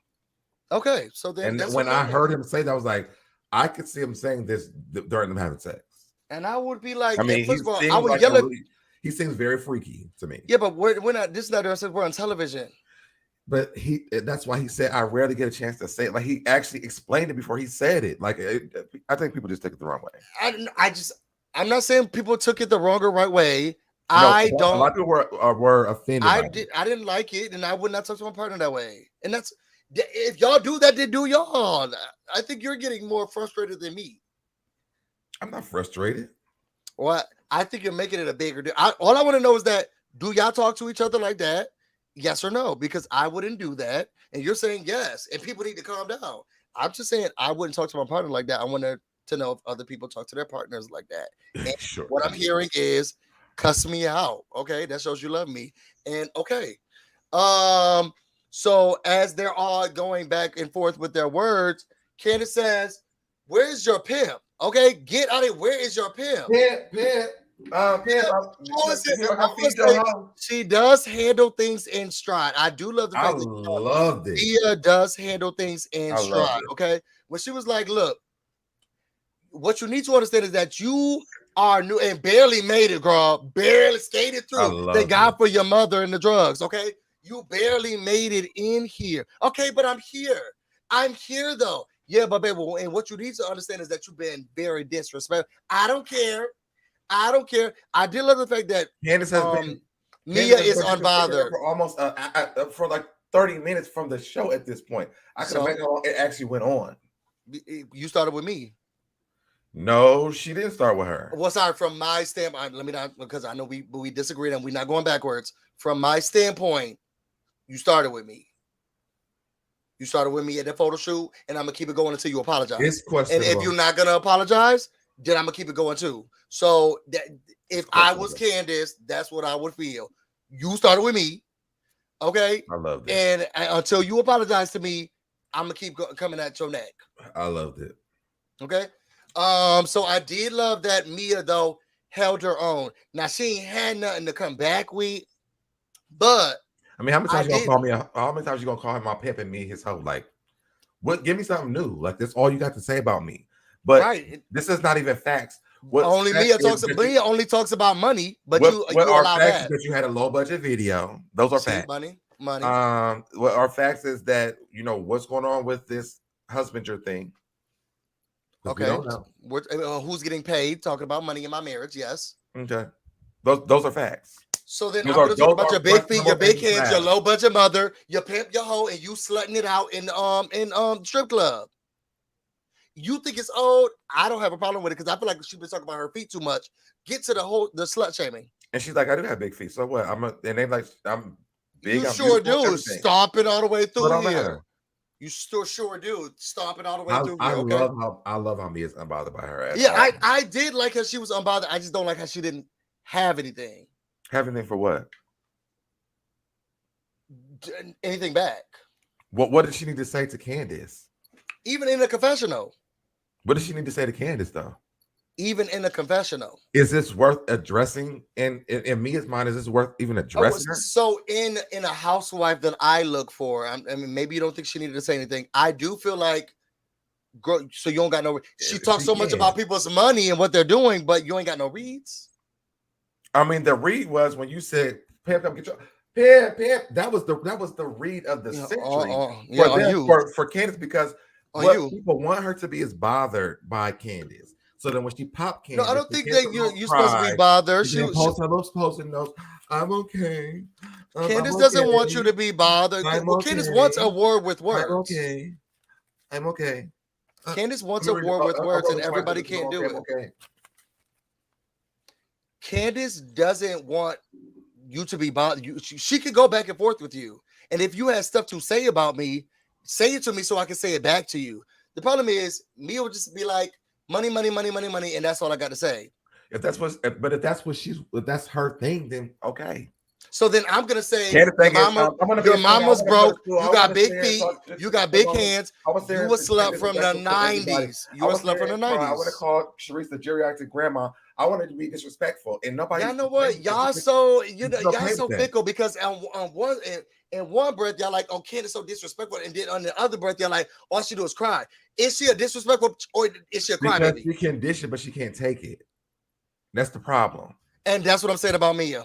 Okay, so then And that's when okay I then. heard him say that, I was like, I could see him saying this during them having sex. And I would be like, I mean, first of all, I would like yell at. he seems very freaky to me. Yeah, but we're not. This is not. I said we're on television. But that's why he said I rarely get a chance to say it. Like he actually explained it before he said it. Like I think people just take it the wrong way. I'm not saying people took it the wrong or right way. No, I a don't. lot of people were offended. I didn't like it, and I would not talk to my partner that way. And that's if y'all do that, then do y'all. I think you're getting more frustrated than me. I'm not frustrated. Well, I think you're making it a bigger deal. All I want to know is that do y'all talk to each other like that? Yes or no? Because I wouldn't do that, and you're saying yes, and people need to calm down. I'm just saying I wouldn't talk to my partner like that. I want to know if other people talk to their partners like that. And Sure. What I'm hearing is cuss me out. Okay, that shows you love me. And okay, so as they're all going back and forth with their words, Candace says, "Where's your pimp? Okay, get out of here. Where is your pimp? Pimp. She does handle things in stride. I do love the fact I loved it. Mia does handle things in stride. Okay, when she was like, "Look, what you need to understand is that you are new and barely made it, girl. Barely skated through. Thank God for your mother and the drugs. Okay, you barely made it in here. Okay, but I'm here. I'm here though. Yeah, but baby, and what you need to understand is that you've been very disrespectful. I don't care. I don't care. I did love the fact that Candace has been Mia is unbothered for almost for like 30 minutes from the show at this point. I can imagine how long it actually went on. You started with me. No, she didn't start with her. Well, sorry, from my standpoint, let me not, because I know we disagreed and we're not going backwards. From my standpoint, you started with me. You started with me at the photo shoot, and I'm gonna keep it going until you apologize. And if you're not gonna apologize, then I'm gonna keep it going too. So that if I was Candace, that's what I would feel. You started with me, okay? I loved it. And until you apologize to me, I'm gonna keep coming at your neck. I loved it. Okay. So I did love that Mia though held her own. Now she ain't had nothing to come back with, but I mean, how many times you gonna call me? How many times you gonna call him my pimp and me his hoe? Like, what? Give me something new. Like that's all you got to say about me. But this is not even facts. What only Mia talks. Mia only talks about money. But you allow that. That you had a low budget video. Those are facts. Money. What our facts is that you know what's going on with this husbander thing. Okay. Who's getting paid? Talking about money in my marriage. Yes. Okay. Those are facts. So then I'm going to talk about your big feet, your big hands, your low budget mother, your pimp, your hoe, and you slutting it out in strip club. You think it's old? I don't have a problem with it because I feel like she's been talking about her feet too much. Get to the slut shaming. And she's like, I do have big feet. So what? And they like I'm big. You I'm sure do. Stomping all the way through here. You sure do. Stomping all the way through here. I love how Mia's unbothered by her. Yeah, I did like how she was unbothered. I just don't like how she didn't have anything. Have anything for what? Anything back. What did she need to say to Candace? Even in a confessional. What does she need to say to Candace though? Even in a confessional. Is this worth addressing? In Mia's mind, is this worth even addressing her? So in a housewife that I look for, I mean, maybe you don't think she needed to say anything. I do feel like, girl, so you don't got no. She talks so much about people's money and what they're doing, but you ain't got no reads. I mean, the read was when you said, "Pimp, come get your pimp." That was the read of the century for Candace because people want her to be is bothered by Candace. So then when she popped Candace, no, I don't think that you're supposed to be bothered. She posting those. I'm okay. Candace doesn't want you to be bothered. Candace wants a war with words. I'm okay. Candace wants a war with words, and everybody can't do it. Okay. Candace doesn't want you to be bothered. She could go back and forth with you. And if you had stuff to say about me, say it to me so I can say it back to you. The problem is, Mia would just be like, money, and that's all I got to say. If that's her thing, then okay. So then I'm gonna say Candace your thing is, mama, I'm gonna your be funny. I mama's wanna go to broke. school. You I got wanna big sit here and feet. talk You just got for a big moment. hands. I was You there were to say slut from the disrespectful to everybody. 90s. I You were was slut there from the and cry. I want to 90s. call Sharice the geriatric grandma. I wanted to be disrespectful, and nobody. Y'all know what? Y'all so y'all okay so with that. fickle because on one in one breath y'all like, oh, Candace so disrespectful, and then on the other breath y'all like, all she do is cry. Is she a disrespectful or is she a Because crybaby? she can dish it, but she can't take it. That's the problem. And that's what I'm saying about Mia.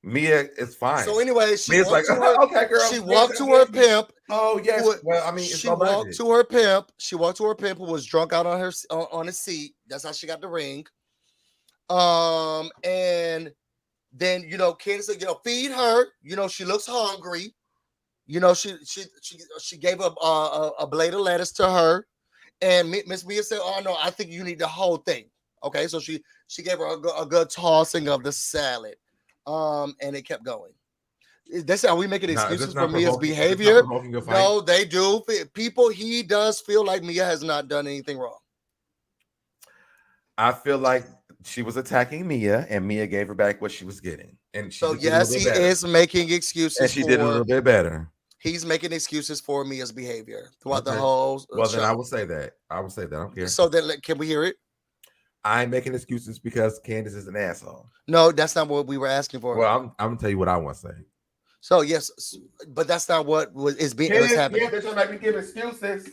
Mia is fine. So anyway, she Mia's walked like, to her. okay, girl. She walked to her pimp. Oh yes. Well, I mean, she walked to her pimp. She walked to her pimp who was drunk out on her on his seat. That's how she got the ring. And then Candace said, feed her. She looks hungry. She gave a blade of lettuce to her, and Miss Mia said, "Oh no, I think you need the whole thing." Okay, so she gave her a good tossing of the salad, and it kept going. That's how we making excuses for Mia's behavior. No, they do. He does feel like Mia has not done anything wrong. I feel like she was attacking Mia, and Mia gave her back what she was getting. And so yes, he is making excuses. And she did a little bit better. He's making excuses for Mia's behavior throughout the whole. Well, then I will say that. I will say that. I don't care. So then, can we hear it? I'm making excuses because Candace is an asshole. No, that's not what we were asking for. Well, I'm gonna tell you what I want to say. So yes, but that's not what is happening. Yeah, they're trying to make me give excuses.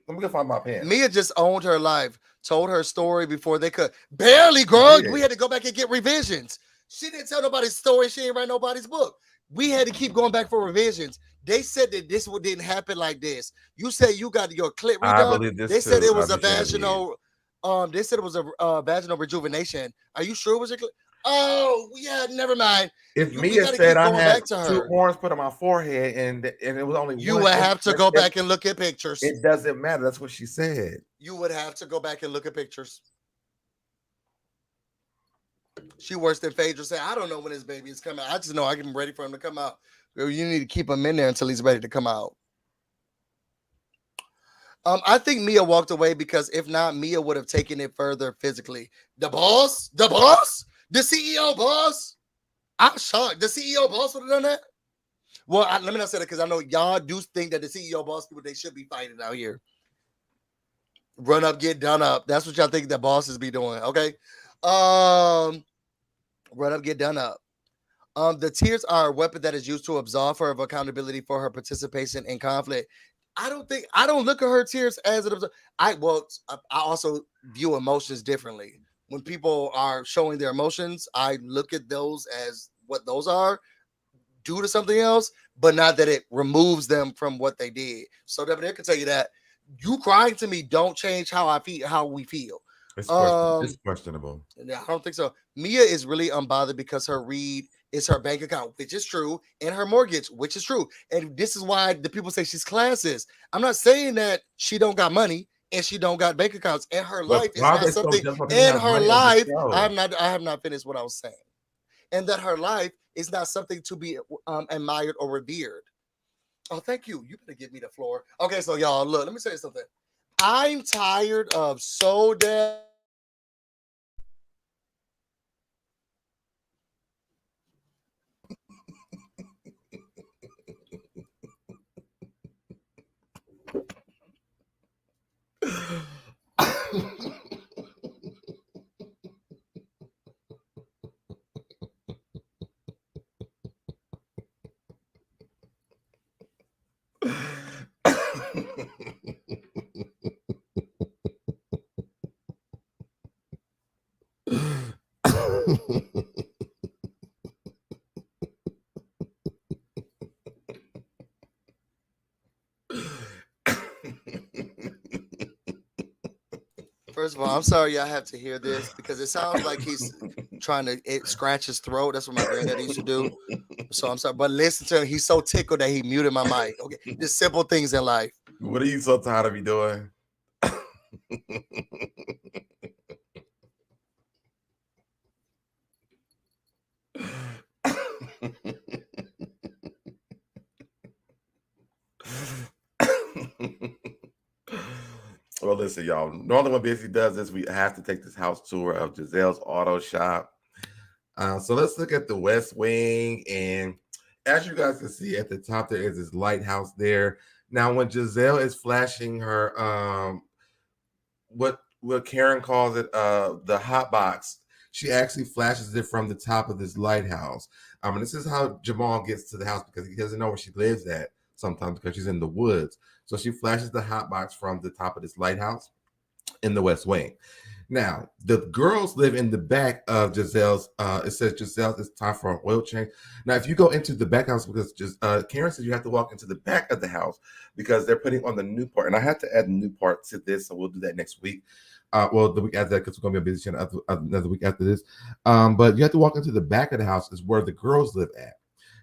Let me go find my pen. Mia just owned her life, told her story before they could. Barely, girl. We had to go back and get revisions. She didn't tell nobody's story. She didn't write nobody's book. We had to keep going back for revisions. They said that this didn't happen like this. You said you got your clit redone. I believe this. They said it was a vaginal. They said it was a vaginal rejuvenation. Are you sure it was your clit? Oh yeah, never mind. If Mia said I had 2 horns put on my forehead and it was only you would have to go back and look at pictures. It doesn't matter. That's what she said. You would have to go back and look at pictures. She worse than Phaedra said, I don't know when his baby is coming out. I just know I'm ready for him to come out. Girl, you need to keep him in there until he's ready to come out. I think Mia walked away because if not, Mia would have taken it further physically. The boss, the CEO boss. I'm shocked. The CEO boss would have done that. Well, let me not say that because I know y'all do think that the CEO boss people, they should be fighting out here. Run up, get done up. That's what y'all think the bosses be doing. Okay. Run up, get done up. The tears are a weapon that is used to absolve her of accountability for her participation in conflict. I don't look at her tears as an I also view emotions differently. When people are showing their emotions, I look at those as what those are due to something else, but not that it removes them from what they did. So SoDebNair can tell you that you crying to me don't change how I feel, how we feel. It's questionable. Yeah, I don't think so. Mia is really unbothered because her read is her bank account, which is true, and her mortgage, which is true. And this is why the people say she's classist. I'm not saying that she don't got money and she don't got bank accounts. And her life is not something. In her life, I have not finished what I was saying, and that her life is not something to be admired or revered. Oh, thank you. You better give me the floor. Okay, so y'all, look, let me say something. I'm tired of SoDeb. First of all, I'm sorry y'all have to hear this because it sounds like he's trying to scratch his throat. That's what my granddad used to do. So I'm sorry, but listen to him. He's so tickled that he muted my mic. Okay, just simple things in life. What are you so tired of me doing? Well, listen, y'all. Normally when Busy does this, we have to take this house tour of Gizelle's auto shop. So let's look at the West Wing, and as you guys can see at the top, there is this lighthouse there. Now, when Gizelle is flashing her, what Karen calls it, the hot box, she actually flashes it from the top of this lighthouse. And this is how Jamal gets to the house because he doesn't know where she lives at sometimes because she's in the woods. So she flashes the hot box from the top of this lighthouse in the West Wing. Now, the girls live in the back of Gizelle's. It says Giselle, it's time for an oil change. Now, if you go into the back house, because Karen says you have to walk into the back of the house because they're putting on the new part. And I had to add a new part to this, so we'll do that next week. Well, the week after that, because we're going to be a busy channel another week after this. But you have to walk into the back of the house is where the girls live at.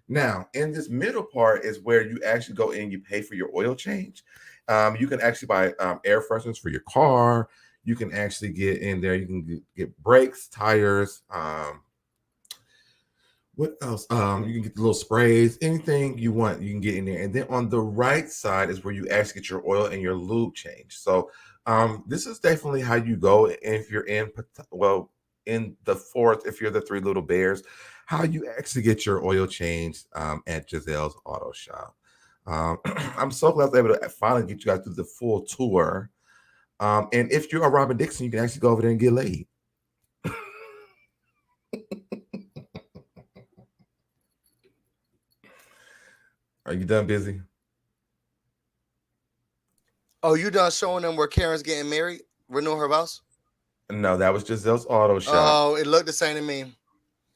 Now, in this middle part is where you actually go in, you pay for your oil change. You can actually buy air fresheners for your car. You can actually get in there. You can get brakes, tires. What else? You can get the little sprays, anything you want, you can get in there. And then on the right side is where you actually get your oil and your lube change. So this is definitely how you go if you're in the fourth, if you're the Three Little Bears, how you actually get your oil changed at Gizelle's Auto Shop. I'm so glad I was able to finally get you guys through the full tour. And if you're a Robyn Dixon, you can actually go over there and get laid. Are you done busy? Oh, you done showing them where Karen's getting married? Renew her vows? No, that was Gizelle's Auto Shop. Oh, it looked the same to me.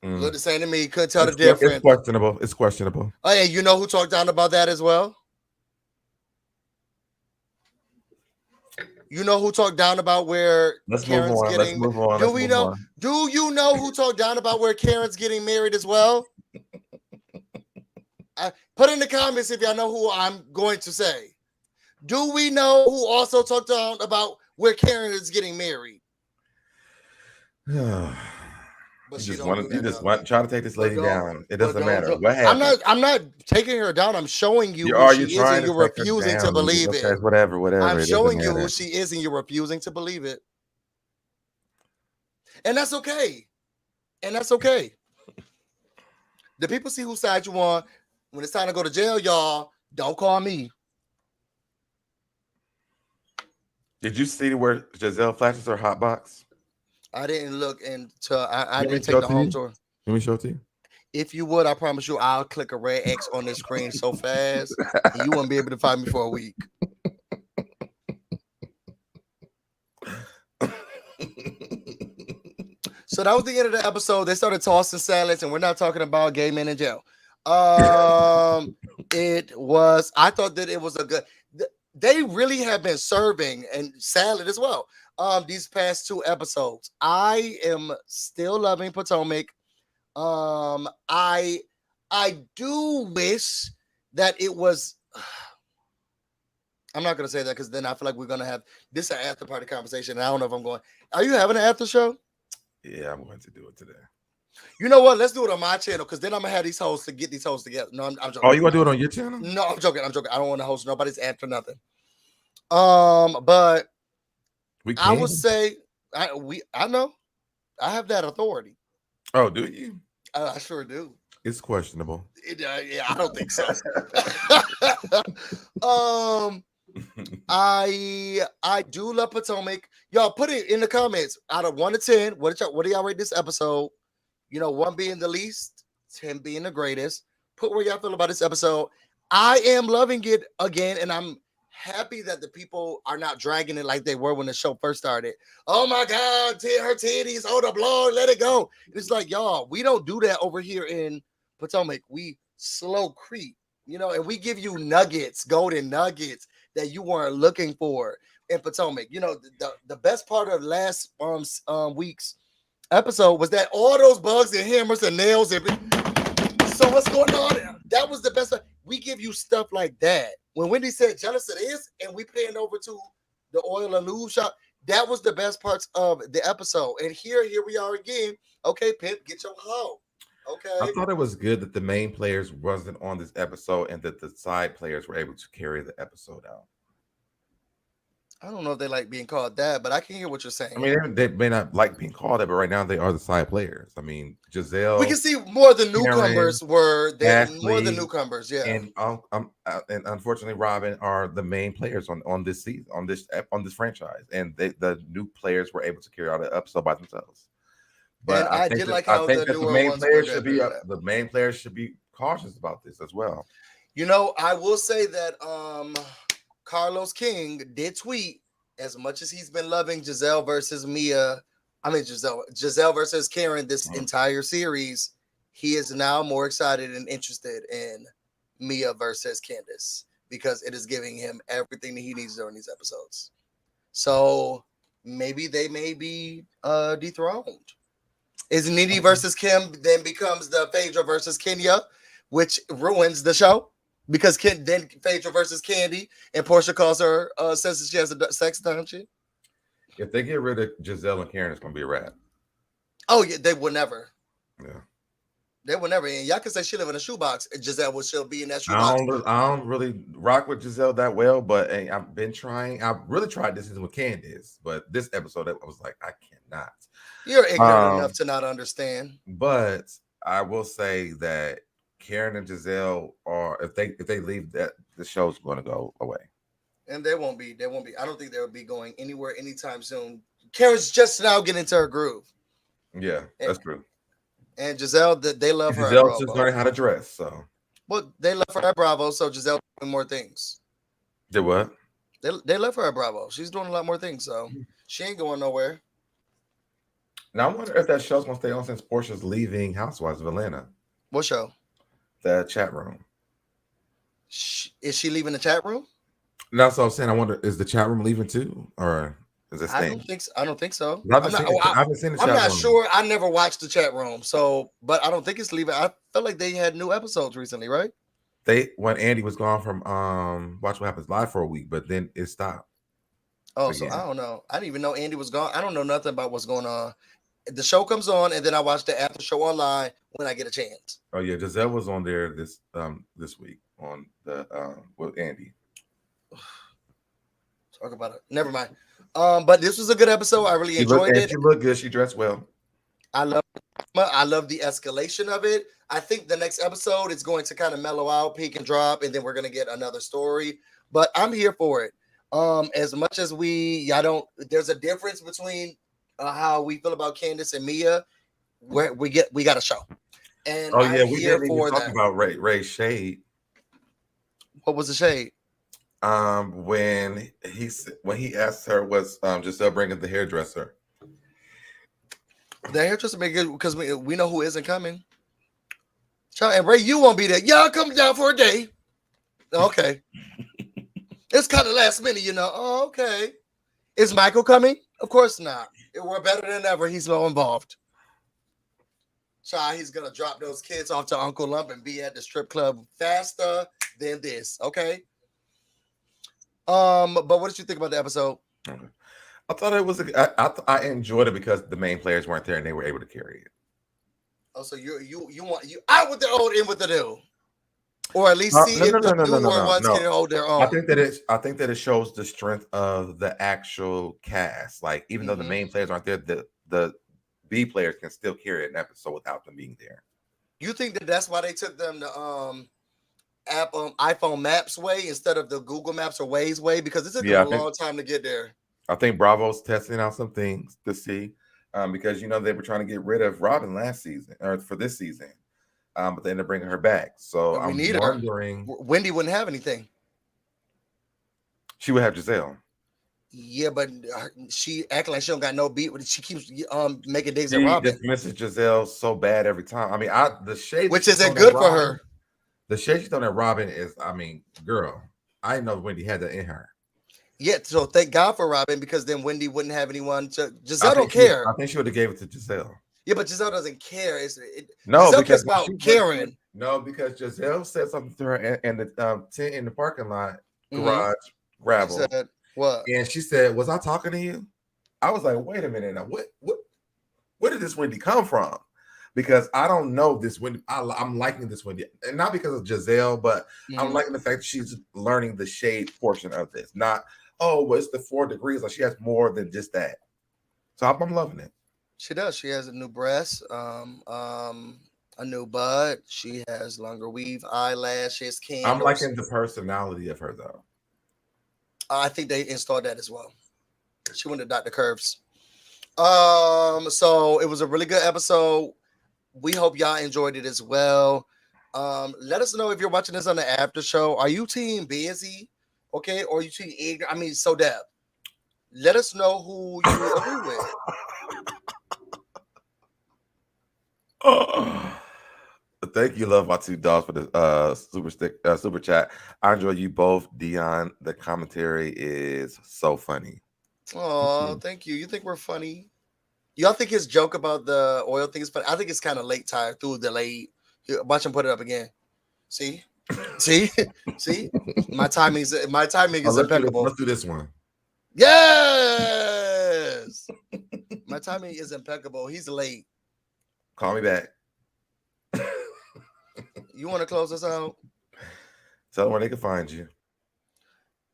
Looked the same to me. Couldn't tell the difference. It's questionable. It's questionable. Oh, yeah, you know who talked down about that as well? You know who talked down about where Karen's getting? Let's move on. Do we know? Do you know who talked down about where Karen's getting married as well? Put in the comments if y'all know who I'm going to say. Do we know who also talked down about where Karen is getting married? But you just want try to take this lady down. It doesn't matter what happens. I'm not taking her down. I'm showing you who she is, and you're refusing to believe it. Okay, whatever. I'm showing you who she is, and you're refusing to believe it. And that's okay. The people see whose side you on. When it's time to go to jail, y'all, don't call me. Did you see where Gizelle flashes her hot box? I didn't look into. I didn't take the home tour. Let me show it to you. If you would, I promise you, I'll click a red X on this screen so fast, and you won't be able to find me for a week. So that was the end of the episode. They started tossing salads, and we're not talking about gay men in jail. It was. I thought that it was a good. They really have been serving and salad as well. These past two episodes, I am still loving Potomac. I do wish that it was. I'm not gonna say that because then I feel like we're gonna have this an after party conversation. And I don't know if I'm going. Are you having an after show? Yeah, I'm going to do it today. You know what? Let's do it on my channel because then I'm gonna have these hosts to get these hosts together. No, I'm joking. Oh, you want to do it on your channel? No, I'm joking. I don't want to host nobody's after nothing. But I would say I know I have that authority. Oh, do you? I sure do. It's questionable. Yeah, I don't think so. I do love Potomac. Y'all put it in the comments. Out of 1 to 10, what do y'all rate this episode? 1 being the least, 10 being the greatest. Put where y'all feel about this episode. I am loving it again, and I'm happy that the people are not dragging it like they were when the show first started. Oh my God, her titties, the blog, let it go. It's like, y'all, we don't do that over here in Potomac. We slow creep, and we give you nuggets, golden nuggets that you weren't looking for in Potomac. The best part of last week's episode was that all those bugs and hammers and nails so what's going on? That was the best. We give you stuff like that. When Wendy said jealous of this and we paying over to the oil and lube shop, that was the best parts of the episode. And here we are again. Okay, Pimp, get your hoe. Okay. I thought it was good that the main players wasn't on this episode and that the side players were able to carry the episode out. I don't know if they like being called that, but I can hear what you're saying. I mean, they may not like being called that, but right now they are the side players. I mean, We can Gizelle, see more of the newcomers Karen, were there. More of the Ashley, newcomers, yeah. and unfortunately, Robyn are the main players on this season, on this franchise, and the new players were able to carry out an episode by themselves. But And I did like I how think the that the newer main ones were players good. should be the main players should be cautious about this as well. You know, I will say that Carlos King did tweet, as much as he's been loving Gizelle versus Mia, Gizelle versus Karen this entire series, he is now more excited and interested in Mia versus Candace because it is giving him everything that he needs during these episodes. So maybe they may be dethroned. Is Nene versus Kim then becomes the Phaedra versus Kenya, which ruins the show? Because then Phaedra versus Candy, and Portia calls her says that she has a sex dungeon. If they get rid of Gizelle and Karen, it's gonna be a wrap. Oh yeah, they would never. Yeah, they would never. And y'all can say she live in a shoebox. And Giselle will still be in that shoebox. I don't really rock with Gizelle that well, but I've been trying. I've really tried this season with Candace, but this episode I was like, I cannot. You're ignorant enough to not understand. But I will say that Karen and Gizelle are, if they leave, that the show's going to go away. And they won't be. I don't think they'll be going anywhere anytime soon. Karen's just now getting into her groove. Yeah, that's true. And Gizelle, they love her. Gizelle's just learning how to dress, so. Well, they love her at Bravo, so Gizelle doing more things. Did what? They love her at Bravo. She's doing a lot more things, so she ain't going nowhere. Now I wonder if that show's gonna stay on since Portia's leaving Housewives of Atlanta. What show? The chat room. Is she leaving the chat room? No, so I'm saying, I wonder, is the chat room leaving too, or is it staying? I don't think so. I haven't seen the chat room. I'm not sure. I never watched the chat room, so but I don't think it's leaving. I felt like they had new episodes recently, right? When Andy was gone from Watch What Happens Live for a week, but then it stopped. Oh, again. So I don't know. I didn't even know Andy was gone. I don't know nothing about what's going on. The show comes on, and then I watch the after show online when I get a chance. Oh yeah, Gizelle was on there this week on the with Andy. Talk about it. Never mind. But this was a good episode. I really enjoyed it. She looked good. She dressed well. I love the escalation of it. I think the next episode is going to kind of mellow out, peak and drop, and then we're going to get another story. But I'm here for it. As much as there's a difference between how we feel about Candace and Mia. We got a show. And we didn't even talk about Ray shade. What was the shade? When he asked her, was Gizelle bringing the hairdresser? The hairdresser be good because we know who isn't coming. And Ray, you won't be there. Y'all come down for a day. Okay. It's kind of last minute, you know. Oh, okay. Is Michael coming? Of course not. We're better than ever. He's no involved. He's gonna drop those kids off to Uncle Lump and be at the strip club faster than this. Okay. But what did you think about the episode? Okay. I thought it was. I enjoyed it because the main players weren't there and they were able to carry it. Oh, so you want out with the old, in with the new, or at least see if the newer ones can hold their own. I think that it shows the strength of the actual cast. Like even though the main players aren't there, the B players can still carry an episode without them being there. You think that's why they took them to iPhone Maps way instead of the Google Maps or Waze way, because it took them a long time to get there. I think Bravo's testing out some things to see, because they were trying to get rid of Robyn last season or for this season, but they ended up bringing her back. So I'm wondering, Wendy wouldn't have anything. She would have Gizelle. Yeah, but she acting like she don't got no beat. She keeps making digs at Robyn. She misses Gizelle so bad every time. I mean, the shade, which isn't good for her. The shade she's throwing at Robyn is, girl, I didn't know Wendy had that in her. Yeah, so thank God for Robyn, because then Wendy wouldn't have anyone to. Giselle don't care. I think she would have gave it to Giselle. Yeah, but Giselle doesn't care. Giselle cares about Karen. No, because Giselle said something to her in the tent in the parking lot garage gravel. She said, what? And she said, "Was I talking to you?" I was like, "Wait a minute now. Where did this Wendy come from?" Because I don't know this Wendy. I'm liking this Wendy, and not because of Gizelle, but I'm liking the fact that she's learning the shade portion of this. Not, oh, well, it's the 4 degrees. Like she has more than just that. So I'm loving it. She does. She has a new breast, a new butt. She has longer weave, eyelashes, I'm candles. liking the personality of her though. I think they installed that as well. She went to Dr. Curves. So it was a really good episode. We hope y'all enjoyed it as well. Let us know if you're watching this on the after show. Are you team busy? Okay, or you team eager? I mean, SoDeb. Let us know who you agree with. Thank you, love my 2 dogs for the super chat. I enjoy you both, Dion. The commentary is so funny. Oh, thank you. You think we're funny? Y'all think his joke about the oil thing is funny? I think it's kind of late time through delayed. Watch him put it up again. See? See? My timing is impeccable. Let's do this one. Yes. My timing is impeccable. He's late. Call me back. You want to close us out? Tell them where they can find you.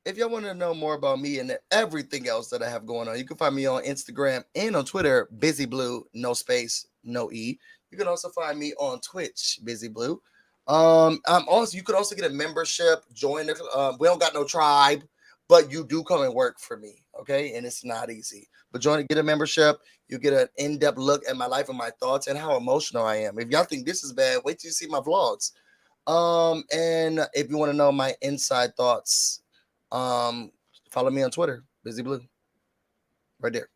If y'all want to know more about me and everything else that I have going on, you can find me on Instagram and on Twitter, Busy Blue, no space, no E. You can also find me on Twitch, Busy Blue. You could also get a membership, join the we don't got no tribe, but you do come and work for me, okay? And it's not easy. But get a membership, you get an in-depth look at my life and my thoughts and how emotional I am. If y'all think this is bad, wait till you see my vlogs. And if you want to know my inside thoughts, follow me on Twitter, Busy Blue. Right there.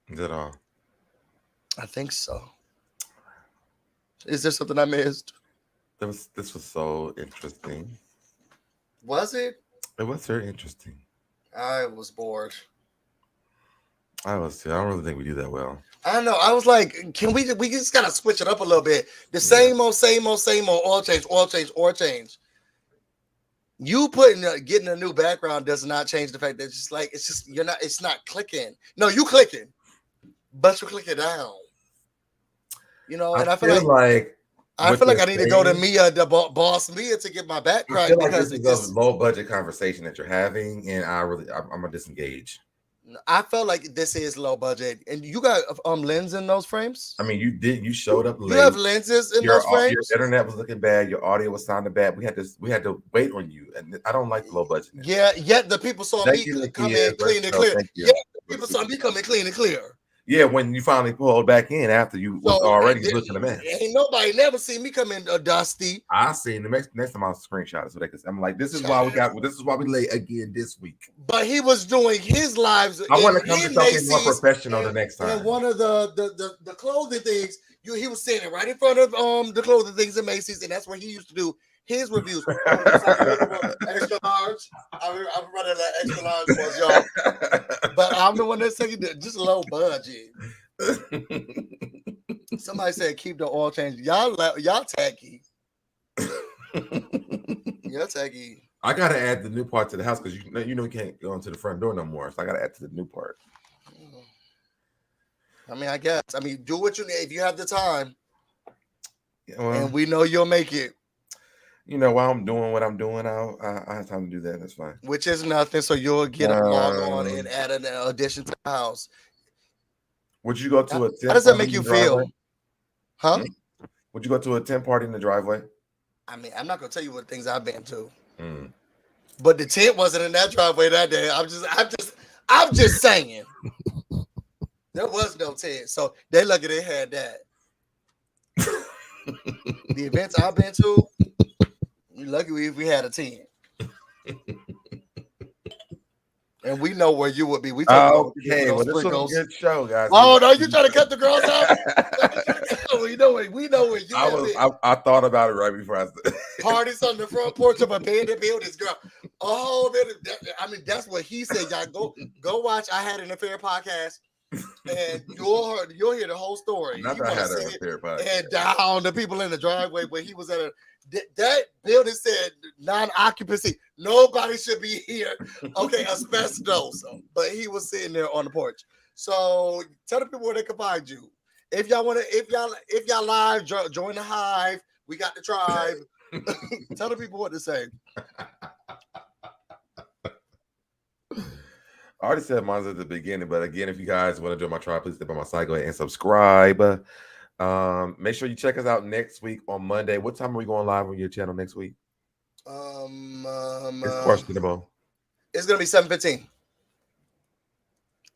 Is that all? I think so. Is there something I missed? This was so interesting. Was it? It was very interesting. I was bored. I don't really think we do that well. I know. I was like, we just gotta switch it up a little bit. The same old, oil change. You getting a new background does not change the fact that it's not clicking. No, you clicking, but you click it down. You know, and I feel like I need to go to Mia, the boss Mia, to get my back right. I feel like this is a low budget conversation that you're having, and I'm gonna disengage. I felt like this is low budget, and you got lens in those frames. I mean, you showed up late. You have lenses in those frames. Your internet was looking bad. Your audio was sounding bad. We had to wait on you, and I don't like low budget. Yeah, yet the people saw me come in clean and clear. Yeah, the people saw me come in clean and clear. Yeah, when you finally pulled back in after you was already looking a mess. Ain't nobody never seen me come in dusty. I seen the next time I'll screenshot it so they can. I'm like, this is why we late again this week. But he was doing his lives. I want to come to something more professional the next time. And one of the clothing things, he was standing right in front of the clothing things at Macy's, and that's where he used to do his reviews. Extra large. I'm running that extra large for y'all. But I'm the one that's saying just low budget. Somebody said keep the oil change. Y'all tacky. Y'all tacky. I gotta add the new part to the house because you know you can't go into the front door no more. So I gotta add to the new part. I mean, I guess. I mean, do what you need if you have the time. Yeah, well, and we know you'll make it. You know, while I'm doing what I'm doing, I have time to do that. That's fine. Which is nothing. So you'll get a log on and add an addition to the house. Would you go to a tent? How does that make you feel? Huh? Would you go to a tent party in the driveway? I mean, I'm not gonna tell you what things I've been to. But the tent wasn't in that driveway that day. I'm just saying. There was no tent. So they lucky they had that. The events I've been to, we lucky if we had a 10. And we know where you would be. We okay, well, this was a good show, guys. Oh, no, you trying to cut the girls out? we know where you I thought about it right before I said parties on the front porch of abandoned buildings, girl. Oh, I mean, that's what he said. Y'all go watch I Had an Affair podcast. And you'll hear the whole story. Not that I had an affair podcast. And down the people in the driveway where he was at that building said non-occupancy. Nobody should be here. Okay, asbestos. But he was sitting there on the porch. So tell the people where they can find you. If y'all live, join the hive. We got the tribe. Tell the people what to say. I already said mine at the beginning, but again, if you guys want to join my tribe, please step on my site, go ahead and subscribe. Make sure you check us out next week on Monday. What time are we going live on your channel next week? It's questionable. It's gonna be 7:15.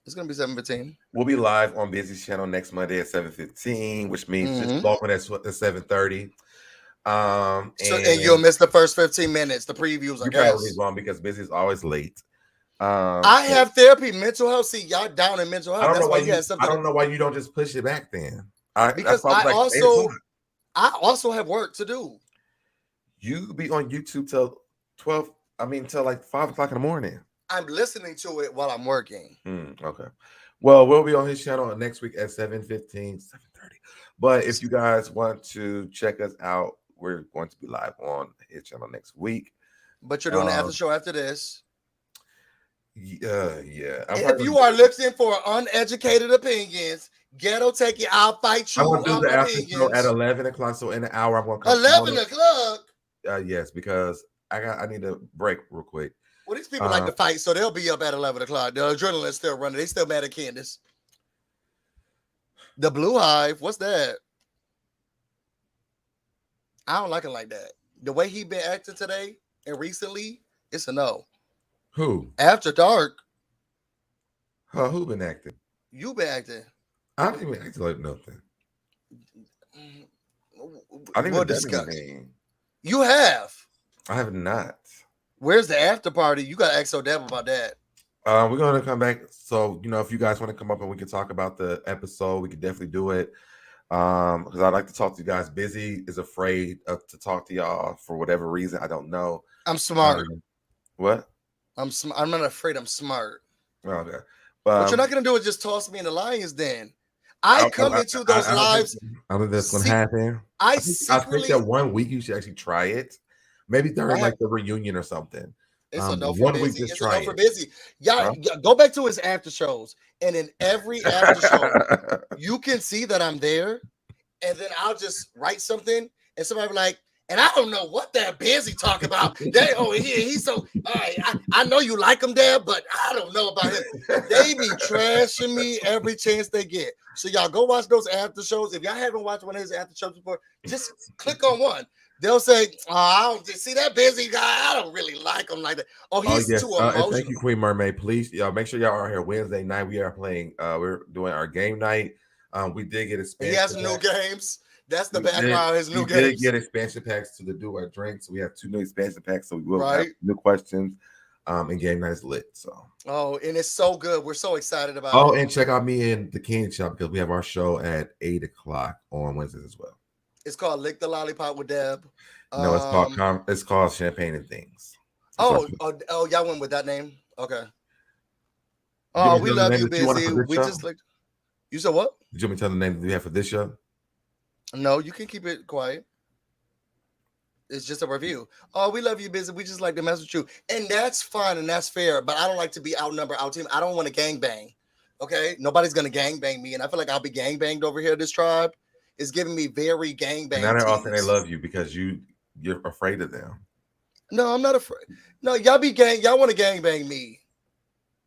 It's gonna be 7:15. We'll be live on Busy's channel next Monday at 7:15, which means just log on at 7:30. And you'll miss the first 15 minutes, the previews. You're probably wrong because Busy's always late. I have therapy, mental health. See, y'all down in mental health. I don't know why you don't just push it back then. Because I also have work to do. You be on YouTube till till like 5 o'clock in the morning. I'm listening to it while I'm working. Okay. Well, we'll be on his channel next week at 7:15, 7:30. But if you guys want to check us out, we're going to be live on his channel next week. But you're doing the after show after this. Yeah. If you are listening for uneducated opinions, Ghetto take you, I'll fight you. I'm going to do the after show at 11 o'clock. So in an hour, I'm going to come. 11 o'clock? Yes, because I need a break real quick. Well, these people like to fight, so they'll be up at 11 o'clock. The adrenaline's still running. They still mad at Candace. The Blue Hive, what's that? I don't like it like that. The way he been acting today and recently, it's a no. Who? After Dark. Who been acting? You been acting. I didn't even act like nothing. I didn't even discuss anything. You have. I have not. Where's the after party? You got to ask SoDeb about that. We're going to come back. So, if you guys want to come up and we can talk about the episode, we can definitely do it. Because I'd like to talk to you guys. Busy is afraid to talk to y'all for whatever reason. I don't know. I'm smart. What? I'm not afraid. I'm smart. Okay. What you're not going to do is just toss me in the lion's den. I come into those lives. I don't think that's going to happen. I think that 1 week you should actually try it. Maybe during like the reunion or something. It's a no for Busy. It's a no for Busy. Y'all go back to his after shows, and in every after show, you can see that I'm there, and then I'll just write something, and somebody be like, and I don't know what that Busy talk about. He's so. All right, I know you like him there, but I don't know about him. They be trashing me every chance they get. So y'all go watch those after shows. If y'all haven't watched one of his after shows before, just click on one. They'll say, I don't see that Busy guy. I don't really like him like that. Oh, he's too emotional. Thank you, Queen Mermaid. Please, y'all make sure y'all are here Wednesday night. We are playing. We're doing our game night. We did get expansion. He has new games. That's the background. His new games. We did get expansion packs to do our drinks. So we have 2 new expansion packs. So we will have new questions. And game night is lit. So. Oh, and it's so good. We're so excited about it. Oh, and check out me and the Candy Shop because we have our show at 8 o'clock on Wednesdays as well. It's called Lick the Lollipop with Deb. No, it's called Champagne and Things. Y'all went with that name? Okay. Oh, we love you, Busy. We just like. You said what? Did you want me to tell the name that we have for this show? No, you can keep it quiet. It's just a review. Oh, we love you, Busy. We just like to mess with you, and that's fine and that's fair. But I don't like to be outnumbered, out team. I don't want to gangbang. Okay, nobody's gonna gangbang me, and I feel like I'll be gangbanged over here. This tribe is giving me very gangbang. Now they're all saying they love you because you're afraid of them. No, I'm not afraid. No, y'all y'all want to gangbang me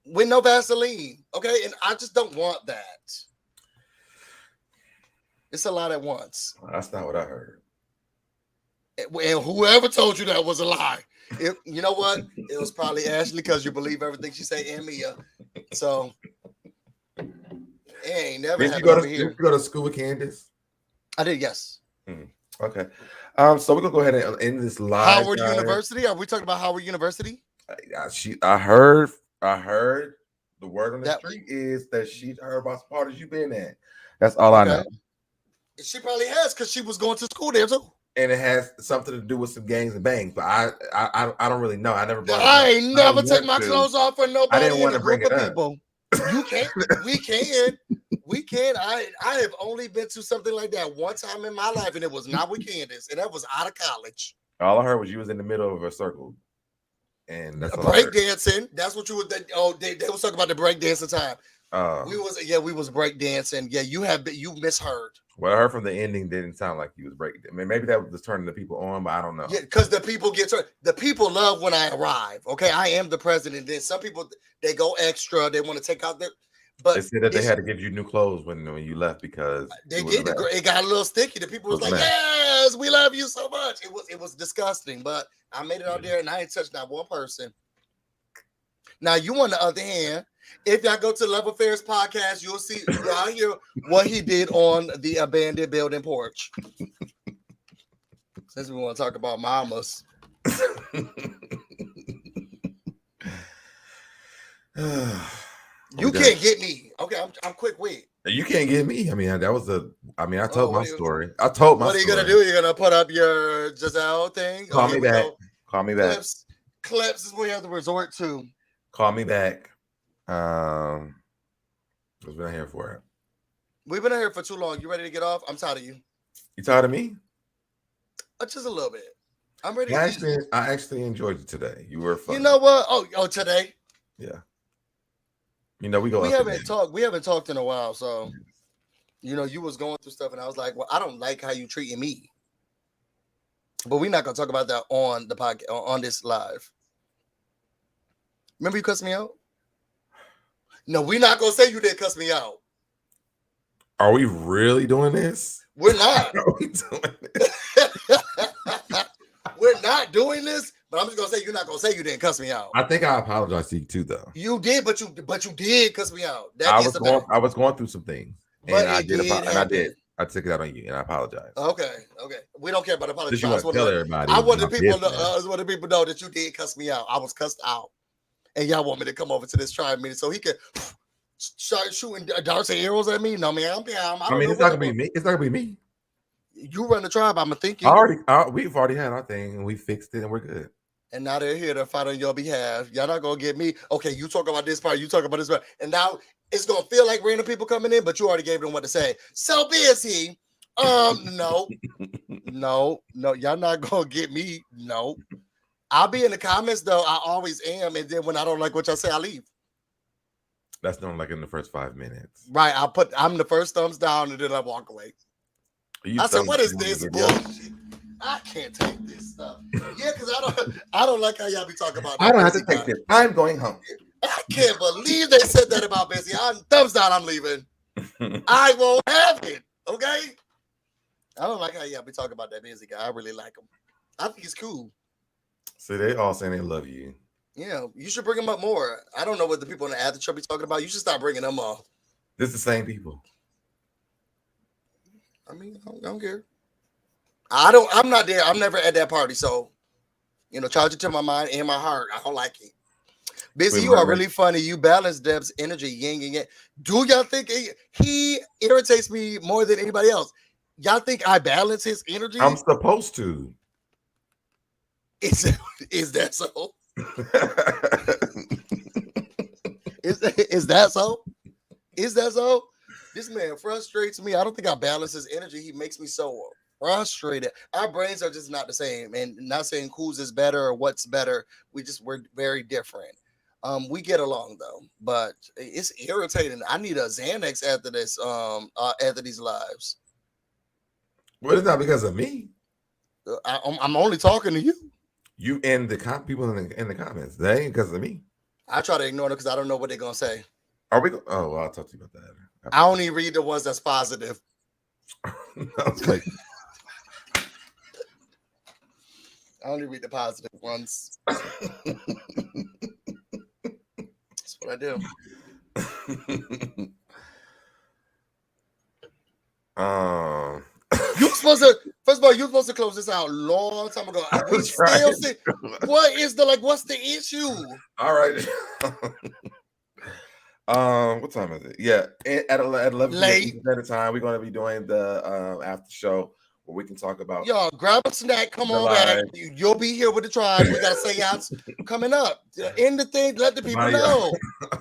with no Vaseline, okay? And I just don't want that. It's a lot at once. That's not what I heard. And whoever told you that was a lie. You know what? It was probably Ashley because you believe everything she say and Mia. So it ain't never happened over here. Did you go to school with Candace? I did, yes. Okay. So we're gonna go ahead and end this live. Howard University? Are we talking about Howard University? I heard the word on the street is that she heard about some parties you've been at. That's all I know. She probably has because she was going to school there too. And it has something to do with some gangs and bangs, but I don't really know. I never. I ain't never take my clothes off for nobody. I didn't want to bring it up. People. You can. We can. We can. I have only been to something like that one time in my life, and it was not with Candace, and that was out of college. All I heard was you was in the middle of a circle, and that's break dancing. That's what you would. Oh, they was talking about the break dancing time. We was breakdancing. Yeah, you misheard. What I heard from the ending didn't sound like he was breaking. I mean, maybe that was turning the people on, but I don't know. Yeah, because the people love when I arrive. Okay, I am the president. Then some people they go extra. They want to take out their. But they said that they had to give you new clothes when you left because they did. It got a little sticky. The people was like, "Yes, we love you so much." It was disgusting, but I made it out there and I ain't touched not one person. Now you, on the other hand, if y'all go to Love Affairs podcast, y'all hear what he did on the abandoned building porch. Since we want to talk about mamas. You can't get me. Okay, I'm quick wit. You can't get me. I mean, I told my story. I told my story. What are you gonna do? You're gonna put up your Gizelle thing? Call me back. Call me back. Clips is what you have to resort to. Call me back. Because we're not here for it. We've been here for too long. You ready to get off? I'm tired of you. You tired of me? Just a little bit. I'm ready. I actually enjoyed you today. You were fun. You know what? Oh, today. Yeah. You know, we haven't talked in a while, so you know, you was going through stuff, and I was like, well, I don't like how you treating me. But we're not gonna talk about that on the podcast on this live. Remember you cussed me out? No, we're not gonna say you didn't cuss me out. Are we really doing this? We're not. Are we doing this? We're not doing this, but I'm just gonna say you're not gonna say you didn't cuss me out. I think I apologize to you too, though. You did, but you did cuss me out. I was going through some things, and I did. I took it out on you, and I apologize. Okay. We don't care about apologies. I want everybody. I want the people to know that you did cuss me out. I was cussed out, and y'all want me to come over to this tribe meeting so he could start shooting darts and arrows at me. No, man, it's not gonna be me. It's not gonna be me. You run the tribe. I'm thinking. We've already had our thing, and we fixed it, and we're good. And now they're here to fight on your behalf. Y'all not gonna get me. Okay, you talk about this part. You talk about this part, and now it's gonna feel like random people coming in, but you already gave them what to say. So busy. No, y'all not gonna get me. No, I'll be in the comments though. I always am, and then when I don't like what y'all say, I leave. That's not like in the first 5 minutes, right? I'm the first thumbs down, and then I walk away. I said, "What is this bullshit? I can't take this stuff." Yeah, because I don't like how y'all be talking about. I don't have to take this. I'm going home. I can't believe they said that about Busy. Thumbs down. I'm leaving. I won't have it. Okay. I don't like how y'all be talking about that Busy guy. I really like him. I think he's cool. See, they all saying they love you. Yeah, you should bring him up more. I don't know what the people in the after show be talking about. You should start bringing them up. This is the same people. I mean, I don't care. I'm not there. I'm never at that party. So, you know, charge it to my mind and my heart. I don't like it. Busy, you are really funny. You balance Deb's energy, yin and yang. Do y'all think he irritates me more than anybody else? Y'all think I balance his energy? I'm supposed to. Is that so? Is that so? Is that so? This man frustrates me. I don't think I balance his energy. He makes me so frustrated. Our brains are just not the same. And not saying whose is better or what's better. We're very different. We get along though, but it's irritating. I need a Xanax after this. After these lives. Well, it's not because of me. I'm only talking to you. You and the people in the comments. They ain't because of me. I try to ignore them because I don't know what they're gonna say. Are we? Oh, well, I'll talk to you about that. I only read the ones that's positive. Okay. I only read the positive ones. That's what I do. You supposed to. First of all, you supposed to close this out a long time ago. What's the issue? All right. What time is it? Yeah, at 11 late at a time, we're going to be doing the after show where we can talk about. Y'all grab a snack. Come on back. You'll be here with the tribe. We got to say out coming up. End the thing. Let the people know.